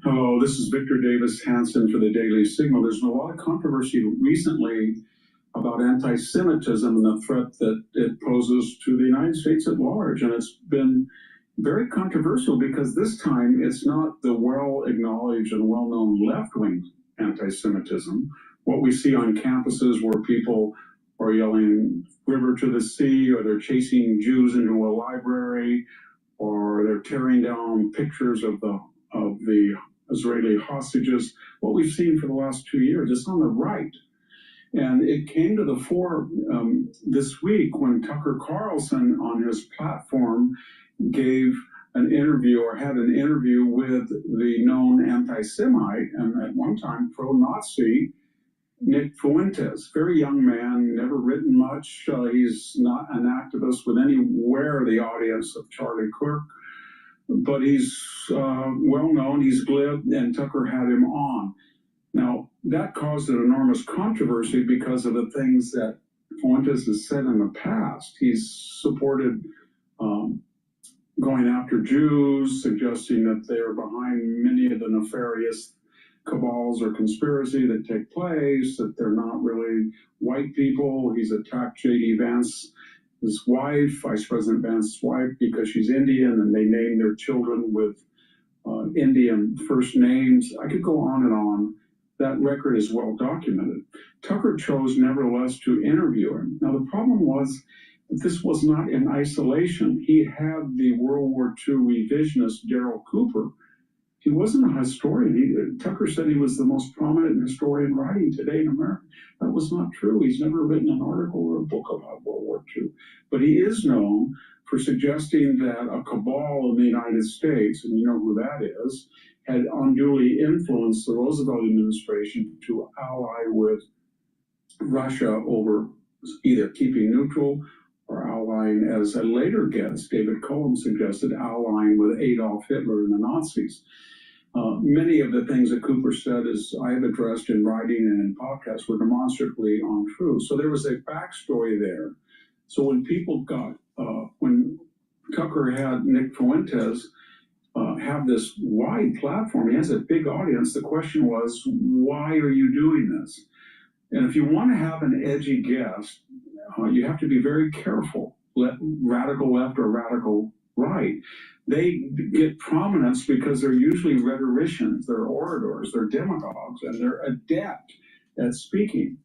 Hello, this is Victor Davis Hanson for the Daily Signal. There's been a lot of controversy recently about anti-Semitism and the threat that it poses to the United States at large. And it's been very controversial because this time it's not the well-acknowledged and well-known left-wing anti-Semitism. What we see on campuses where people are yelling "river to the sea," or they're chasing Jews into a library, or they're tearing down pictures of the Israeli hostages. What we've seen for the last 2 years is on the right. And it came to the fore this week when Tucker Carlson on his platform gave an interview or had an interview with the known anti-Semite and at one time pro-Nazi Nick Fuentes. Very young man, never written much. He's not an activist with anywhere the audience of Charlie Kirk. But he's well known, he's glib, and Tucker had him on. Now, that caused an enormous controversy because of the things that Fuentes has said in the past. He's supported going after Jews, suggesting that they are behind many of the nefarious cabals or conspiracy that take place, that they're not really white people. He's attacked J.D. Vance, his wife, Vice President Vance's wife, because she's Indian, and they named their children with Indian first names. I could go on and on. That record is well documented. Tucker chose, nevertheless, to interview him. Now, the problem was that this was not in isolation. He had the World War II revisionist Darrell Cooper. He wasn't a historian. Tucker said he was the most prominent historian writing today in America. That was not true. He's never written an article or a book about World War II. But he is known for suggesting that a cabal in the United States, and you know who that is, had unduly influenced the Roosevelt administration to ally with Russia over either keeping neutral or allying, as a later guest, David Cohen, suggested, allying with Adolf Hitler and the Nazis. Many of the things that Cooper said, as I have addressed in writing and in podcasts, were demonstrably untrue. So there was a backstory there. So when people when Tucker had Nick Fuentes have this wide platform, he has a big audience, the question was, why are you doing this? And if you want to have an edgy guest, you have to be very careful. Radical left or radical right. They get prominence because they're usually rhetoricians, they're orators, they're demagogues, and they're adept at speaking.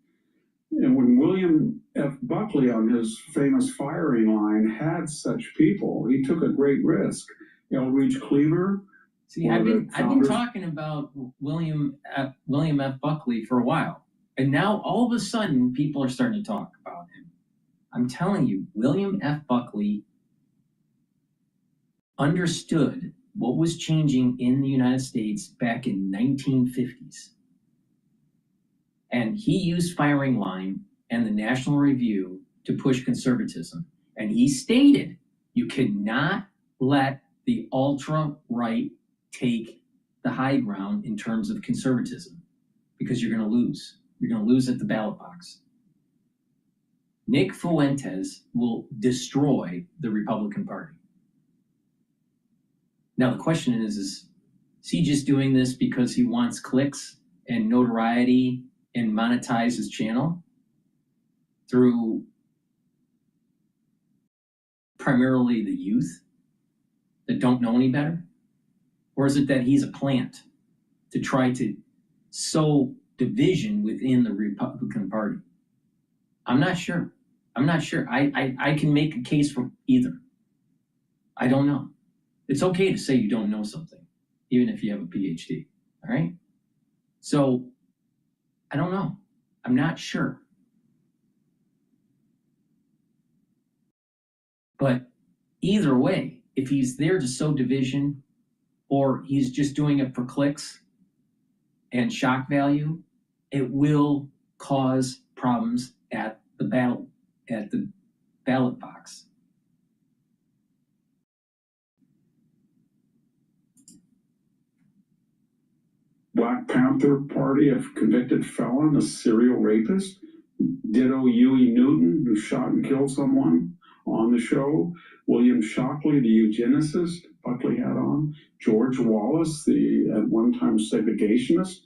And when William F. Buckley on his famous firing line had such people, he took a great risk. Elridge Cleaver. See, I've been talking about William F. Buckley for a while, and now all of a sudden people are starting to talk about him. I'm telling you, William F. Buckley understood what was changing in the United States back in 1950s. And he used firing line and the National Review to push conservatism. And he stated, you cannot let the ultra-right take the high ground in terms of conservatism, because you're going to lose. You're going to lose at the ballot box. Nick Fuentes will destroy the Republican Party. Now, the question is he just doing this because he wants clicks and notoriety and monetize his channel through primarily the youth that don't know any better? Or is it that he's a plant to try to sow division within the Republican Party? I'm not sure. I can make a case for either. I don't know. It's okay to say you don't know something, even if you have a Ph.D., all right? So, I don't know. I'm not sure. But either way, if he's there to sow division, or he's just doing it for clicks and shock value, it will cause problems at the ballot box. Black Panther Party, a convicted felon, a serial rapist. Ditto Huey Newton, who shot and killed someone on the show. William Shockley, the eugenicist Buckley had on. George Wallace, the at one time segregationist.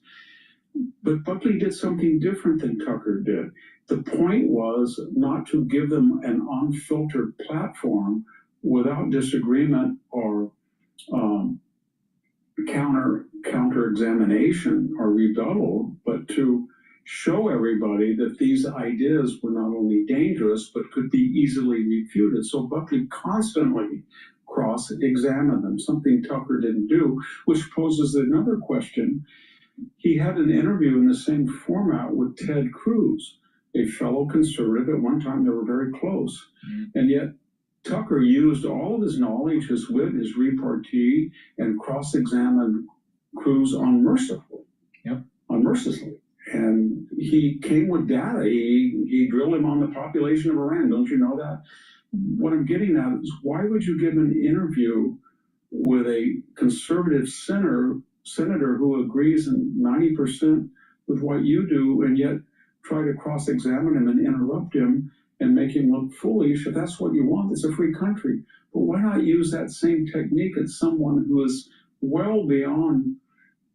But Buckley did something different than Tucker did. The point was not to give them an unfiltered platform without disagreement or counter-examination or rebuttal, but to show everybody that these ideas were not only dangerous, but could be easily refuted. So Buckley constantly cross-examined them, something Tucker didn't do, which poses another question. He had an interview in the same format with Ted Cruz, a fellow conservative. At one time, they were very close. And yet, Tucker used all of his knowledge, his wit, his repartee, and cross-examined Cruz unmercifully. Unmercifully. And he came with data. He drilled him on the population of Iran. Don't you know that? What I'm getting at is, why would you give an interview with a conservative senator who agrees in 90% with what you do, and yet try to cross-examine him and interrupt him and make him look foolish? If that's what you want, it's a free country. But why not use that same technique at someone who is well beyond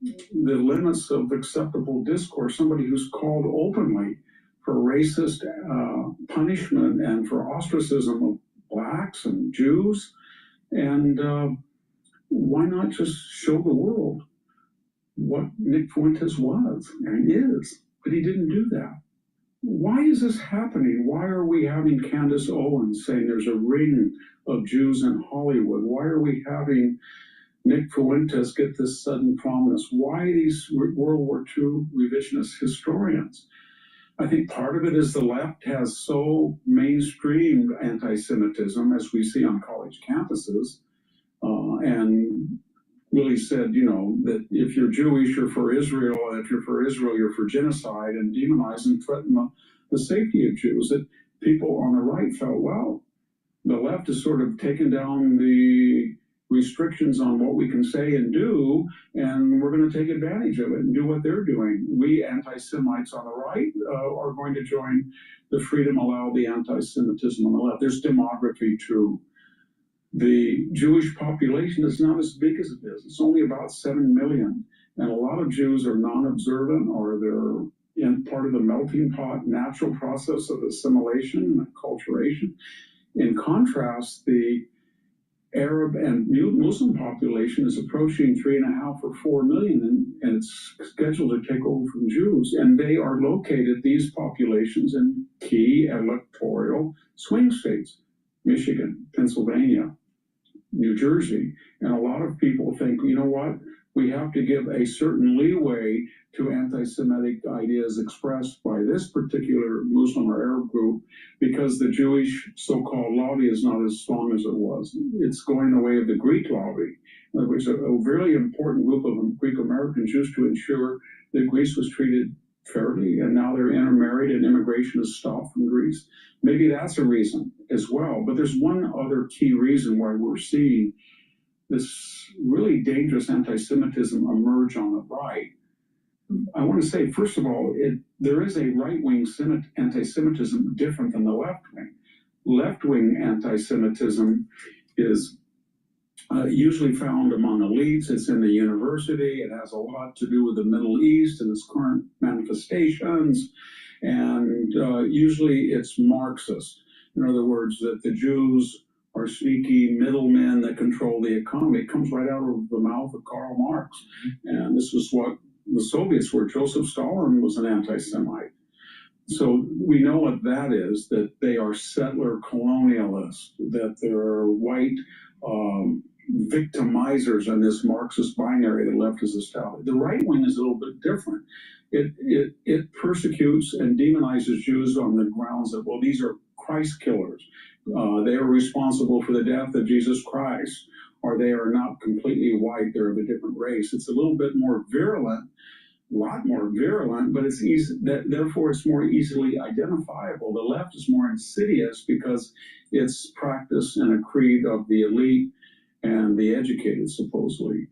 the limits of acceptable discourse, somebody who's called openly for racist punishment and for ostracism of blacks and Jews? And why not just show the world what Nick Fuentes was and is? But he didn't do that. Why is this happening? Why are we having Candace Owens saying there's a ring of Jews in Hollywood? Why are we having Nick Fuentes get this sudden prominence? Why these World War II revisionist historians? I think part of it is the left has so mainstreamed anti-Semitism, as we see on college campuses, and really said, that if you're Jewish, you're for Israel, and if you're for Israel, you're for genocide, and demonize and threaten the safety of Jews. That people on the right felt, well, the left has sort of taken down the restrictions on what we can say and do, and we're going to take advantage of it and do what they're doing. We anti-Semites on the right are going to join the freedom allow the anti-Semitism on the left. There's demography too. The Jewish population is not as big as it is. It's only about 7 million. And a lot of Jews are non-observant, or they're in part of the melting pot natural process of assimilation and acculturation. In contrast, the Arab and Muslim population is approaching 3.5 or 4 million, and it's scheduled to take over from Jews. And they are located, these populations, in key electoral swing states: Michigan, Pennsylvania, New Jersey. And a lot of people think, you know what, we have to give a certain leeway to anti-Semitic ideas expressed by this particular Muslim or Arab group because the Jewish so-called lobby is not as strong as it was. It's going the way of the Greek lobby, which is a really important group of Greek American Jews to ensure that Greece was treated fairly, and now they're intermarried and immigration has stopped from Greece. Maybe that's a reason as well. But there's one other key reason why we're seeing this really dangerous anti-Semitism emerge on the right. I want to say, first of all, there is a right-wing anti-Semitism different than the left-wing. Left-wing anti-Semitism is usually found among elites. It's in the university. It has a lot to do with the Middle East and its current manifestations. And usually it's Marxist. In other words, that the Jews are sneaky middlemen that control the economy. It comes right out of the mouth of Karl Marx. And this is what the Soviets were. Joseph Stalin was an anti-Semite. So we know what that is, that they are settler colonialists, that they're white victimizers in this Marxist binary the left has established. The right wing is a little bit different. It persecutes and demonizes Jews on the grounds that, well, these are Christ killers. They are responsible for the death of Jesus Christ, or they are not completely white, they're of a different race. It's a little bit more virulent, a lot more virulent, but it's easy, therefore it's more easily identifiable. The left is more insidious because it's practiced in a creed of the elite and the educated, supposedly.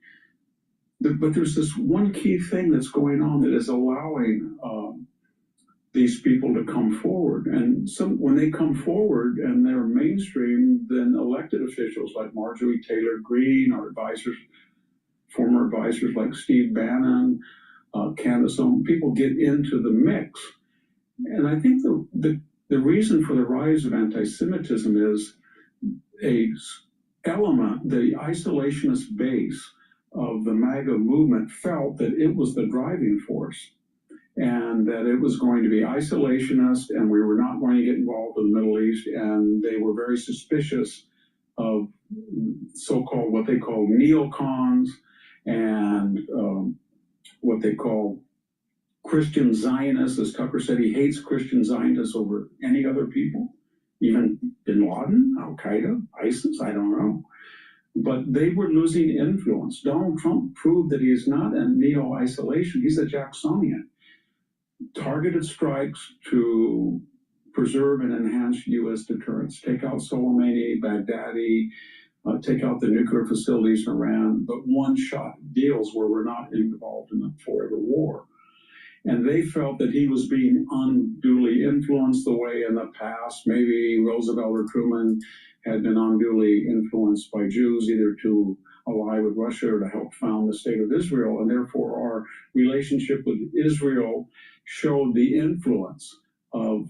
But there's this one key thing that's going on that is allowing these people to come forward. And when they come forward and they're mainstream, then elected officials like Marjorie Taylor Greene, or advisors, former advisors like Steve Bannon, Candace Owen, people get into the mix. And I think the reason for the rise of anti-Semitism is a element, the isolationist base of the MAGA movement felt that it was the driving force, and that it was going to be isolationist, and we were not going to get involved in the Middle East, and they were very suspicious of so-called, what they call neocons, and what they call Christian Zionists. As Tucker said, he hates Christian Zionists over any other people, even Bin Laden, Al-Qaeda, ISIS, I don't know. But they were losing influence. Donald Trump proved that he is not a neo-isolation, he's a Jacksonian. Targeted strikes to preserve and enhance U.S. deterrence. Take out Soleimani, Baghdadi, take out the nuclear facilities in Iran, but one-shot deals where we're not involved in a forever war. And they felt that he was being unduly influenced the way in the past, maybe Roosevelt or Truman had been unduly influenced by Jews, either to ally with Russia or to help found the state of Israel. And therefore our relationship with Israel showed the influence of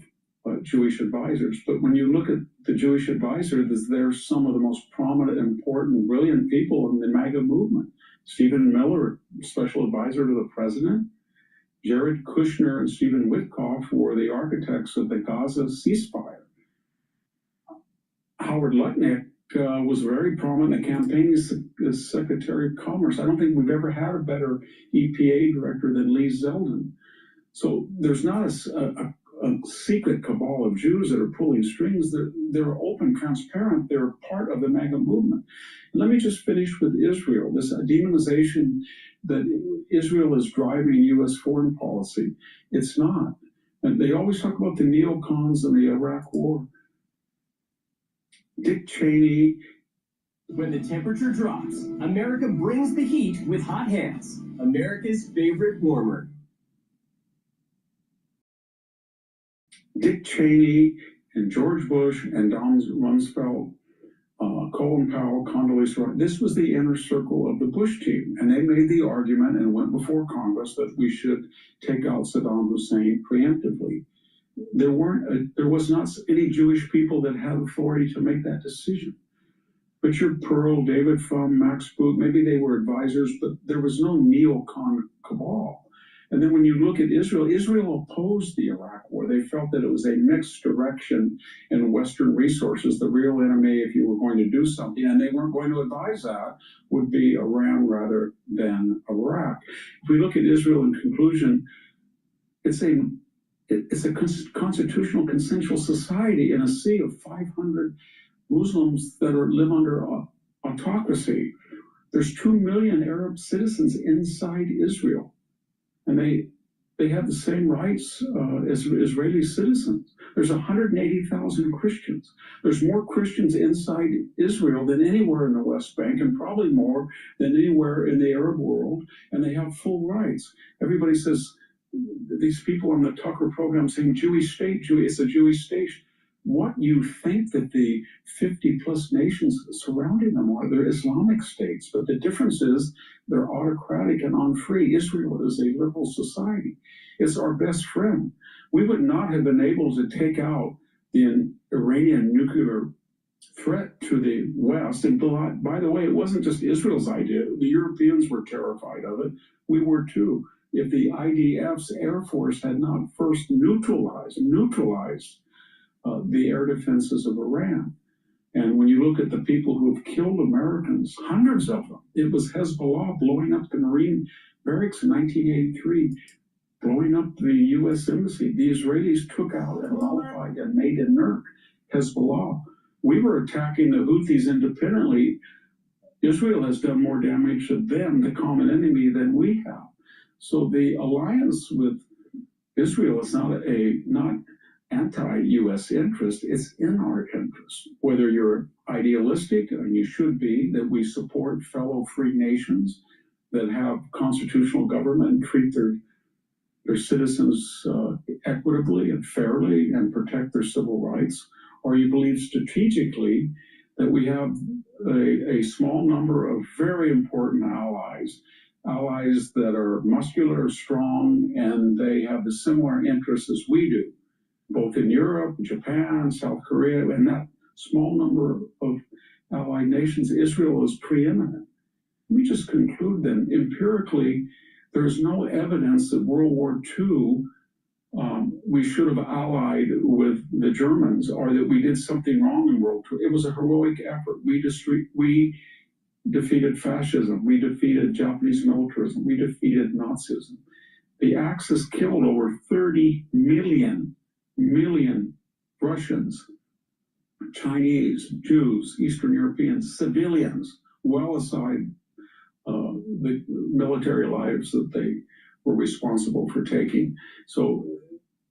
Jewish advisors. But when you look at the Jewish advisors, they're some of the most prominent, important, brilliant people in the MAGA movement. Stephen Miller, special advisor to the president. Jared Kushner and Stephen Witkoff were the architects of the Gaza ceasefire. Howard Lutnick was very prominent in the campaign as Secretary of Commerce. I don't think we've ever had a better EPA director than Lee Zeldin. So there's not a secret cabal of Jews that are pulling strings. They're open, transparent. They're part of the MAGA movement. And let me just finish with Israel. This demonization that Israel is driving U.S. foreign policy. It's not. And they always talk about the neocons and the Iraq War. Dick Cheney. When the temperature drops, America brings the heat with hot hands. America's favorite warmer. Dick Cheney and George Bush and Don Rumsfeld Colin Powell, Condoleezza Rice. This was the inner circle of the Bush team, and they made the argument and went before Congress that we should take out Saddam Hussein preemptively. There was not any Jewish people that had authority to make that decision. Richard Pearl, David Frum, Max Boot, maybe they were advisors, but there was no neocon cabal. And then when you look at Israel, Israel opposed the Iraq War. They felt that it was a mixed direction in Western resources. The real enemy, if you were going to do something, and they weren't going to advise that, would be Iran rather than Iraq. If we look at Israel in conclusion, it's a constitutional consensual society in a sea of 500 Muslims that live under autocracy. There's 2 million Arab citizens inside Israel, and they have the same rights as Israeli citizens. There's 180,000 Christians. There's more Christians inside Israel than anywhere in the West Bank, and probably more than anywhere in the Arab world, and they have full rights. Everybody says, these people on the Tucker program saying Jewish state, it's a Jewish state. What you think that the 50 plus nations surrounding them are, they're Islamic states, but the difference is they're autocratic and unfree. Israel is a liberal society. It's our best friend. We would not have been able to take out the Iranian nuclear threat to the West. And by the way, it wasn't just Israel's idea. The Europeans were terrified of it. We were too. If the IDF's Air Force had not first neutralized the air defenses of Iran. And when you look at the people who have killed Americans, hundreds of them, it was Hezbollah blowing up the Marine barracks in 1983, blowing up the U.S. Embassy. The Israelis took out and nullified and made inert Hezbollah. We were attacking the Houthis independently. Israel has done more damage to them, the common enemy, than we have. So the alliance with Israel is not anti-U.S. interest, it's in our interest. Whether you're idealistic, and you should be, that we support fellow free nations that have constitutional government and treat their citizens equitably and fairly and protect their civil rights, or you believe strategically that we have a small number of very important allies that are muscular, strong, and they have the similar interests as we do, both in Europe, Japan, South Korea, and that small number of allied nations, Israel is preeminent. Let me just conclude then, empirically, there's no evidence that World War II, we should have allied with the Germans, or that we did something wrong in World War II. It was a heroic effort. We defeated fascism. We defeated Japanese militarism. We defeated Nazism. The Axis killed over 30 million Russians, Chinese, Jews, Eastern Europeans, civilians, well aside the military lives that they were responsible for taking. So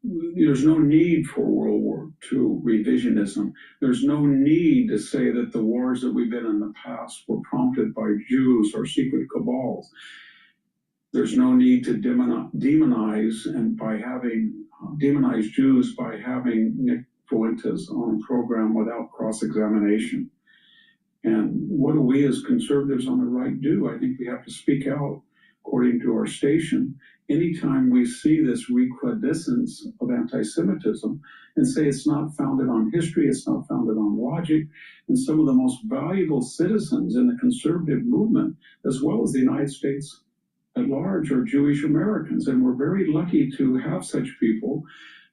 there's no need for World War II revisionism. There's no need to say that the wars that we've been in the past were prompted by Jews or secret cabals. There's no need to demonize Jews by having Nick Fuentes on a program without cross-examination. And what do we as conservatives on the right do? I think we have to speak out according to our station anytime we see this recrudescence of anti-Semitism and say it's not founded on history, it's not founded on logic. And some of the most valuable citizens in the conservative movement, as well as the United States at large, are Jewish Americans. And we're very lucky to have such people.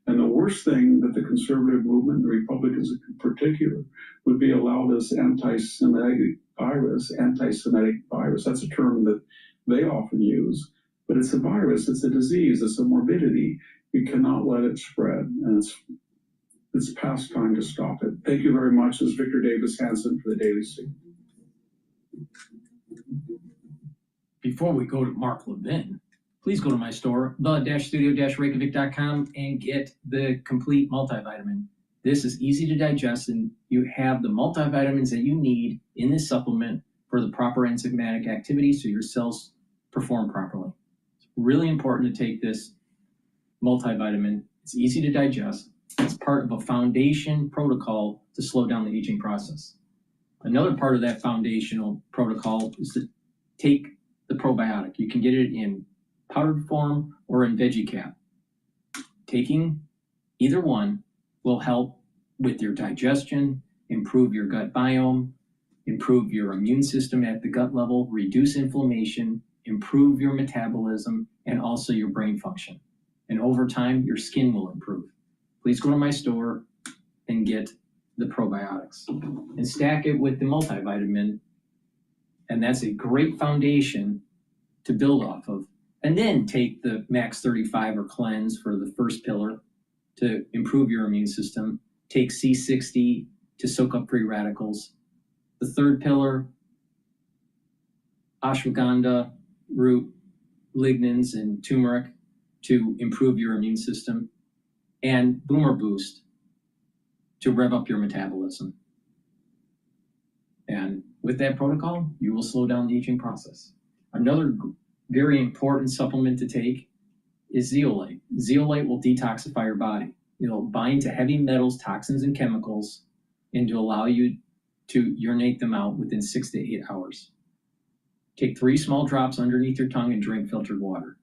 And the worst thing that the conservative movement, the Republicans in particular, would be allowed this anti-Semitic virus. That's a term that they often use, but it's a virus, it's a disease, it's a morbidity. We cannot let it spread, and it's past time to stop it. Thank you very much. This is Victor Davis Hanson for the Daily Signal. Before we go to Mark Levin, please go to my store, the-studio-reykjavik.com, and get the complete multivitamin. This is easy to digest, and you have the multivitamins that you need in this supplement for the proper enzymatic activity so your cells perform properly. It's really important to take this multivitamin. It's easy to digest. It's part of a foundation protocol to slow down the aging process. Another part of that foundational protocol is to take the probiotic. You can get it in powdered form or in veggie cap. Taking either one will help with your digestion, improve your gut biome, improve your immune system at the gut level, reduce inflammation, improve your metabolism, and also your brain function. And over time, your skin will improve. Please go to my store and get the probiotics and stack it with the multivitamin. And that's a great foundation to build off of. And then take the Max 35 or Cleanse for the first pillar to improve your immune system. Take C60 to soak up free radicals. The third pillar, ashwagandha root, lignans, and turmeric to improve your immune system. And Boomer Boost to rev up your metabolism. And with that protocol, you will slow down the aging process. Another very important supplement to take is zeolite. Zeolite will detoxify your body. It'll bind to heavy metals, toxins, and chemicals, and to allow you to urinate them out within 6 to 8 hours. Take 3 small drops underneath your tongue and drink filtered water.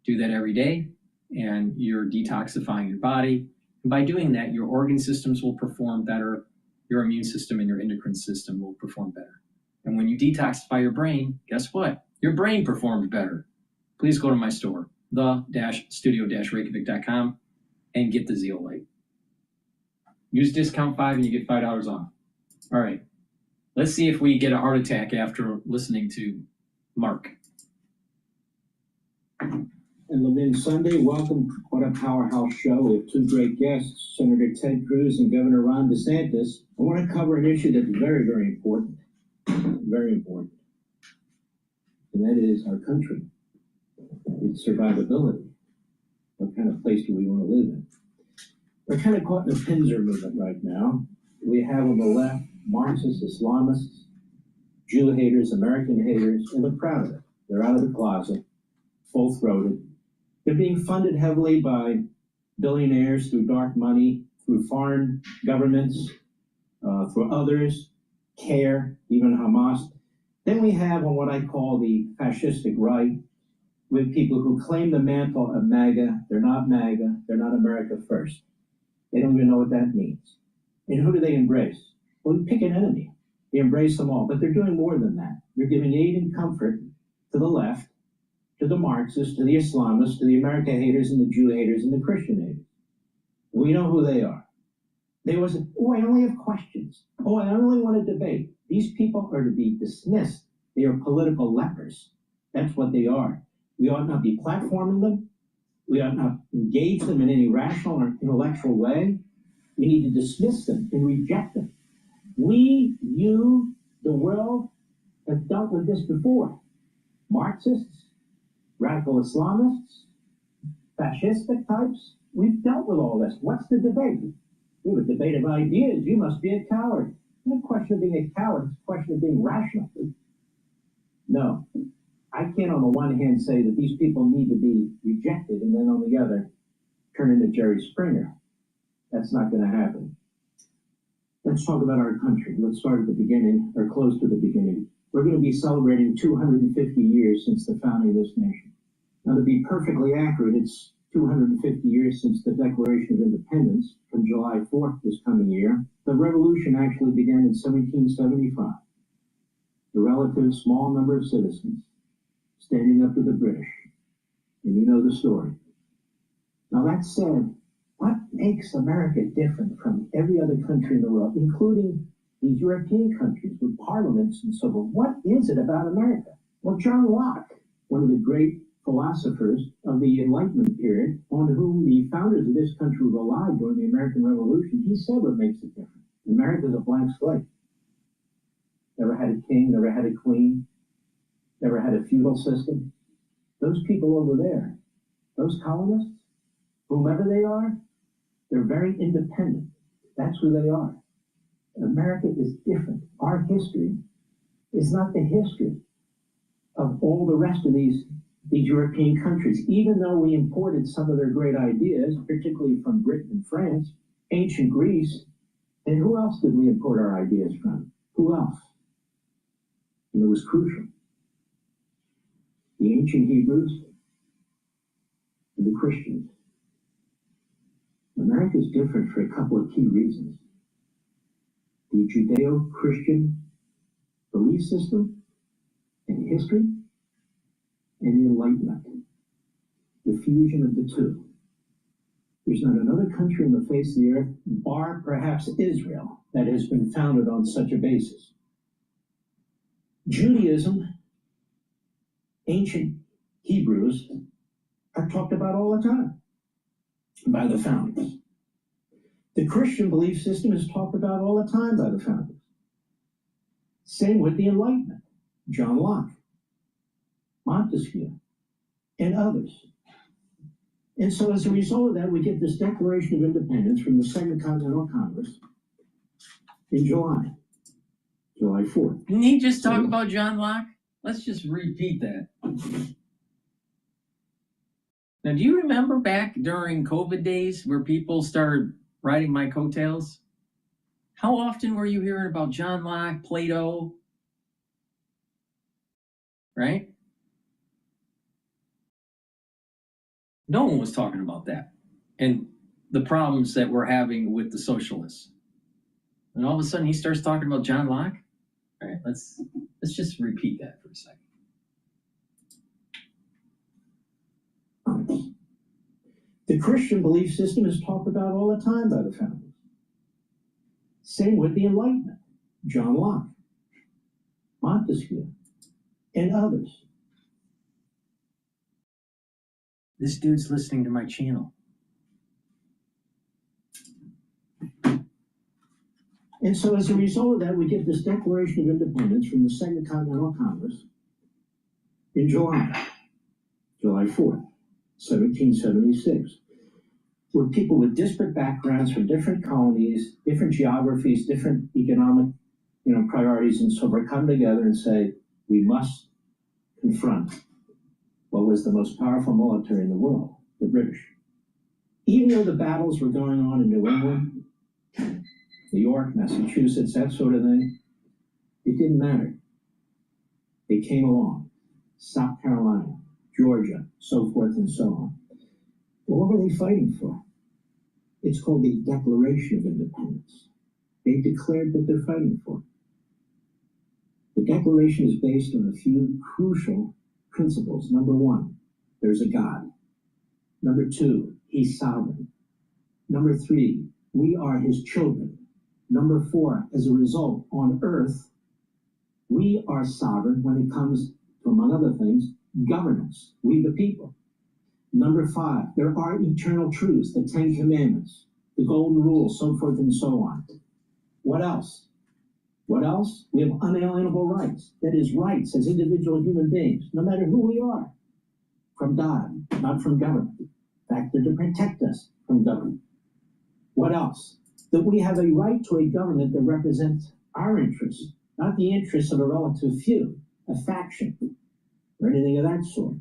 Do that every day, and you're detoxifying your body. And by doing that, your organ systems will perform better, your immune system and your endocrine system will perform better. And when you detoxify your brain, guess what? Your brain performs better. Please go to my store, the-studio-reykjavik.com, and get the zeolite. Use discount 5 and you get $5 off. All right, let's see if we get a heart attack after listening to Mark. And Levin Sunday, welcome. What a powerhouse show. We have 2 great guests, Senator Ted Cruz and Governor Ron DeSantis. I want to cover an issue that's very, very important. Very important. And that is our country. Its survivability. What kind of place do we want to live in? We're kind of caught in a pincer movement right now. We have on the left Marxist Islamists, Jew haters, American haters, and they're proud of it. They're out of the closet, full-throated. They're being funded heavily by billionaires through dark money, through foreign governments, through others, CARE, even Hamas. Then we have on what I call the fascistic right, with people who claim the mantle of MAGA. They're not MAGA. They're not America first. They don't even know what that means. And who do they embrace? Well, you pick an enemy. They embrace them all, but they're doing more than that. They're giving aid and comfort to the left, to the Marxists, to the Islamists, to the America haters and the Jew haters and the Christian haters. We know who they are. They was, oh, I only have questions. Oh, I only want to debate. These people are to be dismissed. They are political lepers. That's what they are. We ought not be platforming them. We ought not engage them in any rational or intellectual way. We need to dismiss them and reject them. We, you, the world have dealt with this before. Marxists, radical Islamists, fascistic types, we've dealt with all this. What's the debate? We have a debate of ideas. You must be a coward. It's not a question of being a coward. It's a question of being rational. No. I can't on the one hand say that these people need to be rejected and then on the other turn into Jerry Springer. That's not going to happen. Let's talk about our country. Let's start at the beginning, or close to the beginning. We're going to be celebrating 250 years since the founding of this nation. Now, to be perfectly accurate, it's 250 years since the Declaration of Independence from July 4th this coming year. The revolution actually began in 1775. The relative small number of citizens standing up to the British. And you know the story. Now, that said, what makes America different from every other country in the world, including these European countries with parliaments and so forth? What is it about America? Well, John Locke, one of the great philosophers of the Enlightenment period, on whom the founders of this country relied during the American Revolution, he said what makes it different. America's a blank slate. Never had a king, never had a queen, never had a feudal system. Those people over there, those colonists, whomever they are, they're very independent. That's who they are. America is different. Our history is not the history of all the rest of these European countries. Even though we imported some of their great ideas, particularly from Britain and France, ancient Greece And who else did we import our ideas from? Who else? And it was crucial. The ancient Hebrews and the Christians. America is different for a couple of key reasons. The Judeo-Christian belief system and history, and the Enlightenment, the fusion of the two. There's not another country on the face of the earth, bar perhaps Israel, that has been founded on such a basis. Judaism, ancient Hebrews, are talked about all the time by the founders. The Christian belief system is talked about all the time by the founders. Same with the Enlightenment, John Locke, Montesquieu, and others. And so as a result of that, we get this Declaration of Independence from the Second Continental Congress in July 4th. Didn't he just talk about John Locke? Let's just repeat that. Now, do you remember back during COVID days where people started riding my coattails? How often were you hearing about John Locke, Plato? Right? No one was talking about that and the problems that we're having with the socialists. And all of a sudden he starts talking about John Locke. All right, let's just repeat that for a second. The Christian belief system is talked about all the time by the founders. Same with the Enlightenment, John Locke, Montesquieu, and others. This dude's listening to my channel. And so as a result of that, we get this Declaration of Independence from the Second Continental Congress in July 4th, 1776, where people with disparate backgrounds from different colonies, different geographies, different economic, priorities and so forth come together and say, we must confront what was the most powerful military in the world, the British. Even though the battles were going on in New England, New York, Massachusetts, that sort of thing, it didn't matter. They came along. South Carolina, Georgia, so forth and so on. What were they fighting for? It's called the Declaration of Independence. They declared what they're fighting for. The Declaration is based on a few crucial principles. Number one, there's a God. Number two, he's sovereign. Number three, we are his children. Number four, as a result, on earth, we are sovereign when it comes to, among other things, governance, we the people. Number five, there are eternal truths, the 10 Commandments, the Golden Rule, so forth and so on. What else? What else? We have unalienable rights. That is, rights as individual human beings, no matter who we are, from God, not from government. In fact, they're to protect us from government. What else? That we have a right to a government that represents our interests, not the interests of a relative few, a faction, or anything of that sort.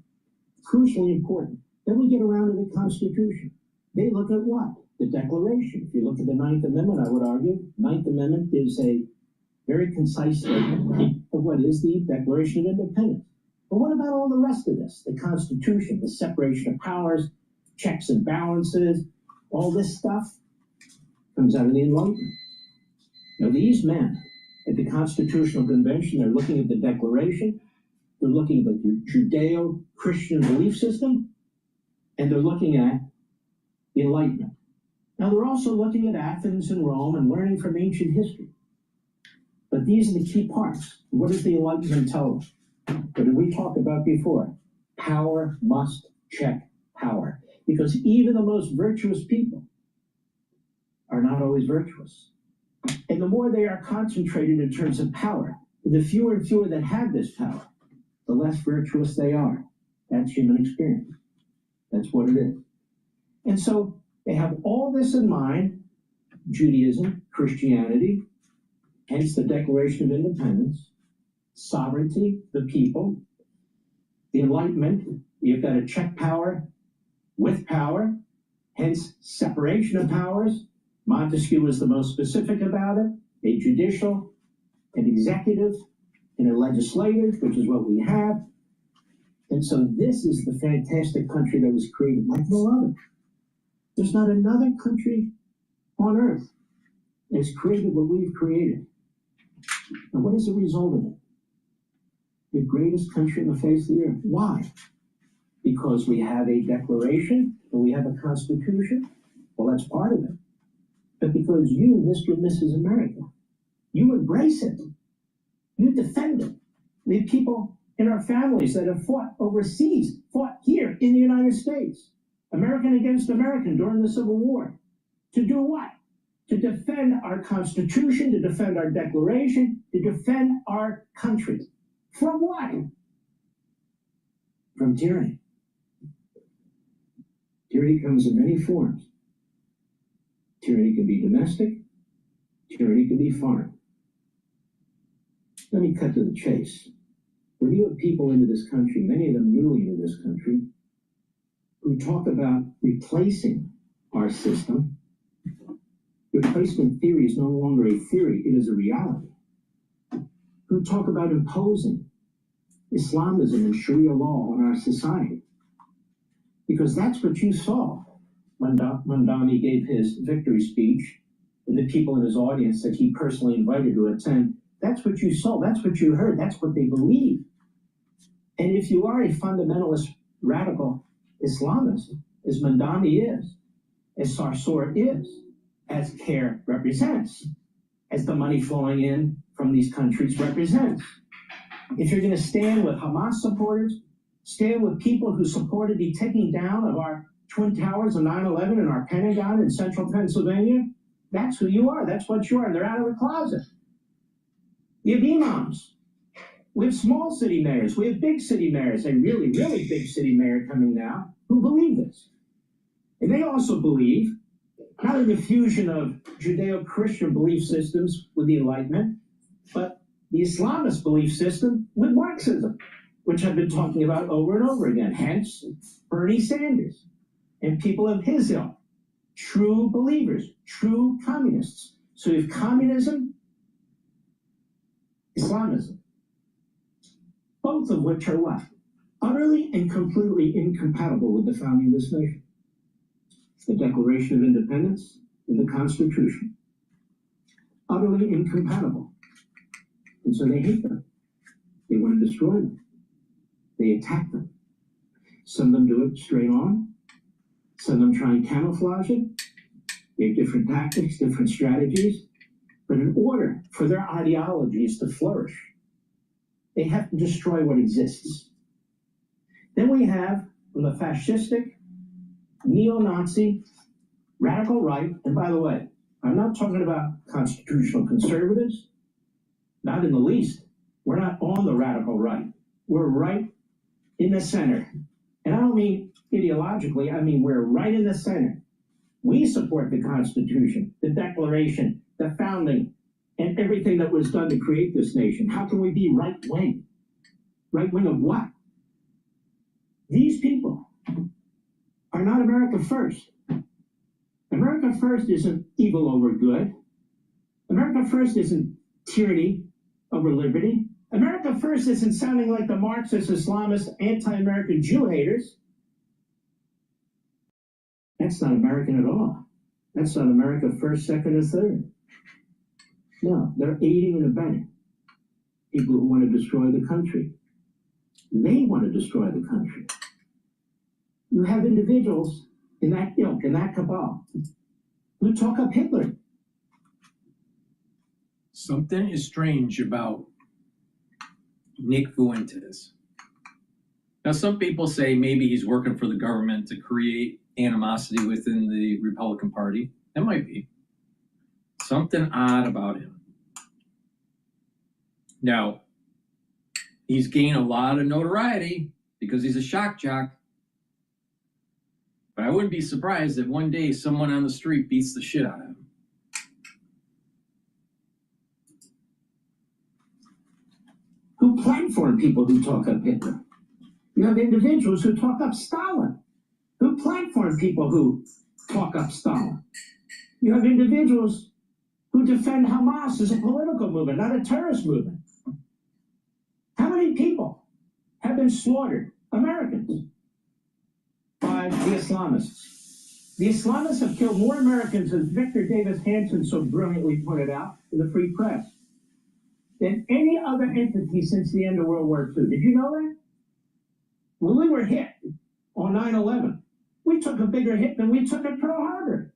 Crucially important. Then we get around to the Constitution. They look at what? The Declaration. If you look at the Ninth Amendment, I would argue, Ninth Amendment gives a very concise statement of what is the Declaration of Independence. But what about all the rest of this? The Constitution, the separation of powers, checks and balances, all this stuff comes out of the Enlightenment. Now these men at the Constitutional Convention, they're looking at the Declaration, they're looking at the Judeo-Christian belief system, and they're looking at the Enlightenment. Now they're also looking at Athens and Rome and learning from ancient history. But these are the key parts. What does the Enlightenment tell us? What did we talk about before? Power must check power. Because even the most virtuous people are not always virtuous. And the more they are concentrated in terms of power, the fewer and fewer that have this power, the less virtuous they are. That's human experience. That's what it is. And so they have all this in mind, Judaism, Christianity, hence the Declaration of Independence, sovereignty, the people, the Enlightenment, you've got to check power with power, hence separation of powers, Montesquieu was the most specific about it, a judicial, an executive, and a legislative, which is what we have. And so this is the fantastic country that was created like no other. There's not another country on earth that's created what we've created. And what is the result of it? The greatest country on the face of the earth. Why? Because we have a declaration and we have a constitution. Well, that's part of it. But because you, Mr. and Mrs. America, you embrace it. You defend it. We have people in our families that have fought overseas, fought here in the United States, American against American during the Civil War. To do what? To defend our Constitution, to defend our Declaration, to defend our country. From what? From tyranny. Tyranny comes in many forms. Tyranny can be domestic. Tyranny can be foreign. Let me cut to the chase. When you have people into this country, many of them newly into this country, who talk about replacing our system, replacement theory is no longer a theory, it is a reality. Who talk about imposing Islamism and Sharia law on our society. Because that's what you saw when Mamdani gave his victory speech, and the people in his audience that he personally invited to attend. That's what you saw, that's what you heard, that's what they believe. And if you are a fundamentalist, radical Islamist, as Mamdani is, as Sarsour is, as CARE represents, as the money flowing in from these countries represents. If you're going to stand with Hamas supporters, stand with people who supported the taking down of our Twin Towers on 9/11 and our Pentagon in central Pennsylvania, that's who you are, that's what you are, and they're out of the closet. We have imams. We have small city mayors. We have big city mayors, a really, really big city mayor coming now, who believe this. And they also believe not in the fusion of Judeo-Christian belief systems with the Enlightenment, but the Islamist belief system with Marxism, which I've been talking about over and over again. Hence, Bernie Sanders and people of his ilk, true believers, true communists. So you have communism, Islamism, both of which are what? Utterly and completely incompatible with the founding of this nation. The Declaration of Independence and the Constitution. Utterly incompatible. And so they hate them. They want to destroy them. They attack them. Some of them do it straight on. Some of them try and camouflage it. They have different tactics, different strategies. But in order for their ideologies to flourish, they have to destroy what exists. Then we have, from the fascistic, neo-Nazi, radical right, and by the way, I'm not talking about constitutional conservatives, not in the least. We're not on the radical right. We're right in the center. And I don't mean ideologically, I mean we're right in the center. We support the Constitution, the Declaration, the founding, and everything that was done to create this nation. How can we be right-wing? Right-wing of what? These people are not America first. America first isn't evil over good. America first isn't tyranny over liberty. America first isn't sounding like the Marxist, Islamist, anti-American Jew haters. That's not American at all. That's not America first, second, or third. No, they're aiding and abetting people who want to destroy the country. They want to destroy the country. You have individuals in that ilk, in that cabal, who talk up Hitler. Something is strange about Nick Fuentes. Now, some people say maybe he's working for the government to create animosity within the Republican Party. That might be. Something odd about him. Now, he's gained a lot of notoriety because he's a shock jock. But I wouldn't be surprised if one day someone on the street beats the shit out of him. Who platform people who talk up Hitler? You have individuals who talk up Stalin. Who platform people who talk up Stalin? You have individuals who defend Hamas as a political movement, not a terrorist movement. How many people have been slaughtered, Americans, by the Islamists? The Islamists have killed more Americans, as Victor Davis Hanson so brilliantly pointed out in the Free Press, than any other entity since the end of World War II. Did you know that? When we were hit on 9/11, we took a bigger hit than we took at Pearl Harbor.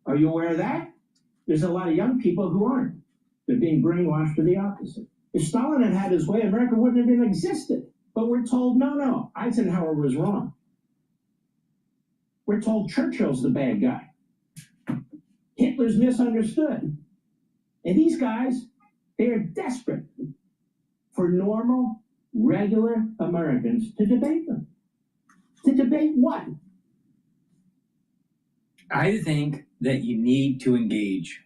Are you aware of that? There's a lot of young people who aren't. They're being brainwashed to the opposite. If Stalin had had his way, America wouldn't have even existed. But we're told, no, Eisenhower was wrong. We're told Churchill's the bad guy. Hitler's misunderstood. And these guys, they are desperate for normal, regular Americans to debate them. To debate what? I think that you need to engage.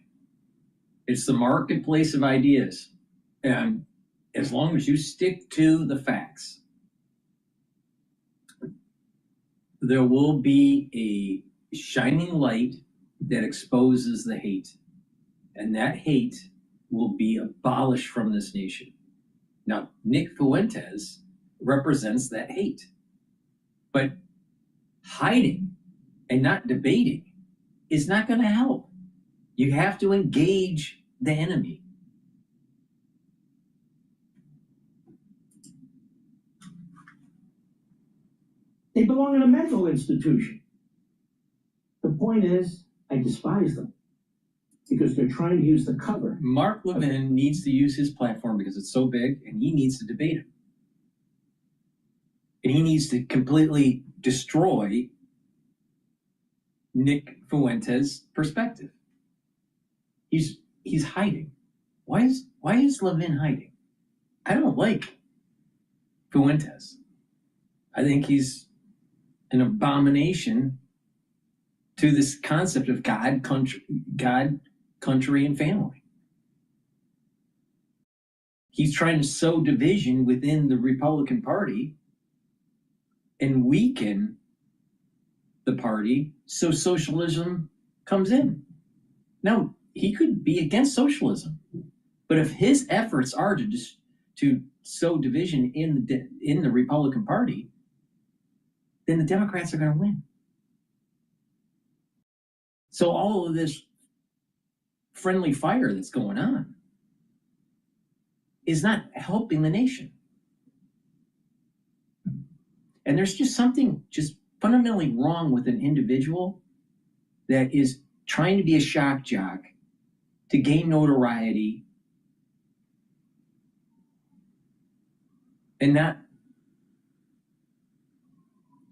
It's the marketplace of ideas. And as long as you stick to the facts, there will be a shining light that exposes the hate. And that hate will be abolished from this nation. Now, Nick Fuentes represents that hate. But hiding and not debating is not going to help. You have to engage the enemy. They belong in a mental institution. The point is, I despise them because they're trying to use the cover. Mark Levin needs to use his platform because it's so big, and he needs to debate him. And he needs to completely destroy Nick Fuentes' perspective. He's hiding. Why is Levin hiding? I don't like Fuentes. I think he's an abomination to this concept of God, country, and family. He's trying to sow division within the Republican Party and weaken the party so socialism comes in. Now, he could be against socialism, but if his efforts are to sow division in the Republican Party, then the Democrats are going to win. So all of this friendly fire that's going on is not helping the nation. And there's just something just fundamentally wrong with an individual that is trying to be a shock jock to gain notoriety and not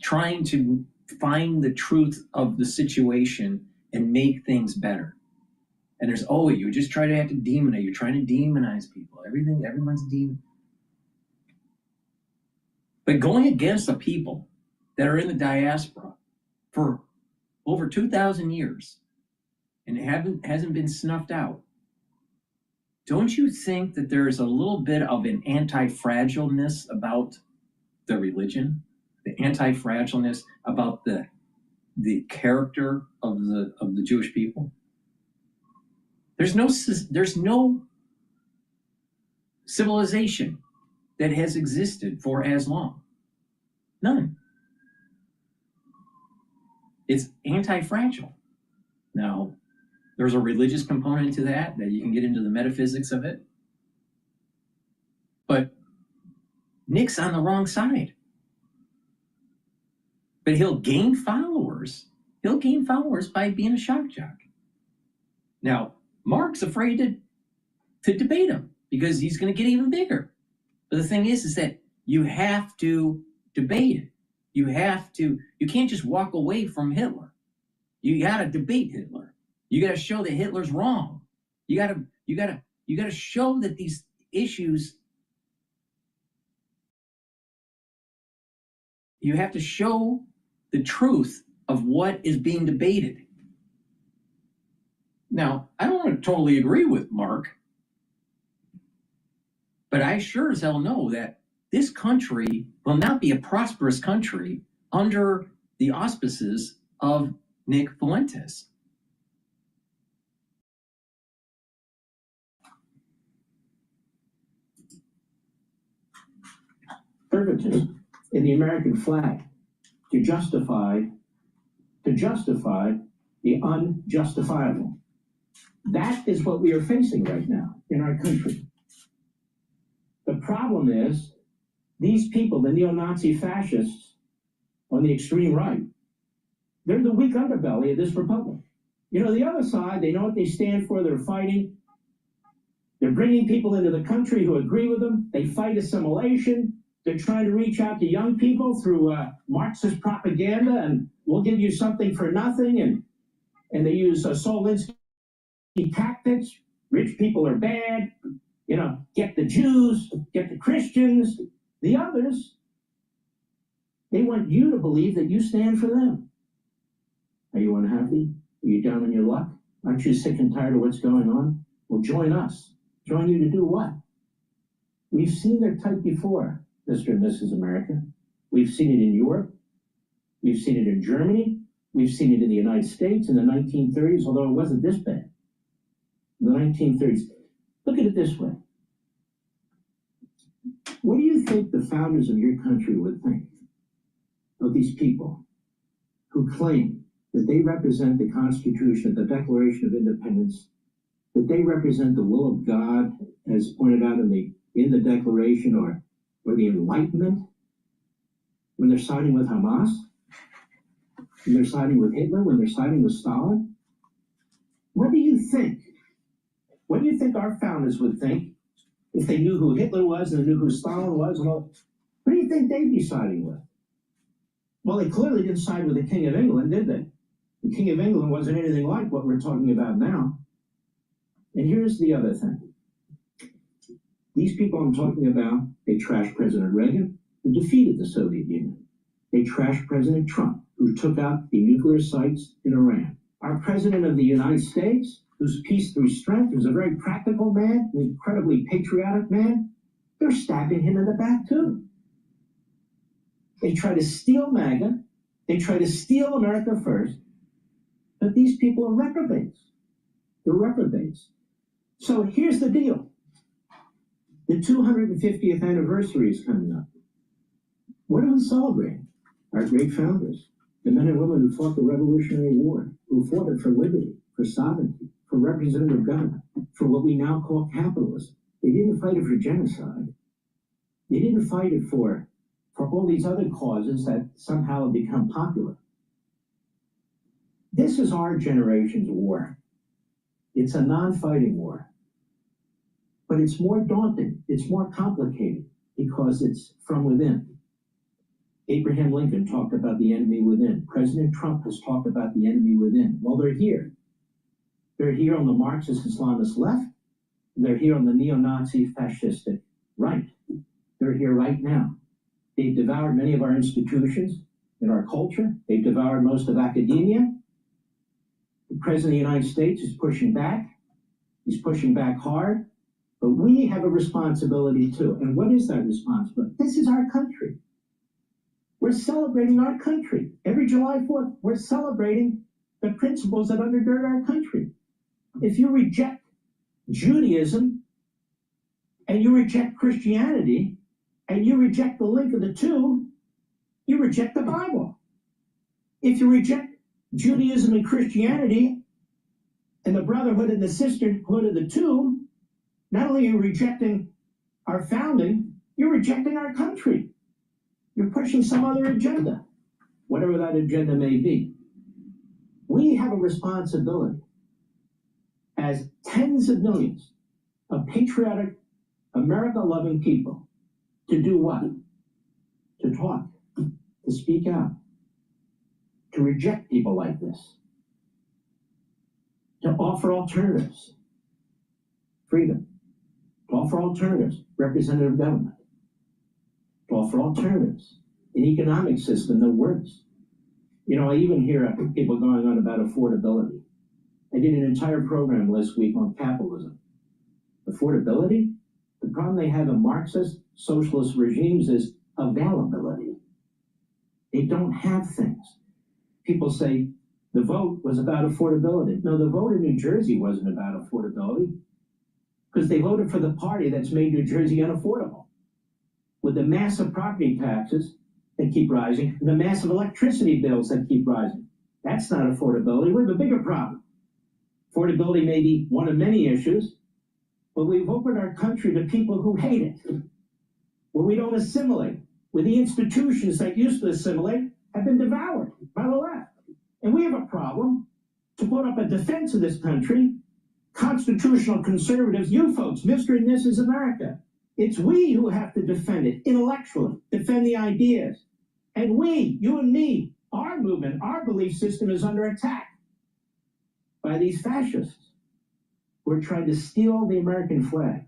trying to find the truth of the situation and make things better. And there's always, you just try to have to demonize, you're trying to demonize people. Everyone's demon. But going against the people that are in the diaspora for over 2,000 years and hasn't been snuffed out, don't you think that there's a little bit of an anti-fragileness about the religion? The anti-fragileness about the character of the Jewish people? There's no civilization that has existed for as long. None. It's anti-fragile. Now, there's a religious component to that you can get into the metaphysics of it. But Nick's on the wrong side. But he'll gain followers. He'll gain followers by being a shock jock. Now, Mark's afraid to debate him because he's going to get even bigger. But the thing is that you have to debate it. You can't just walk away from Hitler. You got to debate Hitler. You got to show that Hitler's wrong. You got to show that these issues, you have to show the truth of what is being debated. Now, I don't want to totally agree with Mark, but I sure as hell know that this country will not be a prosperous country under the auspices of Nick Fuentes. conservatism in the American flag to justify the unjustifiable. That is what we are facing right now in our country. The problem is these people, the neo-Nazi fascists on the extreme right, they're the weak underbelly of this republic. You know, the other side, they know what they stand for, they're fighting. They're bringing people into the country who agree with them. They fight assimilation. They're trying to reach out to young people through Marxist propaganda, and we'll give you something for nothing. And they use Solinsky tactics. Rich people are bad. You know, get the Jews, get the Christians. The others, they want you to believe that you stand for them. Are you unhappy? Are you down on your luck? Aren't you sick and tired of what's going on? Well, join us. Join you to do what? We've seen their type before, Mr. and Mrs. America. We've seen it in Europe. We've seen it in Germany. We've seen it in the United States in the 1930s, although it wasn't this bad. In the 1930s. Look at it this way. What do you think the founders of your country would think of these people who claim that they represent the Constitution, the Declaration of Independence, that they represent the will of God, as pointed out in the Declaration, or the Enlightenment, when they're siding with Hamas, when they're siding with Hitler, when they're siding with Stalin? What do you think? What do you think our founders would think if they knew who Hitler was and they knew who Stalin was? And all? What do you think they'd be siding with? Well, they clearly didn't side with the King of England, did they? The King of England wasn't anything like what we're talking about now. And here's the other thing. These people I'm talking about, they trashed President Reagan, who defeated the Soviet Union. They trashed President Trump, who took out the nuclear sites in Iran. Our President of the United States, who's peace through strength, who's a very practical man, an incredibly patriotic man, they're stabbing him in the back too. They try to steal MAGA. They try to steal America first. But these people are reprobates. They're reprobates. So here's the deal. The 250th anniversary is coming up. What are we celebrating? Our great founders, the men and women who fought the Revolutionary War, who fought it for liberty, for sovereignty, for representative government, for what we now call capitalism. They didn't fight it for genocide. They didn't fight it for all these other causes that somehow have become popular. This is our generation's war. It's a non-fighting war. But it's more daunting, it's more complicated, because it's from within. Abraham Lincoln talked about the enemy within. President Trump has talked about the enemy within. Well, they're here. They're here on the Marxist Islamist left. They're here on the neo-Nazi fascistic right. They're here right now. They've devoured many of our institutions in our culture. They've devoured most of academia. The President of the United States is pushing back. He's pushing back hard. But we have a responsibility too. And what is that responsibility? This is our country. We're celebrating our country. Every July 4th, we're celebrating the principles that undergird our country. If you reject Judaism and you reject Christianity and you reject the link of the two, you reject the Bible. If you reject Judaism and Christianity and the brotherhood and the sisterhood of the two, not only are you rejecting our founding, you're rejecting our country. You're pushing some other agenda, whatever that agenda may be. We have a responsibility as tens of millions of patriotic, America-loving people to do what? To talk, to speak out, to reject people like this, to offer alternatives, freedom, to offer alternatives, representative government, to offer alternatives, an economic system that works. You know, I even hear people going on about affordability. I did an entire program last week on capitalism. Affordability? The problem they have in Marxist, socialist regimes is availability. They don't have things. People say the vote was about affordability. No, the vote in New Jersey wasn't about affordability because they voted for the party that's made New Jersey unaffordable. with the massive property taxes that keep rising, and the massive electricity bills that keep rising. That's not affordability. We have a bigger problem. Affordability may be one of many issues, but we've opened our country to people who hate it, where we don't assimilate, where the institutions that used to assimilate have been devoured by the left. And we have a problem to put up a defense of this country. Constitutional conservatives, you folks, Mr. and Mrs. America, it's we who have to defend it intellectually, defend the ideas. And we, you and me, our movement, our belief system is under attack by these fascists who are trying to steal the American flag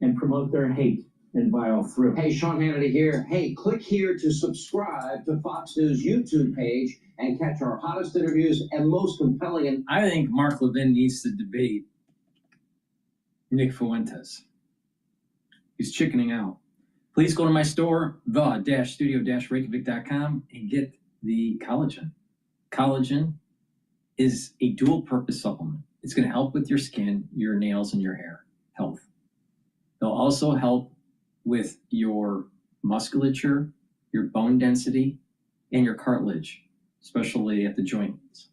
and promote their hate and vile through. Hey, Sean Hannity here. Hey, click here to subscribe to Fox News YouTube page and catch our hottest interviews and most compelling. And I think Mark Levin needs to debate Nick Fuentes. He's chickening out. Please go to my store, the-studio-reykjavik.com, and get the collagen. Collagen is a dual-purpose supplement. It's going to help with your skin, your nails, and your hair health. It'll also help with your musculature, your bone density, and your cartilage, especially at the joints.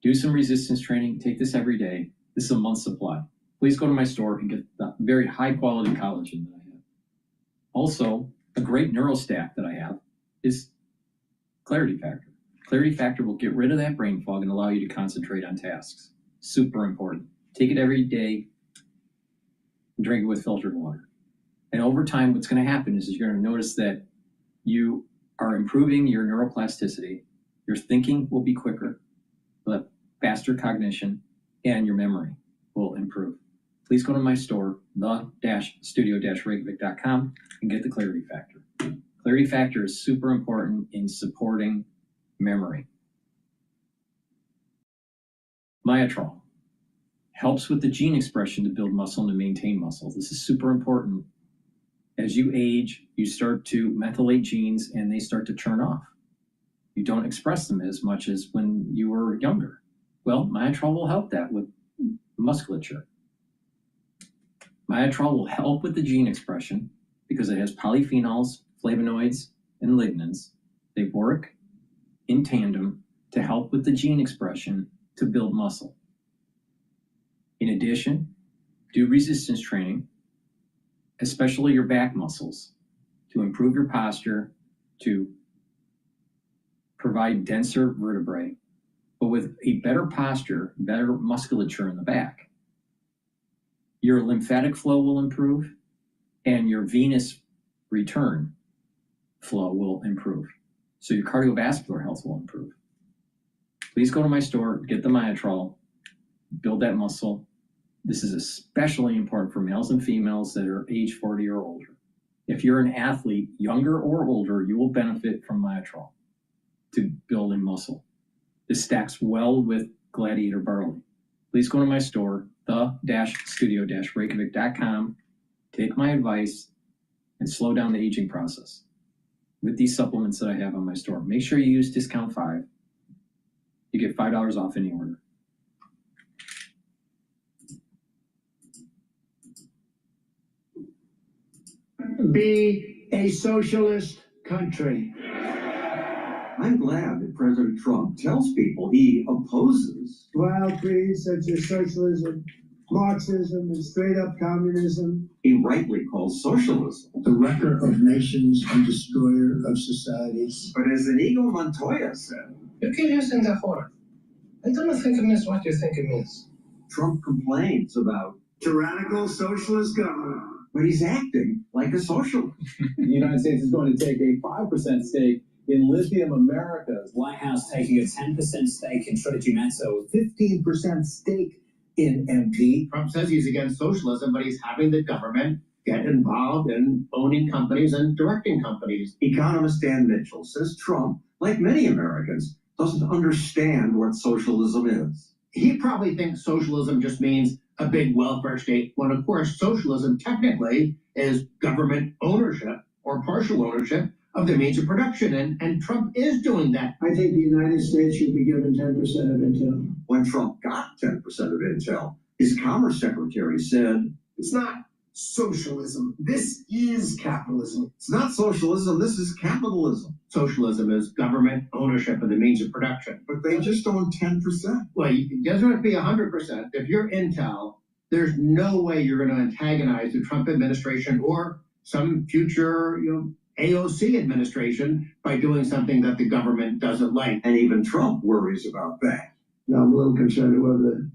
Do some resistance training. Take this every day. This is a month's supply. Please go to my store and get the very high-quality collagen that I have. Also, a great neurostat that I have is Clarity Factor. Clarity Factor will get rid of that brain fog and allow you to concentrate on tasks. Super important. Take it every day and drink it with filtered water. And over time, what's going to happen is you're going to notice that you are improving your neuroplasticity. Your thinking will be quicker, but faster cognition, and your memory will improve. Please go to my store, the-studio-reykjavik.com, and get the Clarity Factor. Clarity Factor is super important in supporting memory. Myotrol helps with the gene expression to build muscle and to maintain muscle. This is super important. As you age, you start to methylate genes and they start to turn off. You don't express them as much as when you were younger. Well, Myotrol will help that with musculature. Myotrol will help with the gene expression because it has polyphenols, flavonoids, and lignans. They work in tandem to help with the gene expression to build muscle. In addition, do resistance training, especially your back muscles, to improve your posture, to provide denser vertebrae, but with a better posture, better musculature in the back. Your lymphatic flow will improve and your venous return flow will improve. So your cardiovascular health will improve. Please go to my store, get the Myotrol, build that muscle. This is especially important for males and females that are age 40 or older. If you're an athlete, younger or older, you will benefit from Myotrol to building muscle. This stacks well with Gladiator Barley. Please go to my store, the-studio-reykjavik.com, take my advice, and slow down the aging process with these supplements that I have on my store. Make sure you use discount 5. You get $5 off any order. Be a socialist country. I'm glad that President Trump tells people he opposes Wild creeds such as socialism, Marxism, and straight-up communism. he rightly calls socialism. The wrecker of nations and destroyer of societies. But as Inigo Montoya said, You keep using that word. I don't think it means what you think it means. Trump complains about Tyrannical socialist government. but he's acting like a socialist. The United States is going to take a 5% stake in Lithium Americas. White House taking a 10% stake in Trilogy Metals. 15% stake in MP. Trump says he's against socialism, but he's having the government get involved in owning companies and directing companies. Economist Dan Mitchell says Trump, like many Americans, doesn't understand what socialism is. He probably thinks socialism just means a big welfare state, when of course socialism technically is government ownership or partial ownership of the means of production, and Trump is doing that. I think the United States should be given 10% of Intel. When Trump got 10% of Intel, his Commerce Secretary said, It's not socialism. This is capitalism. It's not socialism, this is capitalism. Socialism is government ownership of the means of production. But they just own 10%. Well, it doesn't have to be 100%. If you're Intel, there's no way you're going to antagonize the Trump administration or some future, AOC administration by doing something that the government doesn't like. And even Trump worries about that. Now, I'm a little concerned whoever the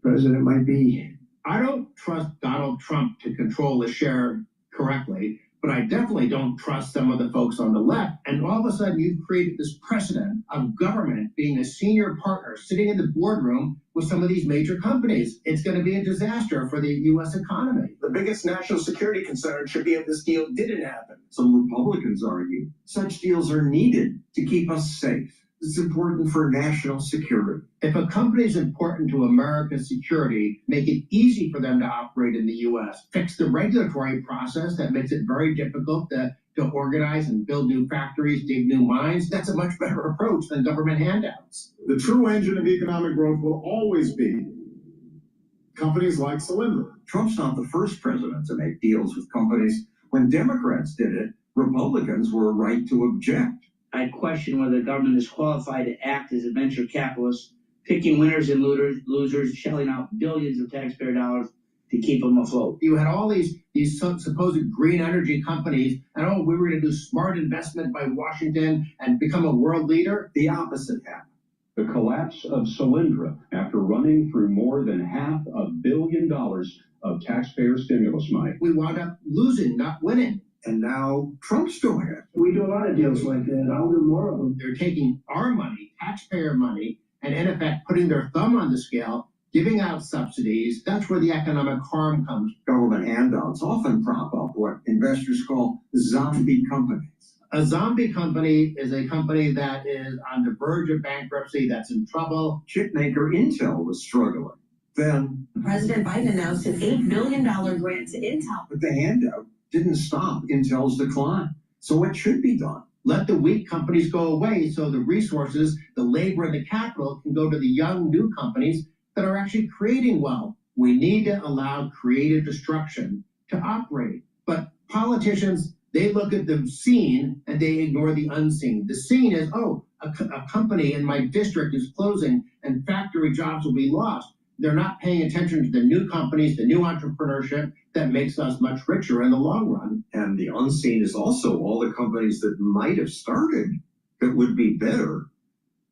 president might be. I don't trust Donald Trump to control the share correctly, but I definitely don't trust some of the folks on the left. And all of a sudden, you've created this precedent of government being a senior partner sitting in the boardroom with some of these major companies. It's going to be a disaster for the U.S. economy. The biggest national security concern should be if this deal didn't happen. Some Republicans argue such deals are needed to keep us safe. It's important for national security. If a company is important to America's security, make it easy for them to operate in the U.S. Fix the regulatory process that makes it very difficult to organize and build new factories, dig new mines. That's a much better approach than government handouts. The true engine of economic growth will always be companies like Solyndra. Trump's not the first president to make deals with companies. When Democrats did it, Republicans were right to object. I question whether the government is qualified to act as a venture capitalist, picking winners and losers, shelling out billions of taxpayer dollars to keep them afloat. You had all these supposed green energy companies, and we were going to do smart investment by Washington and become a world leader. The opposite happened. The collapse of Solyndra after running through more than $500 million of taxpayer stimulus money. We wound up losing, not winning. And now Trump's doing it. We do a lot of deals like that. I'll do more of them. They're taking our money, taxpayer money, and in effect putting their thumb on the scale, giving out subsidies. That's where the economic harm comes. Government handouts often prop up what investors call zombie companies. A zombie company is a company that is on the verge of bankruptcy, that's in trouble. Chip maker Intel was struggling. Then President Biden announced an $8 billion grant to Intel. But the handout didn't stop Intel's decline. So what should be done? Let the weak companies go away so the resources, the labor, and the capital can go to the young new companies that are actually creating wealth. We need to allow creative destruction to operate. But politicians, they look at the seen and they ignore the unseen. The seen is, a company in my district is closing and factory jobs will be lost. They're not paying attention to the new companies, the new entrepreneurship that makes us much richer in the long run. And the unseen is also all the companies that might have started that would be better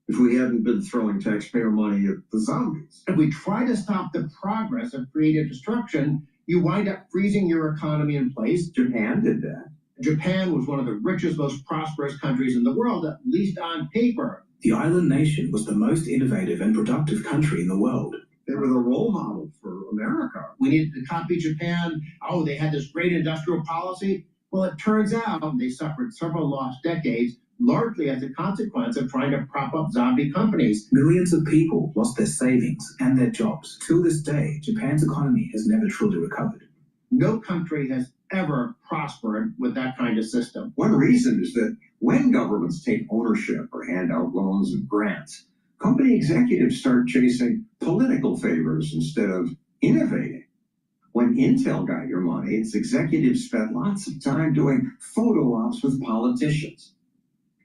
if we hadn't been throwing taxpayer money at the zombies. If we try to stop the progress of creative destruction, you wind up freezing your economy in place. Japan did that. Japan was one of the richest, most prosperous countries in the world, at least on paper. The island nation was the most innovative and productive country in the world. They were the role model for America. We needed to copy Japan. They had this great industrial policy. Well, it turns out they suffered several lost decades, largely as a consequence of trying to prop up zombie companies. Millions of people lost their savings and their jobs. Till this day, Japan's economy has never truly recovered. No country has ever prospered with that kind of system. One reason is that when governments take ownership or hand out loans and grants, company executives start chasing political favors instead of innovating. When Intel got your money, its executives spent lots of time doing photo ops with politicians.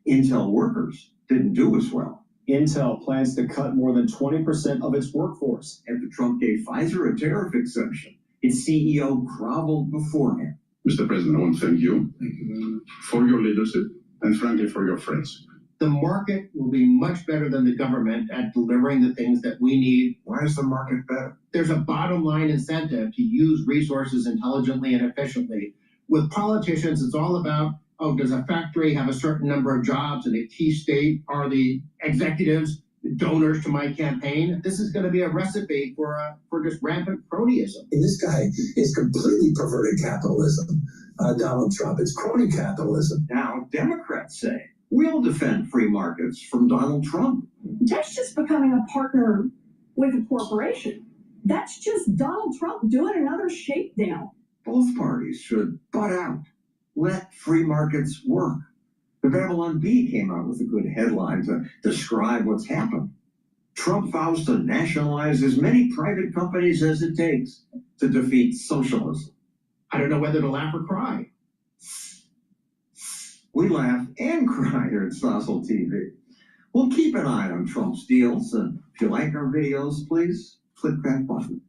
Intel workers didn't do as well. Intel plans to cut more than 20% of its workforce. After Trump gave Pfizer a tariff exemption, its CEO groveled before him. Mr. President, I want to thank you for your leadership and frankly for your friends. The market will be much better than the government at delivering the things that we need. Why is the market better? There's a bottom line incentive to use resources intelligently and efficiently. With politicians, it's all about, does a factory have a certain number of jobs in a key state? Are the executives donors to my campaign? This is going to be a recipe for just rampant cronyism. And this guy is completely perverted capitalism, Donald Trump. It's crony capitalism. Now, Democrats say, we'll defend free markets from Donald Trump. That's just becoming a partner with a corporation. That's just Donald Trump doing another shakedown. Both parties should butt out. Let free markets work. The Babylon Bee came out with a good headline to describe what's happened. Trump vows to nationalize as many private companies as it takes to defeat socialism. I don't know whether to laugh or cry. We laugh and cry here at Stossel TV. We'll keep an eye on Trump's deals, and if you like our videos, please click that button.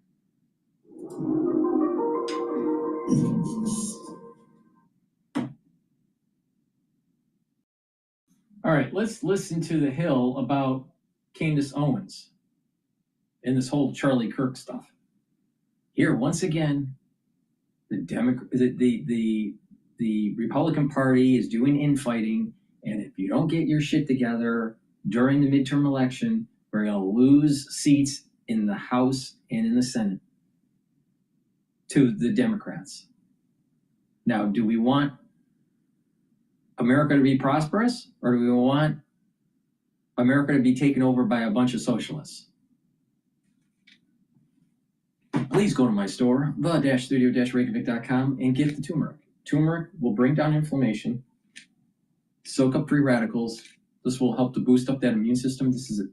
All right, let's listen to the Hill about Candace Owens and this whole Charlie Kirk stuff. Here, once again, the Republican Party is doing infighting, and if you don't get your shit together during the midterm election, we're going to lose seats in the House and in the Senate to the Democrats. Now, do we want America to be prosperous, or do we want America to be taken over by a bunch of socialists? Please go to my store, the-studio-reykjavik.com, and get the turmeric. Turmeric will bring down inflammation, soak up free radicals. This will help to boost up that immune system. This is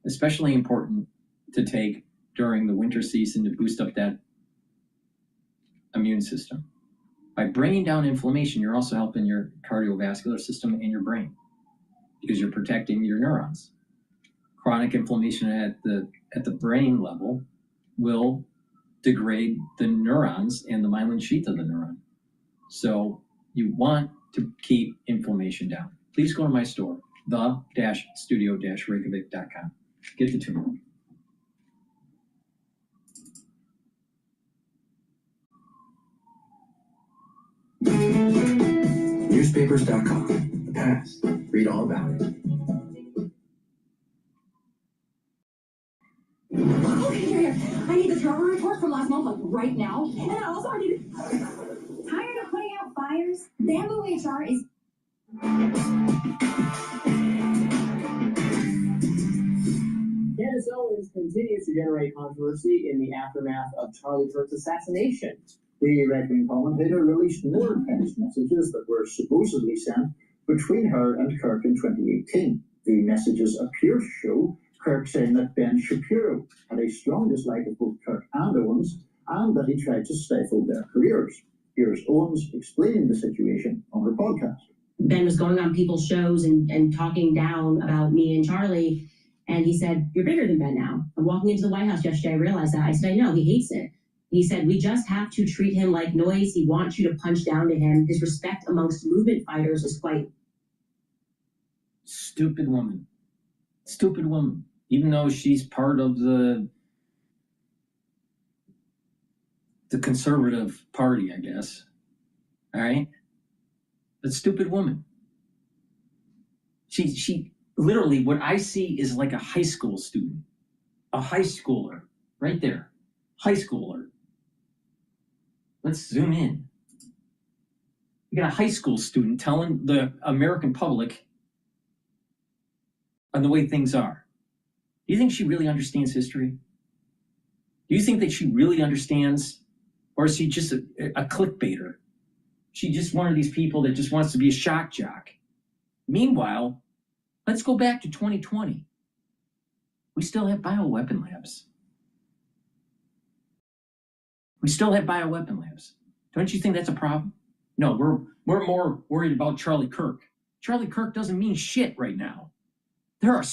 especially important to take during the winter season to boost up that immune system. By bringing down inflammation, you're also helping your cardiovascular system and your brain because you're protecting your neurons. Chronic inflammation at the brain level will degrade the neurons and the myelin sheath of the neuron. So you want to keep inflammation down. Please go to my store, the-studio-reykjavik.com. Get the turmeric. Newspapers.com. The past. Read all about it. Okay, here. I need the Trevor report from last month, like right now. And I also need. Tired of putting out fires? Bamboo HR is. Candace Owens continues to generate controversy in the aftermath of Charlie Kirk's assassination. The right-wing commentator released more text messages that were supposedly sent between her and Kirk in 2018. The messages appear to show Kirk saying that Ben Shapiro had a strong dislike of both Kirk and Owens, and that he tried to stifle their careers. Here's Owens explaining the situation on her podcast. Ben was going on people's shows and talking down about me and Charlie, and he said, "You're bigger than Ben now." I'm walking into the White House yesterday, I realized that. I said, "I know, he hates it." He said, "We just have to treat him like noise. He wants you to punch down to him. His respect amongst movement fighters is quite..." Stupid woman. Stupid woman. Even though she's part of the conservative party, I guess. All right? But stupid woman. She literally, what I see is like a high school student. A high schooler. Right there. High schooler. Let's zoom in. We got a high school student telling the American public on the way things are. Do you think she really understands history? Do you think that she really understands, or is she just a clickbaiter? She just one of these people that just wants to be a shock jock. Meanwhile, let's go back to 2020. We still have bioweapon labs. We still have bioweapon labs. Don't you think that's a problem? No, we're more worried about Charlie Kirk. Charlie Kirk doesn't mean shit right now. There are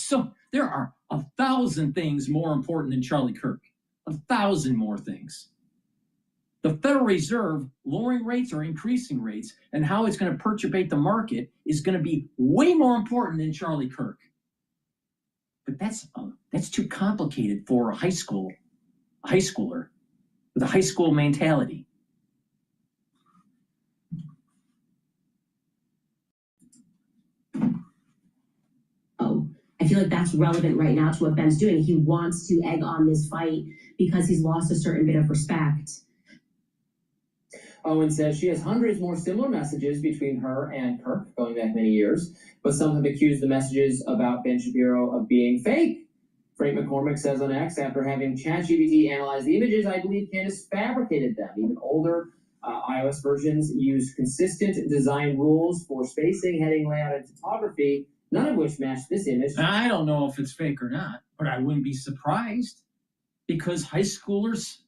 1,000 things more important than Charlie Kirk. 1,000 more things. The Federal Reserve lowering rates or increasing rates and how it's going to perturbate the market is going to be way more important than Charlie Kirk. But that's too complicated for a high schooler with a high school mentality. I feel like that's relevant right now to what Ben's doing. He wants to egg on this fight because he's lost a certain bit of respect. Owen says she has hundreds more similar messages between her and Kirk going back many years, but some have accused the messages about Ben Shapiro of being fake. Frank McCormick says on X, after having ChatGPT analyze the images, I believe Candace fabricated them. Even older iOS versions use consistent design rules for spacing, heading, layout, and typography, none of which match this image. I don't know if it's fake or not, but I wouldn't be surprised because high schoolers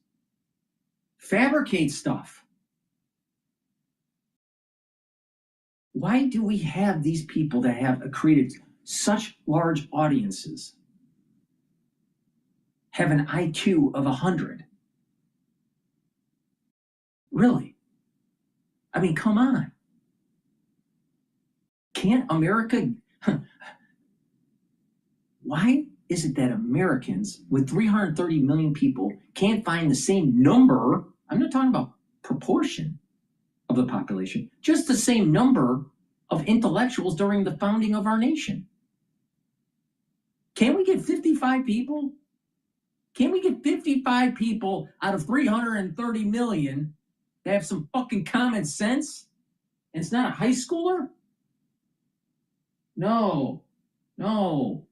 fabricate stuff. Why do we have these people that have created such large audiences have an IQ of 100? Really? I mean, come on. Can't America... Why is it that Americans with 330 million people can't find the same number? I'm not talking about proportion of the population, just the same number of intellectuals during the founding of our nation. Can we get 55 people? Can we get 55 people out of 330 million that have some fucking common sense? And it's not a high schooler? No.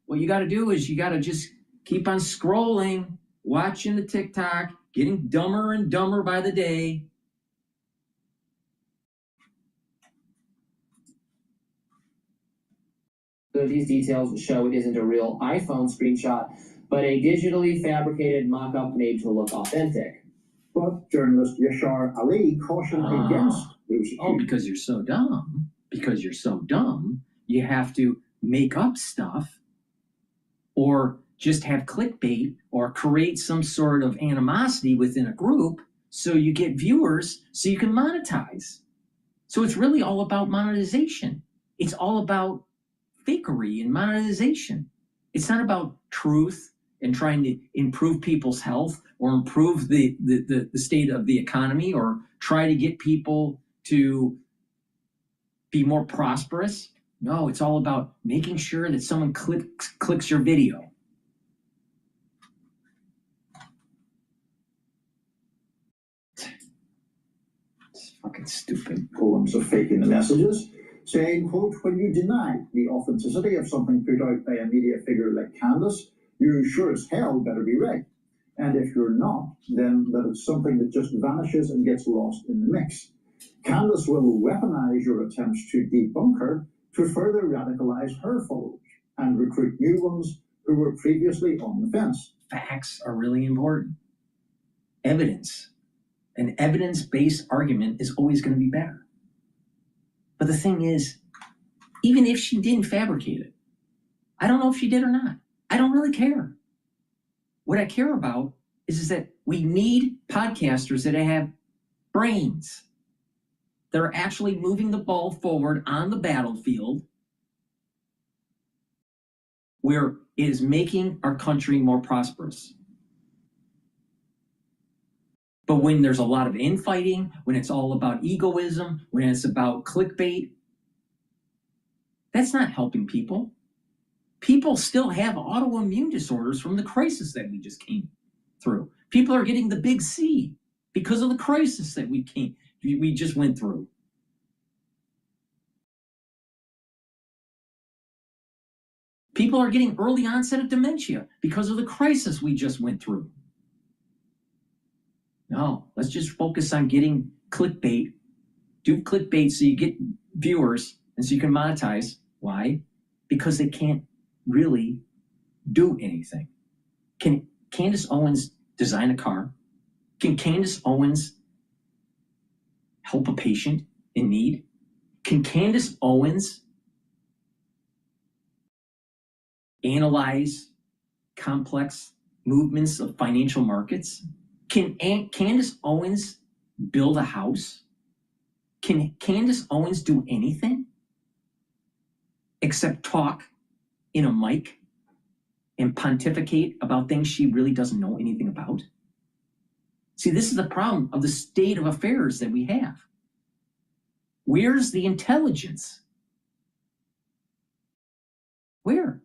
What you got to do is you got to just keep on scrolling, watching the TikTok, getting dumber and dumber by the day. So these details show it isn't a real iPhone screenshot, but a digitally fabricated mock-up made to look authentic. But journalist Yashar Ali cautioned against those. Oh, because you're so dumb. Because you're so dumb, you have to make up stuff or just have clickbait or create some sort of animosity within a group so you get viewers so you can monetize. So it's really all about monetization. It's all about fakery and monetization. It's not about truth and trying to improve people's health or improve the state of the economy or try to get people to be more prosperous. No, it's all about making sure that someone clicks your video. It's fucking stupid. Poems of faking the messages, saying, quote, when you deny the authenticity of something put out by a media figure like Candace, you sure as hell better be right. And if you're not, then that it's something that just vanishes and gets lost in the mix. Candace will weaponize your attempts to debunk her to further radicalize her followers and recruit new ones who were previously on the fence. Facts are really important. Evidence. An evidence-based argument is always going to be better. But the thing is, even if she didn't fabricate it, I don't know if she did or not. I don't really care. What I care about is that we need podcasters that have brains, that are actually moving the ball forward on the battlefield where it is making our country more prosperous. But when there's a lot of infighting, when it's all about egoism, when it's about clickbait, that's not helping people. People still have autoimmune disorders from the crisis that we just came through. People are getting the big C because of the crisis that we just went through. People are getting early onset of dementia because of the crisis we just went through. No, let's just focus on getting clickbait. Do clickbait so you get viewers and so you can monetize. Why? Because they can't really do anything. Can Candace Owens design a car? Can Candace Owens help a patient in need? Can Candace Owens analyze complex movements of financial markets? Can Candace Owens build a house? Can Candace Owens do anything except talk in a mic and pontificate about things she really doesn't know anything about? See, this is the problem of the state of affairs that we have. Where's the intelligence? Where?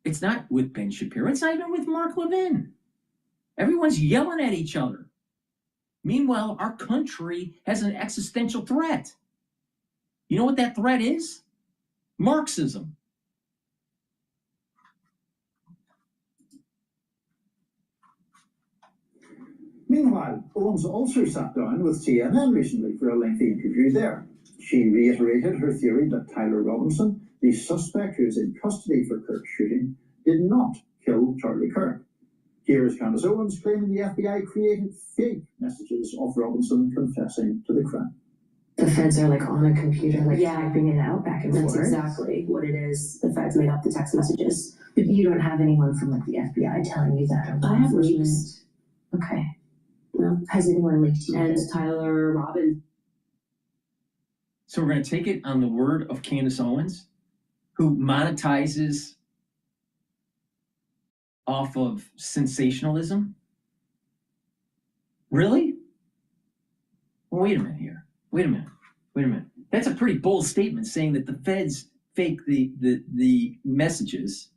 It's not with Ben Shapiro. It's not even with Mark Levin. Everyone's yelling at each other. Meanwhile, our country has an existential threat. You know what that threat is? Marxism. Meanwhile, Owens also sat down with CNN recently for a lengthy interview there. She reiterated her theory that Tyler Robinson, the suspect who is in custody for Kirk's shooting, did not kill Charlie Kirk. Here is Candace Owens claiming the FBI created fake messages of Robinson confessing to the crime. The feds are like on a computer, like typing it out back and forth. That's exactly what it is. The feds made up the text messages. But you don't have anyone from like the FBI telling you that? Or I have leaks. Okay. No. Has anyone leaked to you? And Tyler Robin. So we're going to take it on the word of Candace Owens, who monetizes off of sensationalism? Really? Well, wait a minute here. Wait a minute. That's a pretty bold statement saying that the feds fake the messages,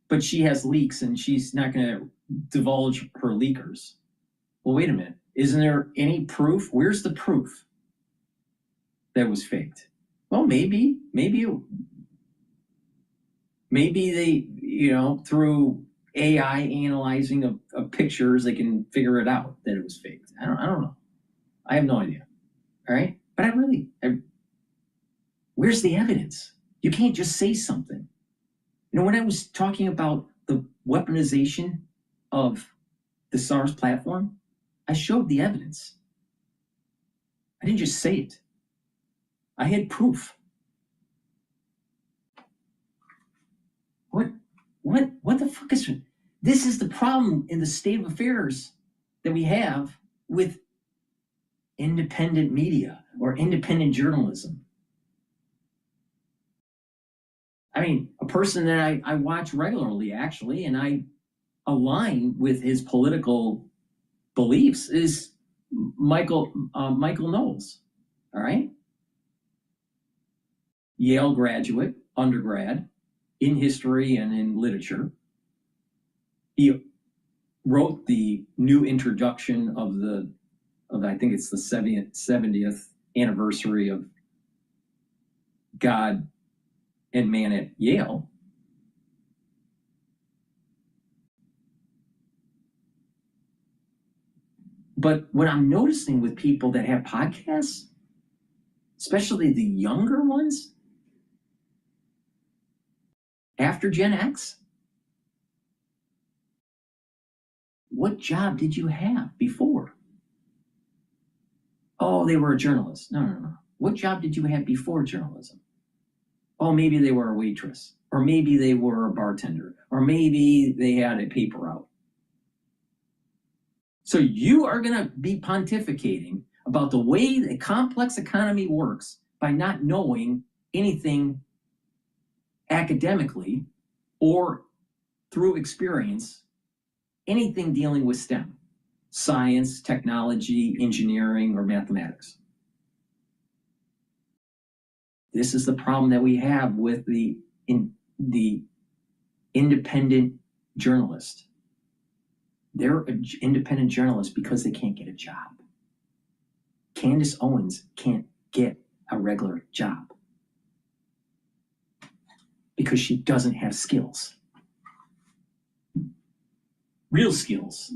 but she has leaks and she's not going to divulge her leakers. Well, wait a minute. Isn't there any proof? Where's the proof that was faked? Well, maybe they, through AI analyzing of pictures, they can figure it out that it was faked. I don't know. I have no idea. All right. But where's the evidence? You can't just say something. When I was talking about the weaponization of the SARS platform, I showed the evidence. I didn't just say it. I had proof. What the fuck is it? This is the problem in the state of affairs that we have with independent media or independent journalism. I mean, a person that I watch regularly, actually, and I align with his political beliefs is Michael Knowles. All right? Yale graduate, undergrad, in history and in literature. He wrote the new introduction of I think it's the 70th anniversary of God and Man at Yale. But what I'm noticing with people that have podcasts, especially the younger ones, after Gen X, what job did you have before? Oh, they were a journalist. No. What job did you have before journalism? Oh, maybe they were a waitress, or maybe they were a bartender, or maybe they had a paper route. So you are going to be pontificating about the way the complex economy works by not knowing anything academically or through experience, anything dealing with STEM, science, technology, engineering, or mathematics. This is the problem that we have with the independent journalist. They're an independent journalist because they can't get a job. Candace Owens can't get a regular job because she doesn't have skills. Real skills,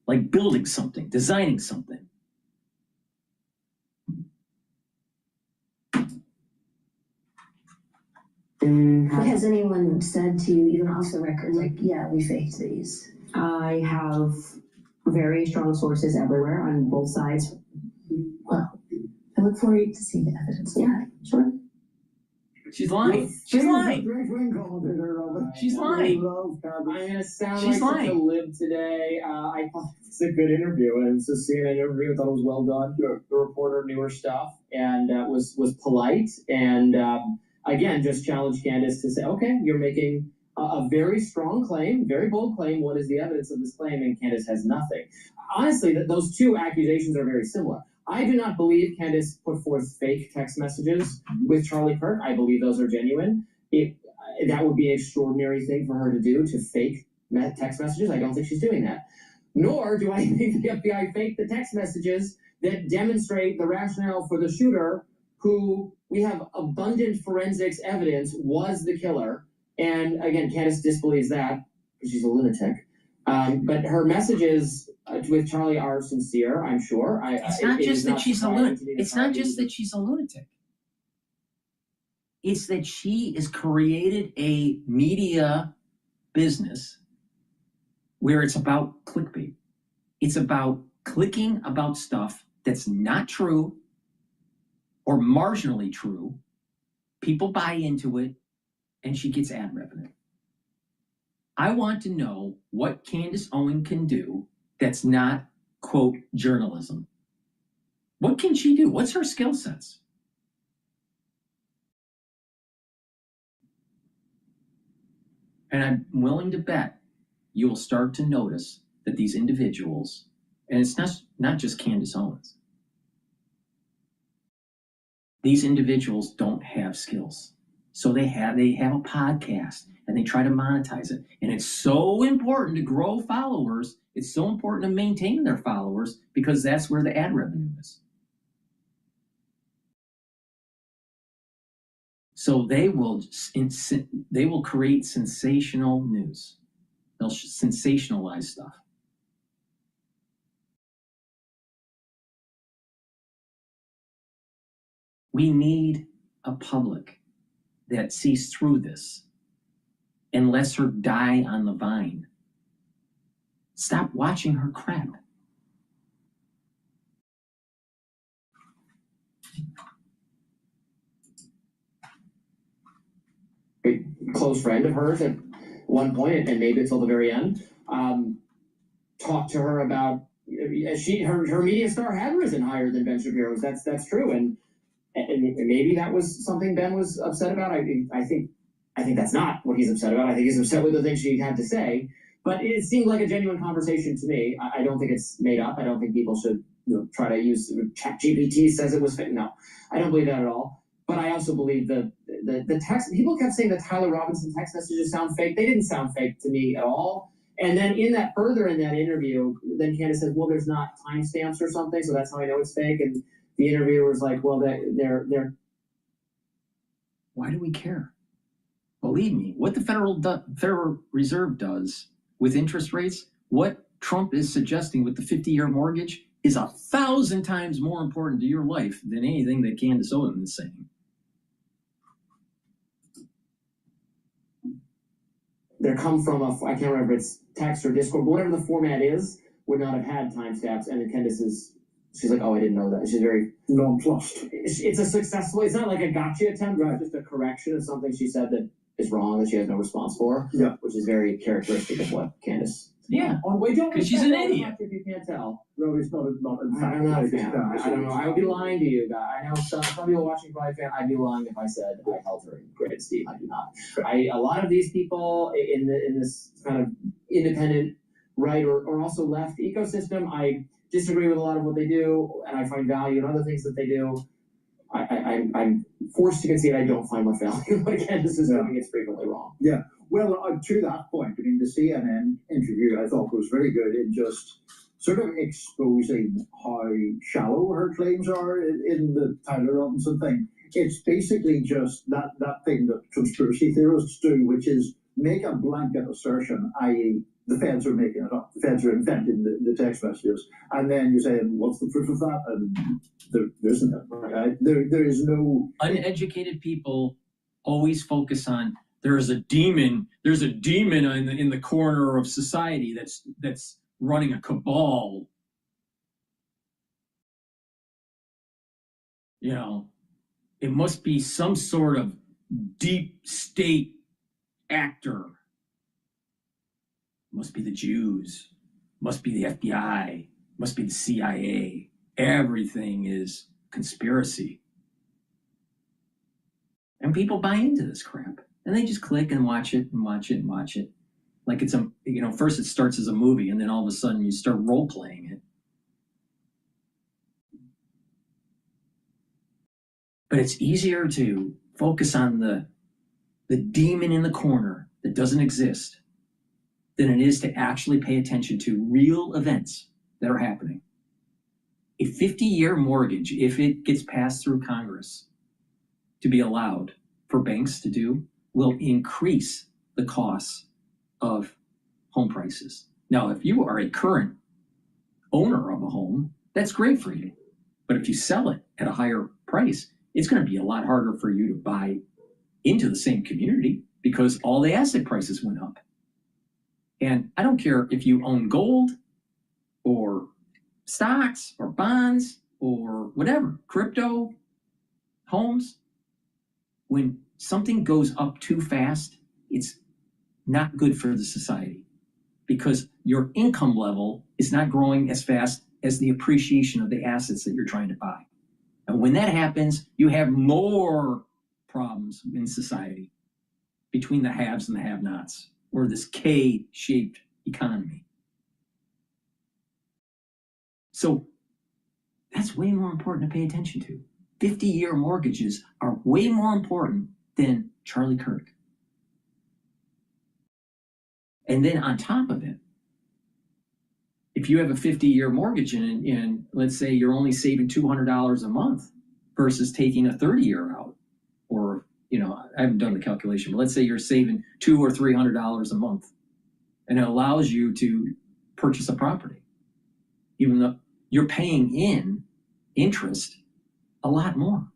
like building something, designing something. Has anyone said to you, even off the record, like, yeah, we faked these? I have very strong sources everywhere on both sides. Well, I look forward to seeing the evidence. Yeah, sure. She's lying. She's lying. She's lying. I'm gonna sound She's like lying. such a lib today. I thought it was a good interview. It was a CNN interview. I thought it was well done. The reporter knew her stuff and was polite. And again, just challenged Candace to say, okay, you're making a very strong claim, very bold claim. What is the evidence of this claim? And Candace has nothing. Honestly, those two accusations are very similar. I do not believe Candace put forth fake text messages with Charlie Kirk. I believe those are genuine. That would be an extraordinary thing for her to do, to fake text messages. I don't think she's doing that. Nor do I think the FBI faked the text messages that demonstrate the rationale for the shooter, who we have abundant forensics evidence was the killer. And again, Candace disbelieves that because she's a lunatic. But her messages with Charlie are sincere, I'm sure. It's not just that she's a lunatic. It's not just that she's a lunatic. It's that she has created a media business where it's about clickbait. It's about clicking about stuff that's not true or marginally true. People buy into it, and she gets ad revenue. I want to know what Candace Owen can do that's not, quote, journalism. What can she do? What's her skill sets? And I'm willing to bet you will start to notice that these individuals, and it's not just Candace Owens, these individuals don't have skills. So they have a podcast and they try to monetize it. And it's so important to grow followers. It's so important to maintain their followers because that's where the ad revenue is. So they will create sensational news. They'll sensationalize stuff. We need a public that sees through this and lets her die on the vine. Stop watching her crap. A close friend of hers at one point, and maybe until the very end, talked to her about her media star had risen higher than Ben Shapiro's. That's true, and maybe that was something Ben was upset about. I think that's not what he's upset about. I think he's upset with the things she had to say. But it seemed like a genuine conversation to me. I don't think it's made up. I don't think people should try to use ChatGPT says it was fake. No, I don't believe that at all. But I also believe the text. People kept saying the Tyler Robinson text messages sound fake. They didn't sound fake to me at all. And then further in that interview, then Candace says, "Well, there's not timestamps or something, so that's how I know it's fake." And the interviewer was like, "Well, they're." Why do we care? Believe me, what the Federal Reserve does with interest rates, what Trump is suggesting with the 50-year mortgage is 1,000 times more important to your life than anything that Candace Owen is saying. They come from I can't remember if it's text or Discord, but whatever the format is, would not have had timestamps. And then she's like, "Oh, I didn't know that." She's very nonplussed. It's a successful. It's not like a gotcha attempt, right? Just a correction of something she said that is wrong that she has no response for. Yeah, which is very characteristic of what Candace. Yeah, because she's an idiot. If you can't tell, no, it's not. I'm not a fan. I don't know. I would be lying to you, guys. I know some people watching probably fan. I'd be lying if I said I held her in great esteem. I do not. A lot of these people in this kind of independent right or also left ecosystem, I disagree with a lot of what they do, and I find value in other things that they do. I'm forced to concede I don't find much value in what Candace is doing. It's frequently wrong. Yeah. Well, to that point, I mean, the CNN interview I thought was very good in just sort of exposing how shallow her claims are in the Tyler Robinson thing. It's basically just that thing that conspiracy theorists do, which is make a blanket assertion, i.e., the feds are making it up. The feds are inventing the text messages. And then you say, what's the proof of that? And there isn't it. Right? There is no... Uneducated people always focus on there's a demon in the corner of society that's running a cabal. You know, it must be some sort of deep state actor. Must be the Jews, must be the FBI, must be the CIA. Everything is conspiracy. And people buy into this crap. And they just click and watch it and watch it and watch it. Like it's first it starts as a movie and then all of a sudden you start role-playing it. But it's easier to focus on the demon in the corner that doesn't exist than it is to actually pay attention to real events that are happening. A 50-year mortgage, if it gets passed through Congress to be allowed for banks to do, will increase the costs of home prices. Now, if you are a current owner of a home, that's great for you. But if you sell it at a higher price, it's going to be a lot harder for you to buy into the same community because all the asset prices went up. And I don't care if you own gold or stocks or bonds or whatever, crypto, homes. When something goes up too fast, it's not good for the society because your income level is not growing as fast as the appreciation of the assets that you're trying to buy. And when that happens, you have more problems in society between the haves and the have-nots, or this K-shaped economy. So that's way more important to pay attention to. 50-year mortgages are way more important than Charlie Kirk. And then on top of it, if you have a 50-year mortgage and let's say you're only saving $200 a month versus taking a 30-year out, or, you know, I haven't done the calculation, but let's say you're saving $200 or $300 a month, and it allows you to purchase a property, even though you're paying in interest a lot more.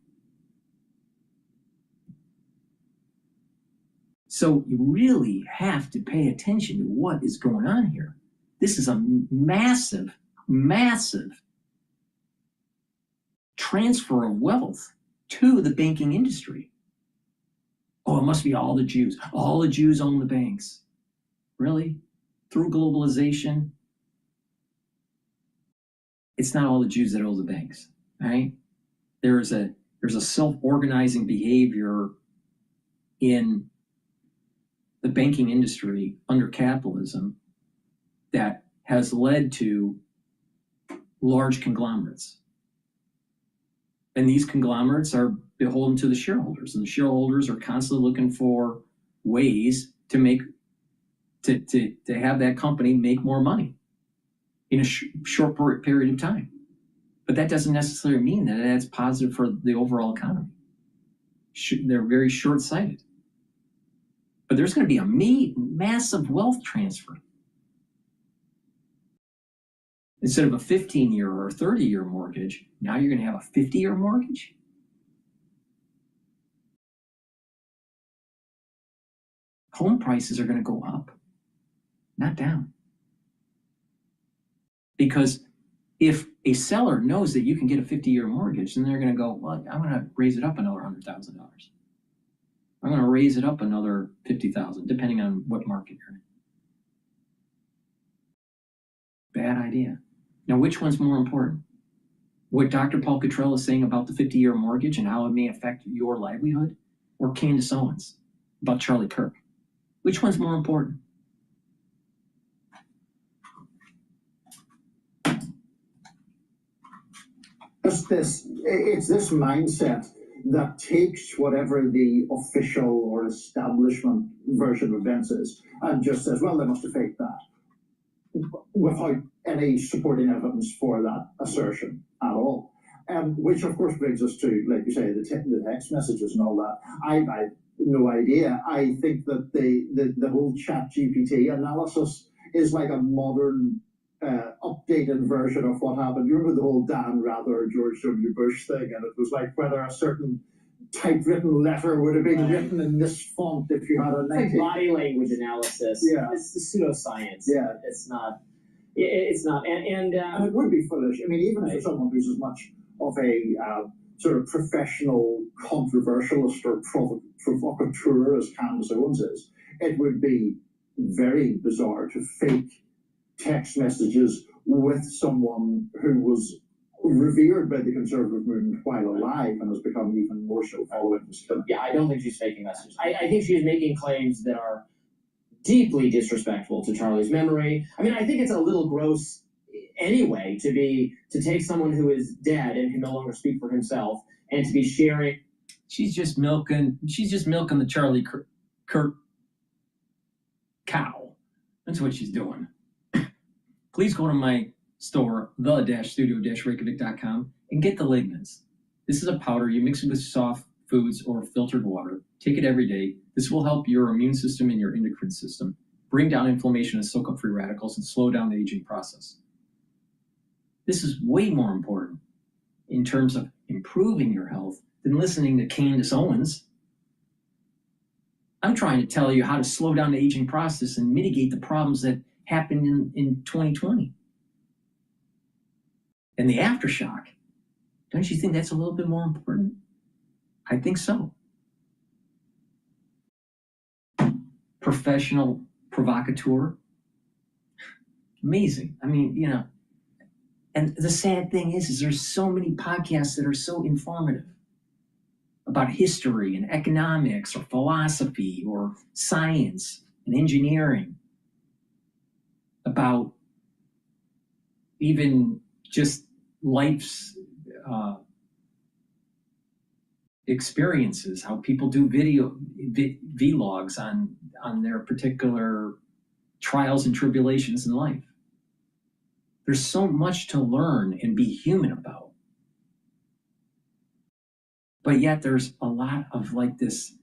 So you really have to pay attention to what is going on here. This is a massive, massive transfer of wealth to the banking industry. Oh, it must be all the Jews. All the Jews own the banks. Really? Through globalization? It's not all the Jews that own the banks, right? There's a self-organizing behavior in the banking industry under capitalism that has led to large conglomerates. And these conglomerates are beholden to the shareholders, and the shareholders are constantly looking for ways to make to have that company make more money in a short period of time. But that doesn't necessarily mean that that's positive for the overall economy. They're very short-sighted. But there's going to be a massive wealth transfer. Instead of a 15-year or a 30-year mortgage, now you're going to have a 50-year mortgage? Home prices are going to go up, not down. Because if a seller knows that you can get a 50-year mortgage, then they're going to go, well, I'm going to raise it up another $100,000. I'm going to raise it up another $50,000, depending on what market you're in. Bad idea. Now, which one's more important? What Dr. Paul Cottrell is saying about the 50-year mortgage and how it may affect your livelihood? Or Candace Owens about Charlie Kirk? Which one's more important? It's this mindset that takes whatever the official or establishment version of events is and just says, well, they must have faked that, without any supporting evidence for that assertion at all. Which of course brings us to, like you say, the text messages and all that. I have no idea. I think that the whole ChatGPT analysis is like a modern updated version of what happened. You remember the whole Dan Rather, George W. Bush thing, and it was like whether a certain typewritten letter would have been written in this font if you had a It's like body language analysis. Yeah. It's the pseudoscience. Yeah. It's not. It's not. And it would be foolish. I mean, even for someone who's as much of a sort of professional controversialist or provocateur as Candace Owens is, it would be very bizarre to fake text messages with someone who was revered by the conservative movement while alive and has become even more so following this killing. Yeah, I don't think she's faking messages. I think she's making claims that are deeply disrespectful to Charlie's memory. I mean, I think it's a little gross anyway to take someone who is dead and can no longer speak for himself and to be sharing. She's just milking the Charlie Kirk cow. That's what she's doing. Please go to my store, the-studio-reykjavik.com, and get the lignans. This is a powder. You mix it with soft foods or filtered water. Take it every day. This will help your immune system and your endocrine system, bring down inflammation and soak up free radicals, and slow down the aging process. This is way more important in terms of improving your health than listening to Candace Owens. I'm trying to tell you how to slow down the aging process and mitigate the problems that happened in 2020. And the aftershock, don't you think that's a little bit more important? I think so. Professional provocateur. Amazing. I mean, you know, and the sad thing is there's so many podcasts that are so informative about history and economics or philosophy or science and engineering, about even just life's experiences, how people do vlogs on their particular trials and tribulations in life. There's so much to learn and be human about. But yet there's a lot of like this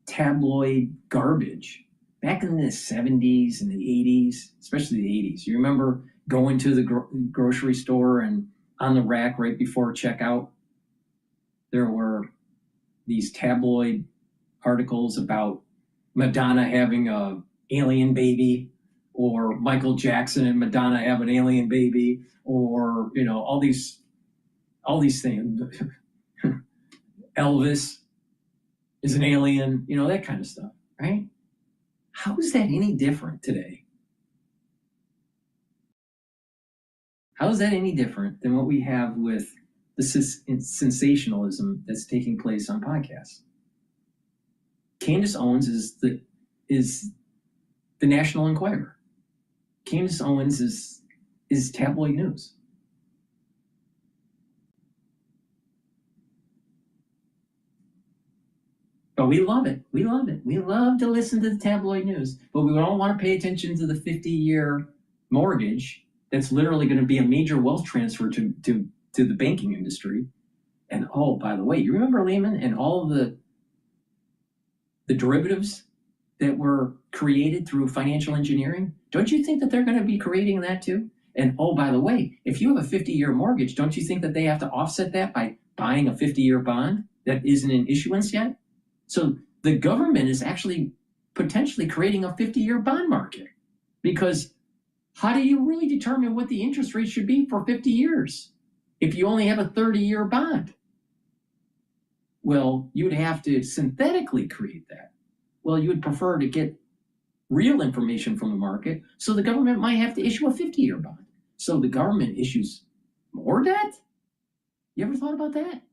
tabloid garbage. Back in the 70s and the 80s, especially the 80s, you remember going to the grocery store and on the rack right before checkout, there were these tabloid articles about Madonna having an alien baby, or Michael Jackson and Madonna have an alien baby, or, you know, all these things. Elvis is an alien, you know, that kind of stuff, right? How is that any different today? How is that any different than what we have with the sensationalism that's taking place on podcasts? Candace Owens is the National Enquirer. Candace Owens is tabloid news. But we love it. We love it. We love to listen to the tabloid news, but we don't want to pay attention to the 50-year mortgage that's literally going to be a major wealth transfer to the banking industry. And oh, by the way, you remember Lehman and all of the derivatives that were created through financial engineering? Don't you think that they're going to be creating that too? And oh, by the way, if you have a 50-year mortgage, don't you think that they have to offset that by buying a 50-year bond that isn't in issuance yet? So the government is actually potentially creating a 50-year bond market, because how do you really determine what the interest rate should be for 50 years if you only have a 30-year bond? Well, you would have to synthetically create that. Well, you would prefer to get real information from the market, so the government might have to issue a 50-year bond. So the government issues more debt? You ever thought about that?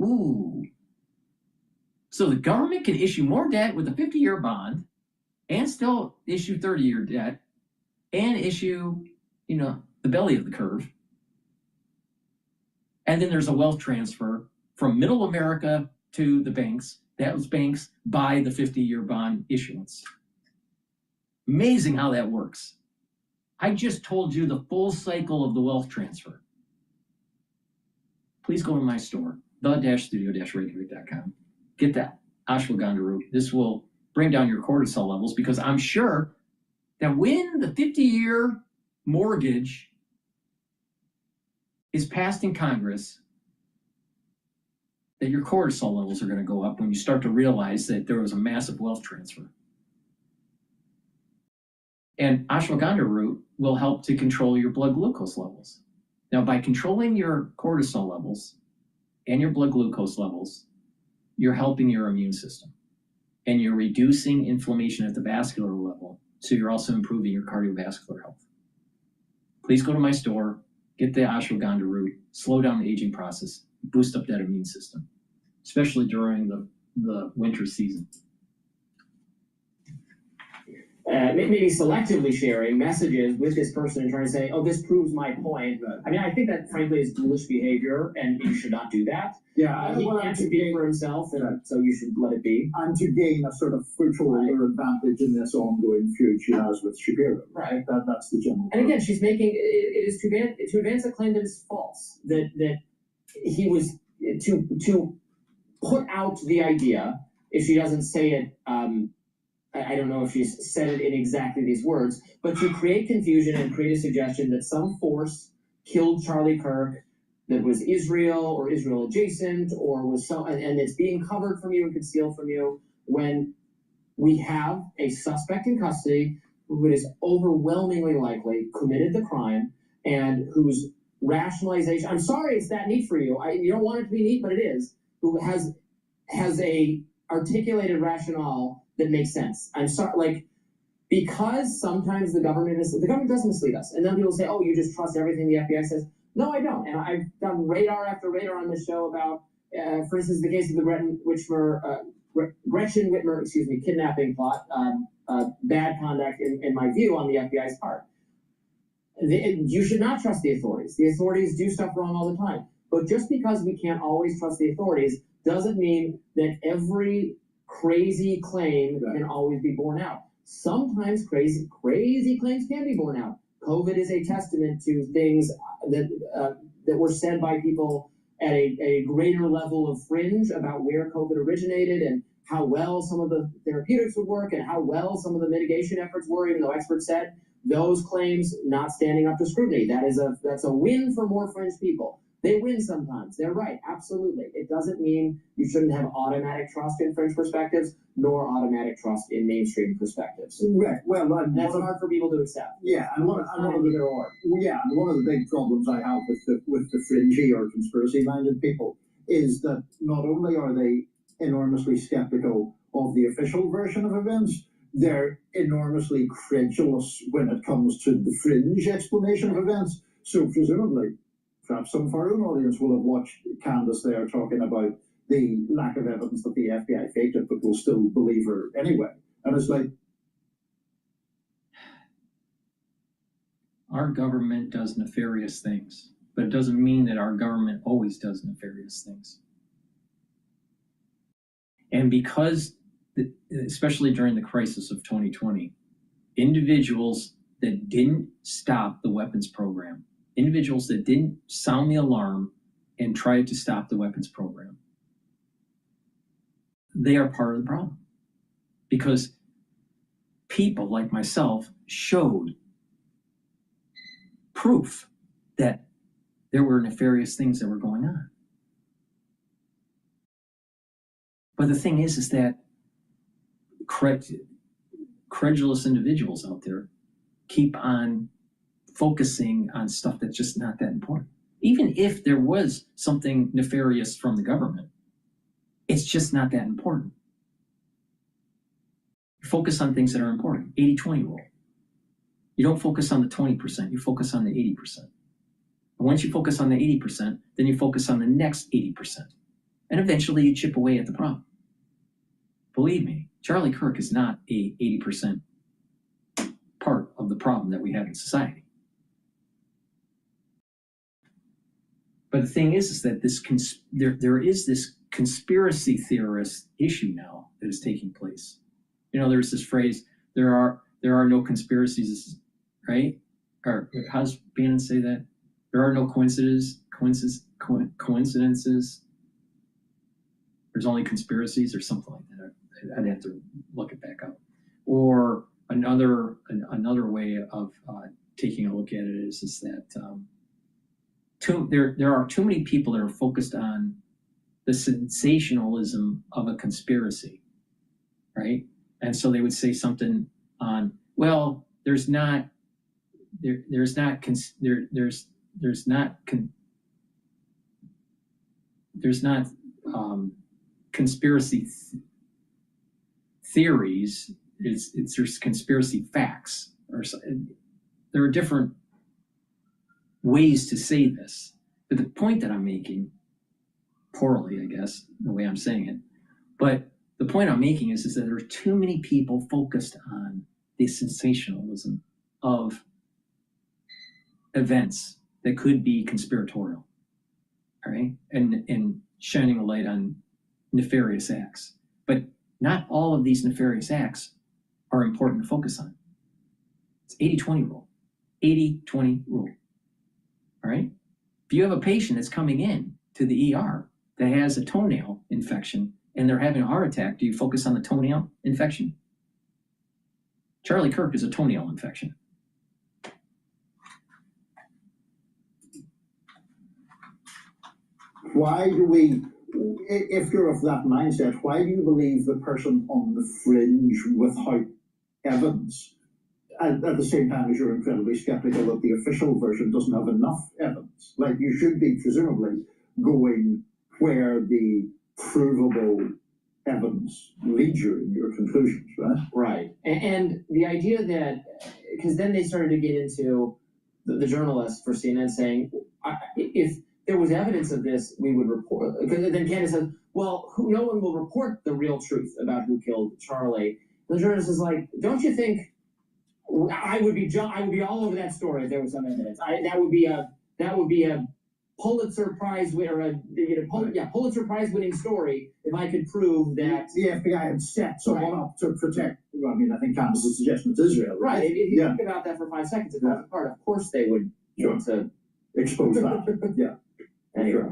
Ooh. So the government can issue more debt with a 50-year bond and still issue 30-year debt and issue, you know, the belly of the curve. And then there's a wealth transfer from middle America to the banks. Those banks buy the 50-year bond issuance. Amazing how that works. I just told you the full cycle of the wealth transfer. Please go to my store, the-studio-reykjavik.com. Get that ashwagandha root. This will bring down your cortisol levels, because I'm sure that when the 50-year mortgage is passed in Congress, that your cortisol levels are going to go up when you start to realize that there was a massive wealth transfer. And ashwagandha root will help to control your blood glucose levels. Now, by controlling your cortisol levels and your blood glucose levels, you're helping your immune system, and you're reducing inflammation at the vascular level. So you're also improving your cardiovascular health. Please go to my store, get the ashwagandha root, slow down the aging process, boost up that immune system, especially during the winter season. Maybe selectively sharing messages with this person and trying to say, oh, this proves my point. I mean, I think that frankly is foolish behavior, and you should not do that. Yeah, he can't speak for himself, and so you should let it be. And to gain a sort of footholder advantage in this ongoing feud she has with Shapiro. Right. That's the general. And again, she's making it is to advance a claim that is false. That he was to put out the idea. If she doesn't say it, I don't know if she's said it in exactly these words, but to create confusion and create a suggestion that some force killed Charlie Kirk that was Israel or Israel adjacent, or was and it's being covered from you and concealed from you, when we have a suspect in custody who is overwhelmingly likely committed the crime and whose rationalization, I'm sorry it's that neat for you, you don't want it to be neat, but it is, who has a articulated rationale that makes sense. I'm sorry, like, because sometimes the government does mislead us, and then people say, oh, you just trust everything the FBI says. No, I don't. And I've done radar after radar on this show about, for instance, the case of the Gretchen Whitmer, kidnapping plot, bad conduct in my view on the FBI's part. You should not trust the authorities. The authorities do stuff wrong all the time. But just because we can't always trust the authorities doesn't mean that every crazy claim can always be borne out. Sometimes crazy claims can be borne out. COVID is a testament to things that were said by people at a greater level of fringe about where COVID originated and how well some of the therapeutics would work and how well some of the mitigation efforts were, even though experts said those claims not standing up to scrutiny. That's a win for more fringe people. They win sometimes. They're right. Absolutely. It doesn't mean you shouldn't have automatic trust in fringe perspectives, nor automatic trust in mainstream perspectives. Right. Well, that's hard for people to accept. Yeah, and one of the big problems I have with the fringy or conspiracy-minded people is that not only are they enormously skeptical of the official version of events, they're enormously credulous when it comes to the fringe explanation of events. So presumably, perhaps some of our own audience will have watched Candace there talking about the lack of evidence that the FBI faked it, but will still believe her anyway. And it's like, our government does nefarious things, but it doesn't mean that our government always does nefarious things. And because, especially during the crisis of 2020, individuals that didn't stop the weapons program, individuals that didn't sound the alarm and tried to stop the weapons program, they are part of the problem. Because people like myself showed proof that there were nefarious things that were going on. But the thing is that credulous individuals out there keep on focusing on stuff that's just not that important. Even if there was something nefarious from the government, it's just not that important. You focus on things that are important. 80-20 rule. You don't focus on the 20%, you focus on the 80%. And once you focus on the 80%, then you focus on the next 80%. And eventually you chip away at the problem. Believe me, Charlie Kirk is not a 80% part of the problem that we have in society. But the thing is that there is this conspiracy theorist issue now that is taking place. You know, there's this phrase, there are no conspiracies, right? Or how's Bannon say that? There are no coincidences. There's only conspiracies or something like that. I'd have to look it back up. Or another way of taking a look at it is that there are too many people that are focused on the sensationalism of a conspiracy, right? And so they would say something on, well, there's not conspiracy theories. There's conspiracy facts, or there are different ways to say this. But the point that I'm making, poorly, I guess, the way I'm saying it, but the point I'm making is that there are too many people focused on the sensationalism of events that could be conspiratorial, all right? And shining a light on nefarious acts. But not all of these nefarious acts are important to focus on. It's 80-20 rule. 80-20 rule. All right? If you have a patient that's coming in to the ER that has a toenail infection and they're having a heart attack, do you focus on the toenail infection? Charlie Kirk is a toenail infection. why do we, if you're of that mindset, why do you believe the person on the fringe without evidence, at the same time as you're incredibly skeptical that the official version doesn't have enough evidence? Like, you should be presumably going where the provable evidence leads you in your conclusions, right? Right. And the idea that, because then they started to get into the journalists for CNN saying, if there was evidence of this, we would report. Because then Candace says, well, no one will report the real truth about who killed Charlie. The journalist is like, don't you think I would be all over that story if there was some evidence? That would be a Pulitzer Prize winner, Pulitzer Prize winning story if I could prove that the FBI had set someone up to protect. I mean, I think Candace's suggestion is Israel. Right. If you think about that for 5 seconds, if that's a part, of course they would want to expose that. Yeah. Anyway.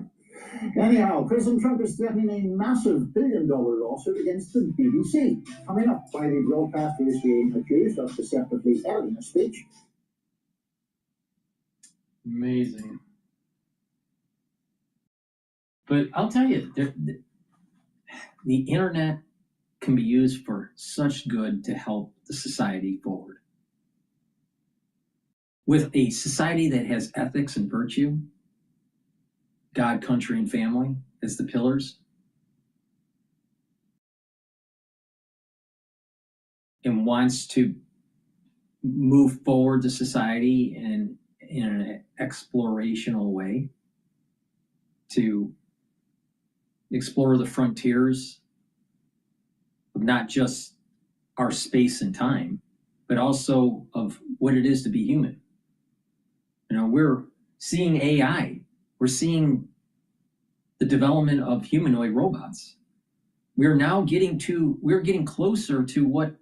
Anyhow, President Trump is threatening a massive billion-dollar lawsuit against the BBC. Coming up, why the broadcaster is being accused of deceptively editing a speech. Amazing. But I'll tell you, the internet can be used for such good to help the society forward. With a society that has ethics and virtue, God, country, and family as the pillars, and wants to move forward the society in an explorational way, to explore the frontiers of not just our space and time, but also of what it is to be human. You know, we're seeing AI. We're seeing the development of humanoid robots. We're getting closer to what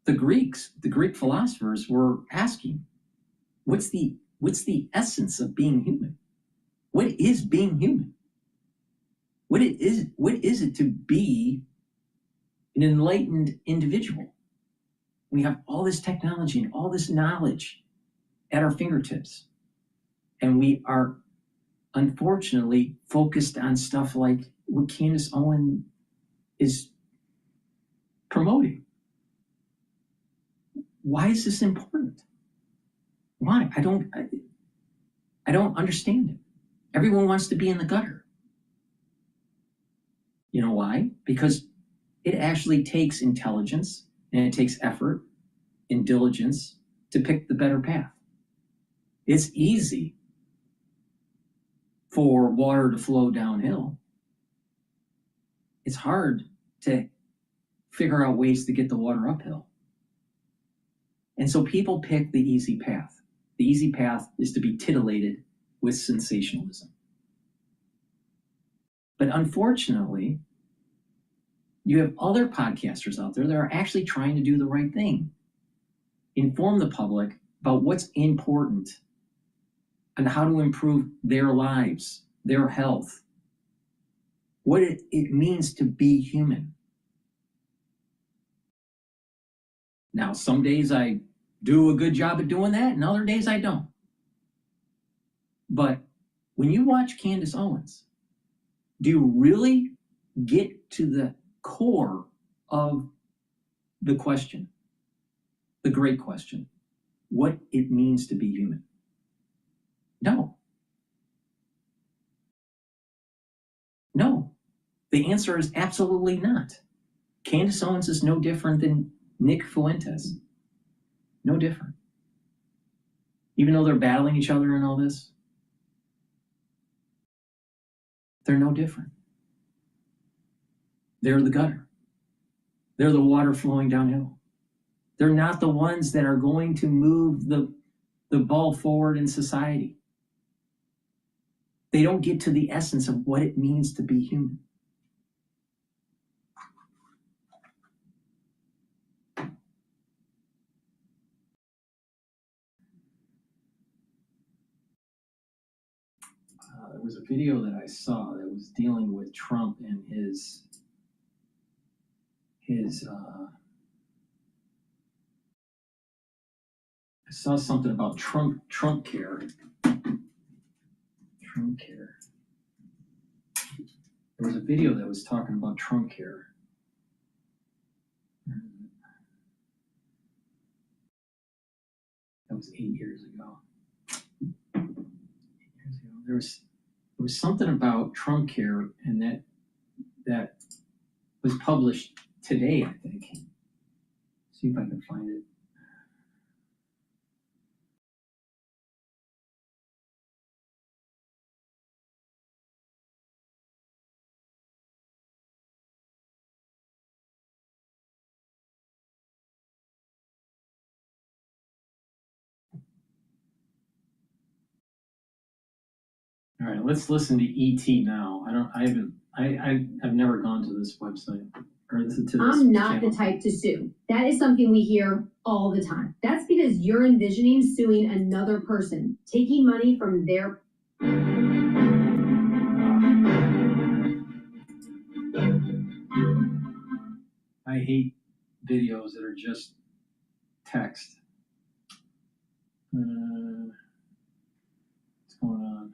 the Greek philosophers were asking. What's the essence of being human? What is being human? What is it to be an enlightened individual? We have all this technology and all this knowledge at our fingertips. And we are unfortunately focused on stuff like what Candace Owen is promoting. Why is this important? Why? I don't understand it. Everyone wants to be in the gutter. You know why? Because it actually takes intelligence and it takes effort and diligence to pick the better path. It's easy for water to flow downhill. It's hard to figure out ways to get the water uphill. And so people pick the easy path. The easy path is to be titillated with sensationalism. But unfortunately, you have other podcasters out there that are actually trying to do the right thing. Inform the public about what's important and how to improve their lives, their health, what it means to be human. Now, some days I do a good job at doing that, and other days I don't. But when you watch Candace Owens, do you really get to the core of the question, the great question, what it means to be human? No. No. The answer is absolutely not. Candace Owens is no different than Nick Fuentes. No different. Even though they're battling each other in all this, they're no different. They're the gutter. They're the water flowing downhill. They're not the ones that are going to move the ball forward in society. They don't get to the essence of what it means to be human. There was a video that I saw that was dealing with Trump and his I saw something about Trump care. Trump care. There was a video that was talking about Trump care. That was 8 years ago. 8 years ago. There was something about Trump care, and that was published today, I think. See if I can find it. All right, let's listen to ET now. I've never gone to this website or to this I'm not channel. the type to sue. That is something we hear all the time. That's because you're envisioning suing another person, taking money from their. I hate videos that are just text. What's going on?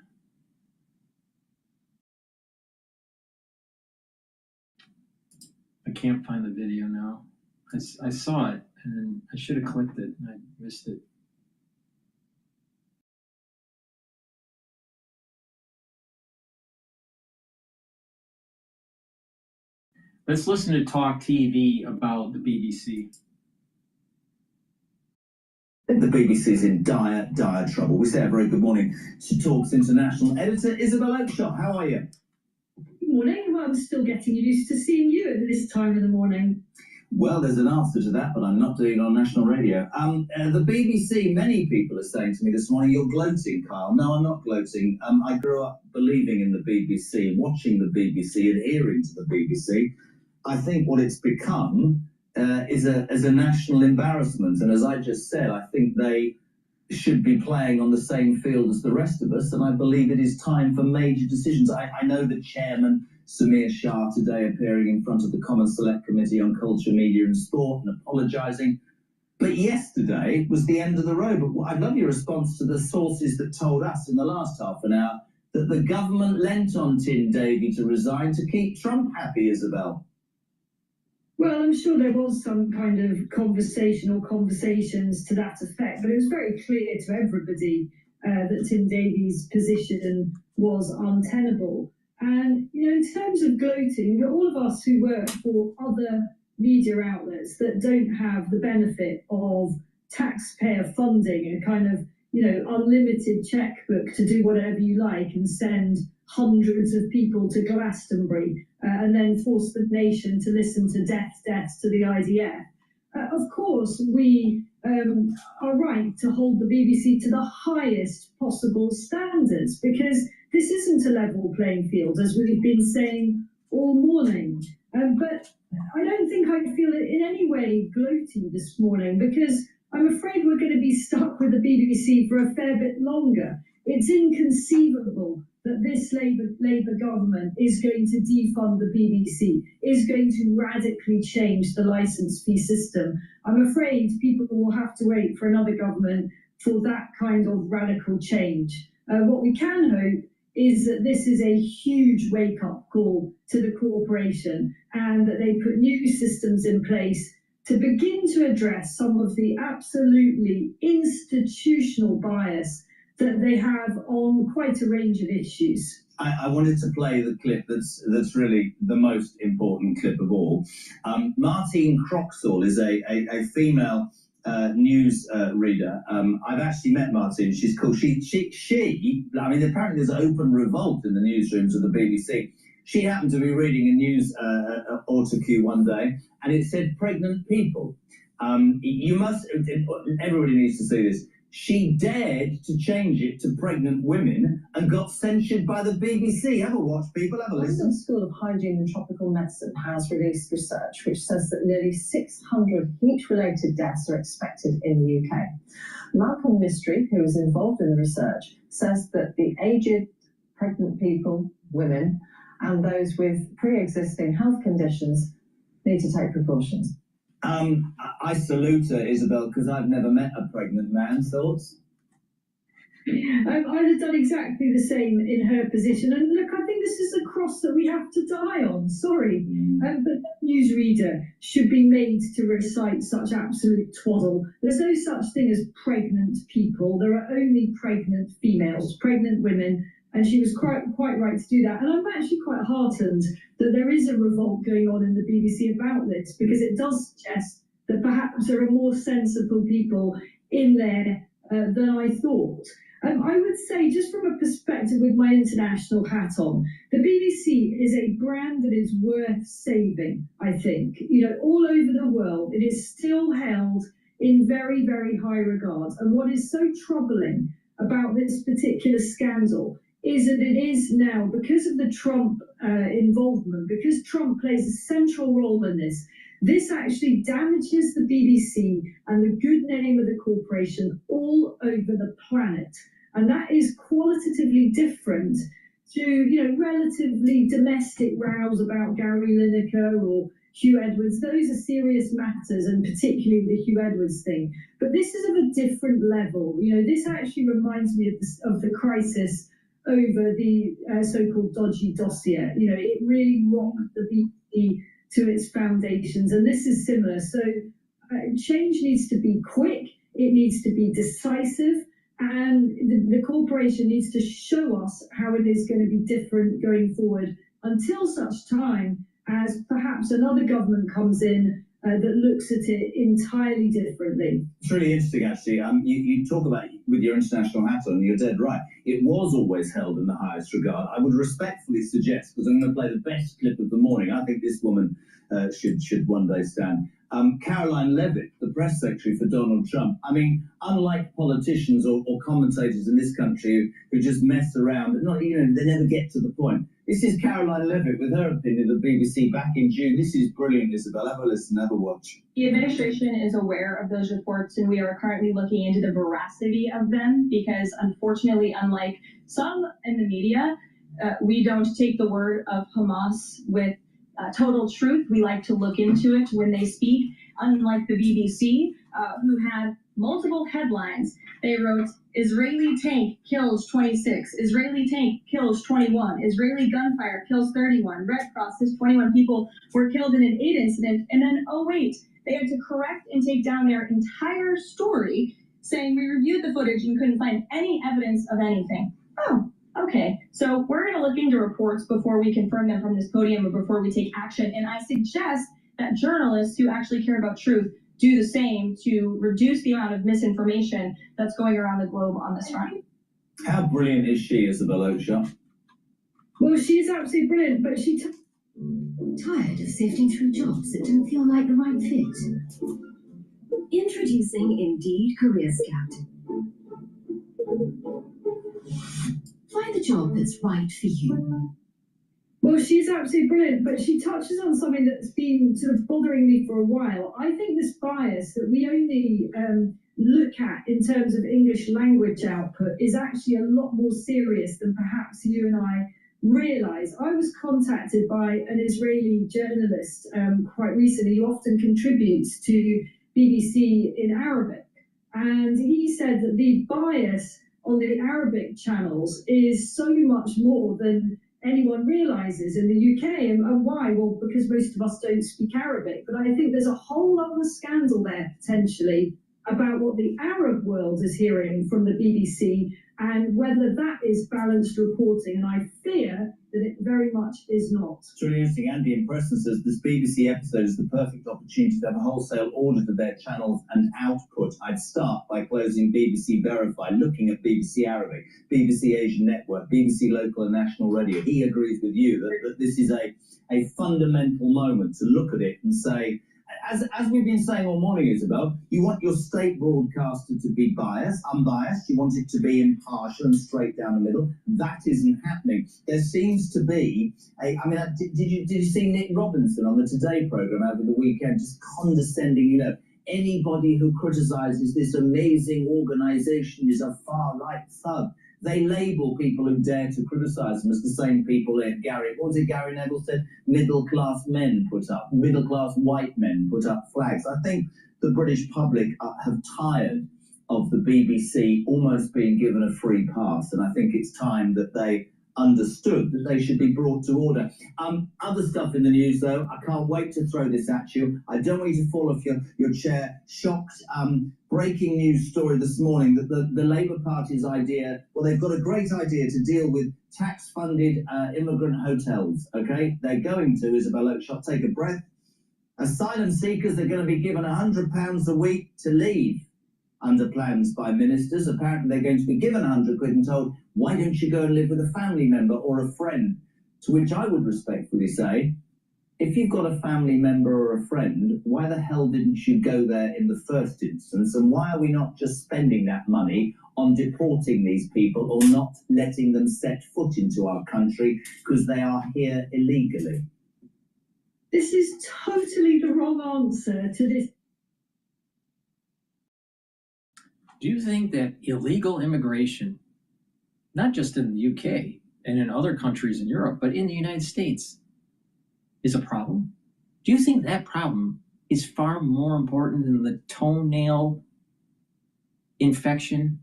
I can't find the video now. I saw it, and then I should have clicked it, and I missed it. Let's listen to Talk TV about the BBC. The BBC's in dire trouble. We say a very good morning to Talk's international editor, Isabel Oakeshott. How are you? Good morning. Well, I'm still getting used to seeing you at this time of the morning. Well, there's an answer to that, but I'm not doing it on national radio. The BBC, many people are saying to me this morning, you're gloating, Kyle. No, I'm not gloating. I grew up believing in the BBC, watching the BBC, adhering to the BBC. I think what it's become is a national embarrassment. And as I just said, I think they should be playing on the same field as the rest of us. And I believe it is time for major decisions. I know the chairman, Samir Shah, today appearing in front of the Common Select Committee on Culture, Media and Sport and apologising. But yesterday was the end of the road. But I'd love your response to the sources that told us in the last half an hour that the government lent on Tim Davie to resign to keep Trump happy, Isabel. Well, I'm sure there was some kind of conversation or conversations to that effect, but it was very clear to everybody that Tim Davie's position was untenable. And, in terms of gloating, all of us who work for other media outlets that don't have the benefit of taxpayer funding and kind of, unlimited checkbook to do whatever you like and send hundreds of people to Glastonbury and then force the nation to listen to death to the IDF. Of course, we are right to hold the BBC to the highest possible standards because this isn't a level playing field, as we've been saying all morning. But I don't think I feel it in any way gloating this morning because I'm afraid we're going to be stuck with the BBC for a fair bit longer. It's inconceivable that this Labour government is going to defund the BBC, is going to radically change the licence fee system. I'm afraid people will have to wait for another government for that kind of radical change. What we can hope is that this is a huge wake-up call to the corporation and that they put new systems in place to begin to address some of the absolutely institutional bias that they have on quite a range of issues. I wanted to play the clip that's really the most important clip of all. Martine Croxall is a female news reader. I've actually met Martine. She's cool. Apparently there's open revolt in the newsrooms of the BBC. She happened to be reading a news autocue one day, and it said pregnant people. Everybody needs to see this. She dared to change it to pregnant women and got censured by the BBC. Have a watch, people, have a listen. The School of Hygiene and Tropical Medicine has released research which says that nearly 600 heat-related deaths are expected in the UK. Malcolm Mystery, who is involved in the research, says that the aged, pregnant people, women, and those with pre-existing health conditions need to take precautions. I salute her, Isabel, because I've never met a pregnant man. Thoughts? I'd have done exactly the same in her position. And look, I think this is a cross that we have to die on. Sorry. But no newsreader should be made to recite such absolute twaddle. There's no such thing as pregnant people. There are only pregnant females, pregnant women. And she was quite right to do that. And I'm actually quite heartened that there is a revolt going on in the BBC about this, because it does suggest that perhaps there are more sensible people in there than I thought. I would say, just from a perspective with my international hat on, the BBC is a brand that is worth saving, I think. You know, all over the world, it is still held in very, very high regard. And what is so troubling about this particular scandal is that it is now, because of the Trump involvement, because Trump plays a central role in this, this actually damages the BBC and the good name of the corporation all over the planet. And that is qualitatively different to, you know, relatively domestic rows about Gary Lineker or Hugh Edwards. Those are serious matters, and particularly the Hugh Edwards thing. But this is of a different level. You know, this actually reminds me of the crisis over the so-called dodgy dossier. You know, it really rocked the BBC to its foundations, and this is similar. So change needs to be quick, it needs to be decisive, and the corporation needs to show us how it is going to be different going forward, until such time as perhaps another government comes in that looks at it entirely differently. It's really interesting, actually. You talk about, with your international hat on, you're dead right. It was always held in the highest regard. I would respectfully suggest, because I'm going to play the best clip of the morning, I think this woman should one day stand. Caroline Levitt, the press secretary for Donald Trump. I mean, unlike politicians or commentators in this country who just mess around, and not, you know, they never get to the point. This is Caroline Levitt with her opinion of the BBC back in June. This is brilliant, Isabel. Have a listen, have a watch. The administration is aware of those reports, and we are currently looking into the veracity of them, because unfortunately, unlike some in the media, we don't take the word of Hamas with total truth. We like to look into it when they speak, unlike the BBC, who had multiple headlines. They wrote, Israeli tank kills 26, Israeli tank kills 21, Israeli gunfire kills 31, Red Cross says 21 people were killed in an aid incident, and then, oh wait, they had to correct and take down their entire story, saying we reviewed the footage and couldn't find any evidence of anything. Oh, okay. So we're going to look into reports before we confirm them from this podium or before we take action, and I suggest that journalists who actually care about truth do the same to reduce the amount of misinformation that's going around the globe on this front. How brilliant is she, Isabel Oakeshott? Well, she's absolutely brilliant, but she Tired of sifting through jobs that don't feel like the right fit? Introducing Indeed Career Scout. Find the job that's right for you. Well, she's absolutely brilliant, but she touches on something that's been sort of bothering me for a while. I think this bias that we only look at in terms of English language output is actually a lot more serious than perhaps you and I realise. I was contacted by an Israeli journalist quite recently who often contributes to BBC in Arabic, and he said that the bias on the Arabic channels is so much more than anyone realises in the UK. And why? Well, because most of us don't speak Arabic. But I think there's a whole other scandal there, potentially, about what the Arab world is hearing from the BBC and whether that is balanced reporting. And I fear that it very much is not. It's really interesting. Andy in Preston says this BBC episode is the perfect opportunity to have a wholesale audit of their channels and output. I'd start by closing BBC Verify, looking at BBC Arabic, BBC Asian Network, BBC Local and National Radio. He agrees with you that this is a fundamental moment to look at it and say, as we've been saying all morning, Isabel, you want your state broadcaster to be unbiased. You want it to be impartial and straight down the middle. That isn't happening. There seems to be did you see Nick Robinson on the Today programme over the weekend, just condescending, anybody who criticises this amazing organisation is a far-right thug. They label people who dare to criticise them as the same people that Gary Neville said? Middle-class white men put up flags. I think the British public have tired of the BBC almost being given a free pass, and I think it's time that they understood that they should be brought to order. Other stuff in the news, though, I can't wait to throw this at you. I don't want you to fall off your chair. Shocked. Breaking news story this morning that the Labour Party's idea, well, they've got a great idea to deal with tax-funded immigrant hotels, okay? They're going to, Isabel Oakeshott, take a breath. Asylum seekers are going to be given £100 a week to leave. Under plans by ministers, apparently they're going to be given 100 quid and told, why don't you go and live with a family member or a friend? To which I would respectfully say, if you've got a family member or a friend, why the hell didn't you go there in the first instance? And why are we not just spending that money on deporting these people or not letting them set foot into our country because they are here illegally? This is totally the wrong answer to this. Do you think that illegal immigration, not just in the UK and in other countries in Europe, but in the United States, is a problem? Do you think that problem is far more important than the toenail infection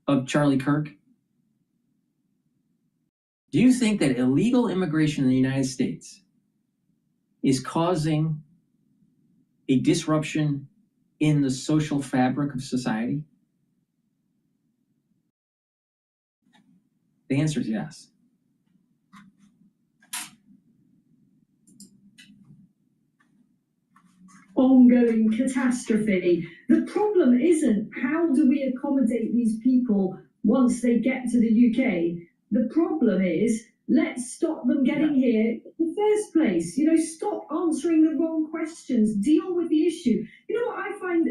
of Charlie Kirk? Do you think that illegal immigration in the United States is causing a disruption in the social fabric of society? The answer is yes. Ongoing catastrophe. The problem isn't how do we accommodate these people once they get to the UK. The problem is let's stop them getting here in the first place. You know, stop answering the wrong questions. Deal with the issue. You know what I find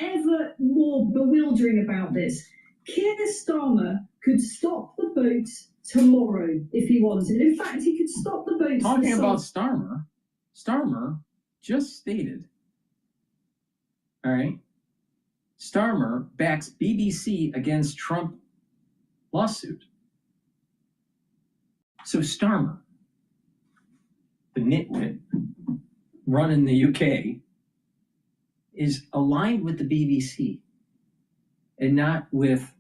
ever more bewildering about this? Keir Starmer could stop the boats tomorrow if he wanted. In fact, he could stop the boats. Talking about Starmer just stated, all right, Starmer backs BBC against Trump lawsuit. So Starmer, the nitwit running the UK, is aligned with the BBC and not with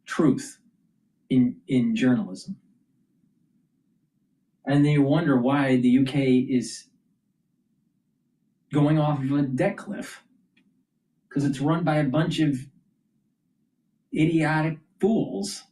truth in journalism. And they wonder why the UK is going off of a debt cliff, because it's run by a bunch of idiotic fools.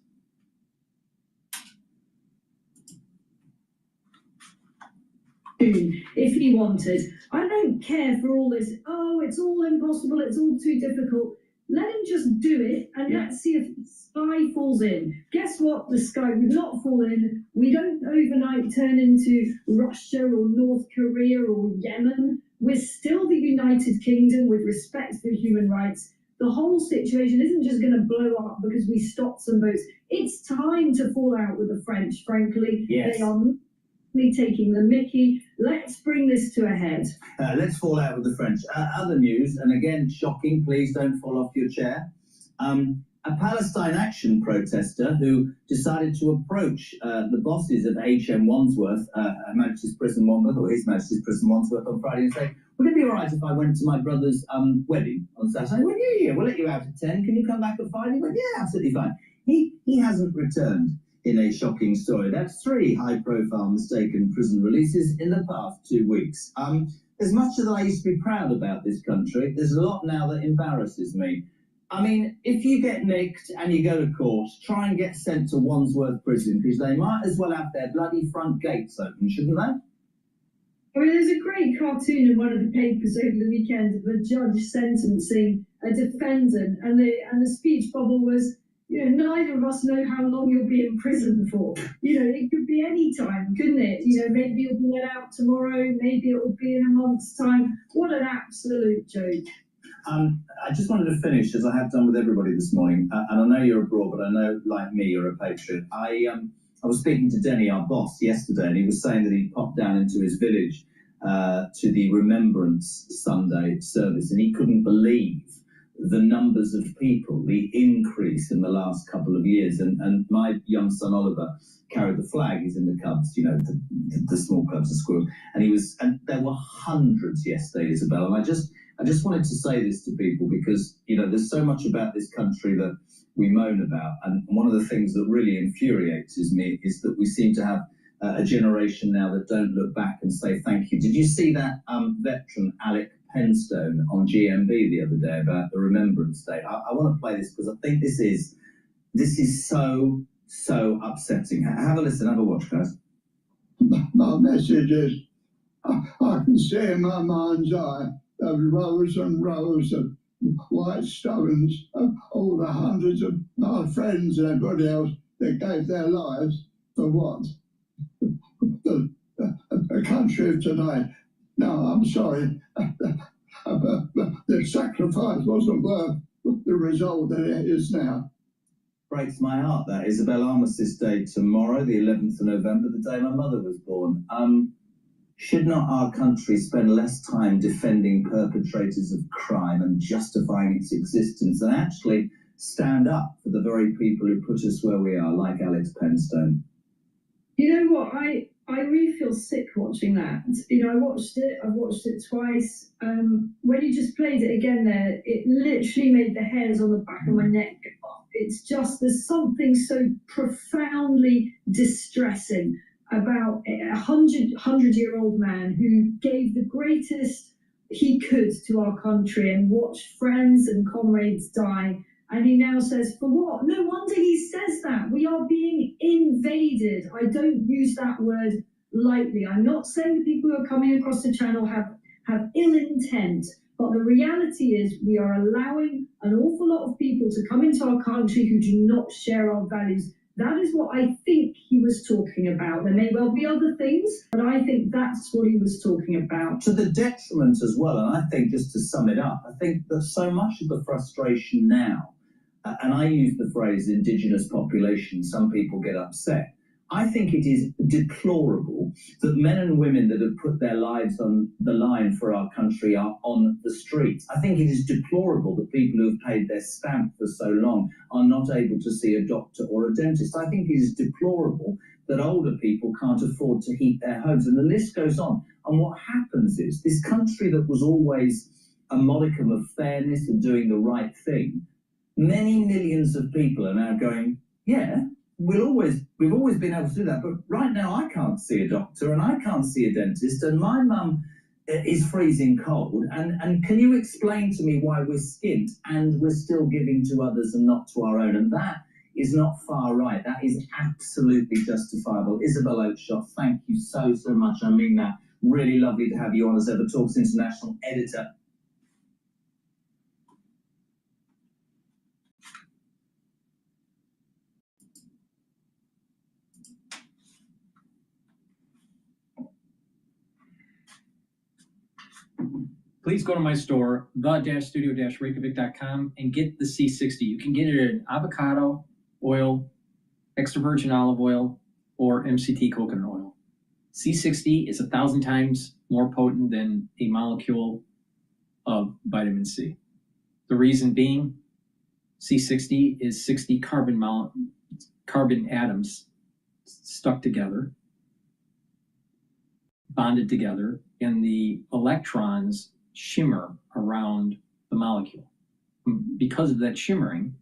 If he wanted. I don't care for all this, oh, it's all impossible, it's all too difficult. Let him just do it, and let's see if the sky falls in. Guess what? The sky would not fall in. We don't overnight turn into Russia or North Korea or Yemen. We're still the United Kingdom with respect for human rights. The whole situation isn't just going to blow up because we stopped some boats. It's time to fall out with the French, frankly. Yes. They are taking the mickey. Let's bring this to a head. Let's fall out with the French. Other news, and again, shocking, please don't fall off your chair. A Palestine Action protester who decided to approach the bosses of H.M. Wandsworth, Her Majesty's Prison Wandsworth, or His Majesty's Prison Wandsworth on Friday and say, would it be all right if I went to my brother's wedding on Saturday? Well, yeah, we'll let you out at 10. Can you come back at 5? He went, yeah, absolutely fine. He hasn't returned in a shocking story. That's 3 high-profile mistaken prison releases in the past 2 weeks. As much as I used to be proud about this country, there's a lot now that embarrasses me. I mean, if you get nicked and you go to court, try and get sent to Wandsworth Prison, because they might as well have their bloody front gates open, shouldn't they? I mean, there's a great cartoon in one of the papers over the weekend of a judge sentencing a defendant, and the speech bubble was, you know, neither of us know how long you'll be in prison for. You know, it could be any time, couldn't it? You know, maybe you'll be let out tomorrow, maybe it'll be in a month's time. What an absolute joke. I just wanted to finish, as I have done with everybody this morning, and I know you're abroad, but I know, like me, you're a patriot. I was speaking to Denny, our boss, yesterday, and he was saying that he popped down into his village to the Remembrance Sunday service, and he couldn't believe the numbers of people, the increase in the last couple of years. And my young son Oliver carried the flag. He's in the Cubs, you know, the small clubs of school. And there were hundreds yesterday, Isabel. And I just wanted to say this to people because, you know, there's so much about this country that we moan about. And one of the things that really infuriates me is that we seem to have a generation now that don't look back and say thank you. Did you see that veteran Alec Penstone on GMB the other day about the Remembrance Day? I want to play this because I think this is so upsetting. Have a listen, have a watch, guys. My message is, I can see in my mind's eye the rows and rows of white stones of all the hundreds of my friends and everybody else that gave their lives for what? The country of tonight. No, I'm sorry. The sacrifice wasn't worth the result that it is now. Breaks my heart, that. Isabel Armistice Day tomorrow, the 11th of November, the day my mother was born. Should not our country spend less time defending perpetrators of crime and justifying its existence and actually stand up for the very people who put us where we are, like Alex Penstone? You know what? I really feel sick watching that. You know, I've watched it twice. When you just played it again there, it literally made the hairs on the back of my neck go up. It's just, there's something so profoundly distressing about a 100-year-old man who gave the greatest he could to our country and watched friends and comrades die. And he now says, for what? No wonder he says that. We are being invaded. I don't use that word lightly. I'm not saying the people who are coming across the channel have ill intent, but the reality is we are allowing an awful lot of people to come into our country who do not share our values. That is what I think he was talking about. There may well be other things, but I think that's what he was talking about. To the detriment as well, and I think just to sum it up, I think that so much of the frustration now, and I use the phrase indigenous population, some people get upset. I think it is deplorable that men and women that have put their lives on the line for our country are on the streets. I think it is deplorable that people who have paid their stamp for so long are not able to see a doctor or a dentist. I think it is deplorable that older people can't afford to heat their homes. And the list goes on. And what happens is this country that was always a modicum of fairness and doing the right thing, many millions of people are now going, yeah, we've always been able to do that, but right now I can't see a doctor and I can't see a dentist and my mum is freezing cold and can you explain to me why we're skint and we're still giving to others and not to our own? And that is not far right. That is absolutely justifiable. Isabel Oakeshott, thank you so much. I mean that. Really lovely to have you on as Ever Talks International editor. Please go to my store, the-studio-reykjavik.com, and get the C60. You can get it in avocado oil, extra virgin olive oil, or MCT coconut oil. C60 is 1,000 times more potent than a molecule of vitamin C. The reason being, C60 is 60 carbon atoms stuck together, bonded together, and the electrons shimmer around the molecule. Because of that shimmering,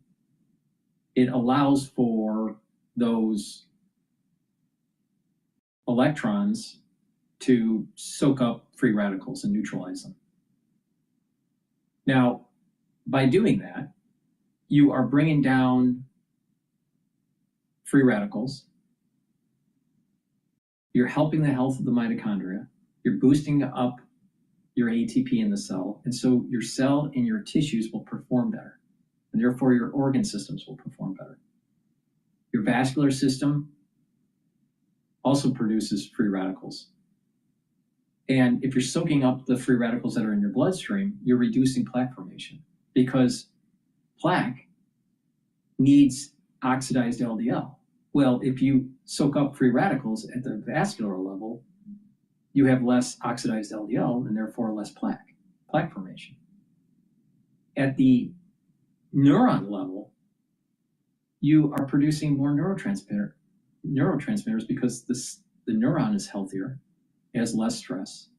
it allows for those electrons to soak up free radicals and neutralize them. Now, by doing that, you are bringing down free radicals, you're helping the health of the mitochondria, you're boosting up your ATP in the cell, and so your cell and your tissues will perform better, and therefore your organ systems will perform better. Your vascular system also produces free radicals. And if you're soaking up the free radicals that are in your bloodstream, you're reducing plaque formation, because plaque needs oxidized LDL. Well, if you soak up free radicals at the vascular level, you have less oxidized LDL and therefore less plaque formation. At the neuron level, you are producing more neurotransmitters because the neuron is healthier, has less stress,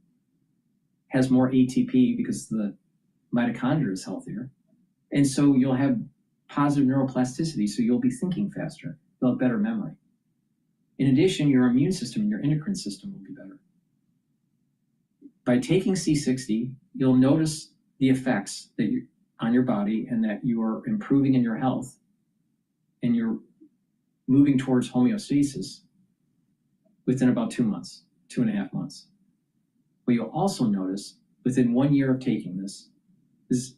has more ATP because the mitochondria is healthier. And so you'll have positive neuroplasticity, so you'll be thinking faster. You'll have better memory. In addition, your immune system and your endocrine system will be better. By taking C60, you'll notice the effects that on your body and that you are improving in your health and you're moving towards homeostasis within about 2 months, 2.5 months. What you'll also notice within 1 year of taking this is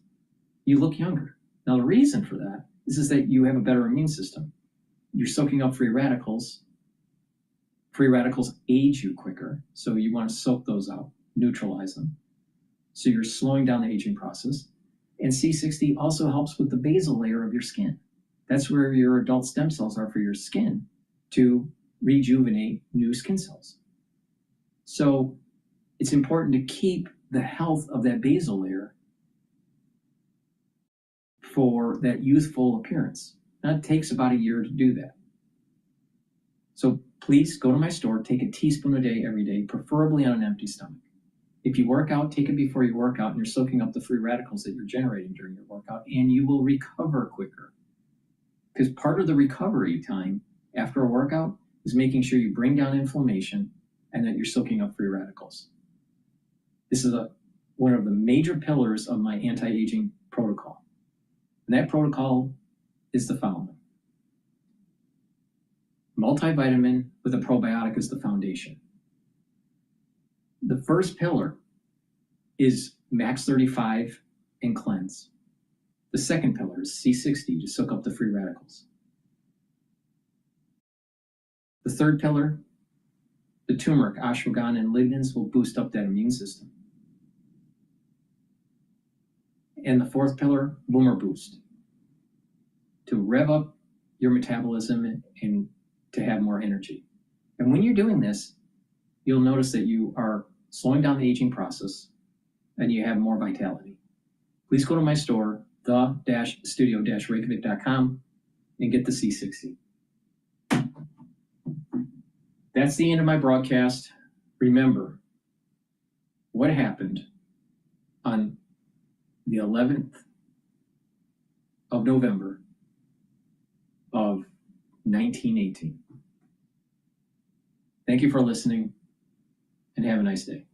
you look younger. Now, the reason for that is that you have a better immune system. You're soaking up free radicals. Free radicals age you quicker, so you want to soak those out, neutralize them. So you're slowing down the aging process. And C60 also helps with the basal layer of your skin. That's where your adult stem cells are for your skin to rejuvenate new skin cells. So it's important to keep the health of that basal layer for that youthful appearance. Now, it takes about a year to do that. So please go to my store, take a teaspoon a day every day, preferably on an empty stomach. If you work out, take it before you work out, and you're soaking up the free radicals that you're generating during your workout, and you will recover quicker. Because part of the recovery time after a workout is making sure you bring down inflammation and that you're soaking up free radicals. This is one of the major pillars of my anti-aging protocol. And that protocol is the following. Multivitamin with a probiotic is the foundation. The first pillar is max 35 and cleanse. The second pillar is C60 to soak up the free radicals. The third pillar, the turmeric, ashwagandha, and lignans will boost up that immune system. And the fourth pillar, boomer boost, to rev up your metabolism and to have more energy. And when you're doing this, you'll notice that you are slowing down the aging process and you have more vitality. Please go to my store, the-studio-reykjavik.com, and get the C60. That's the end of my broadcast. Remember what happened on the 11th of November of 1918. Thank you for listening, and have a nice day.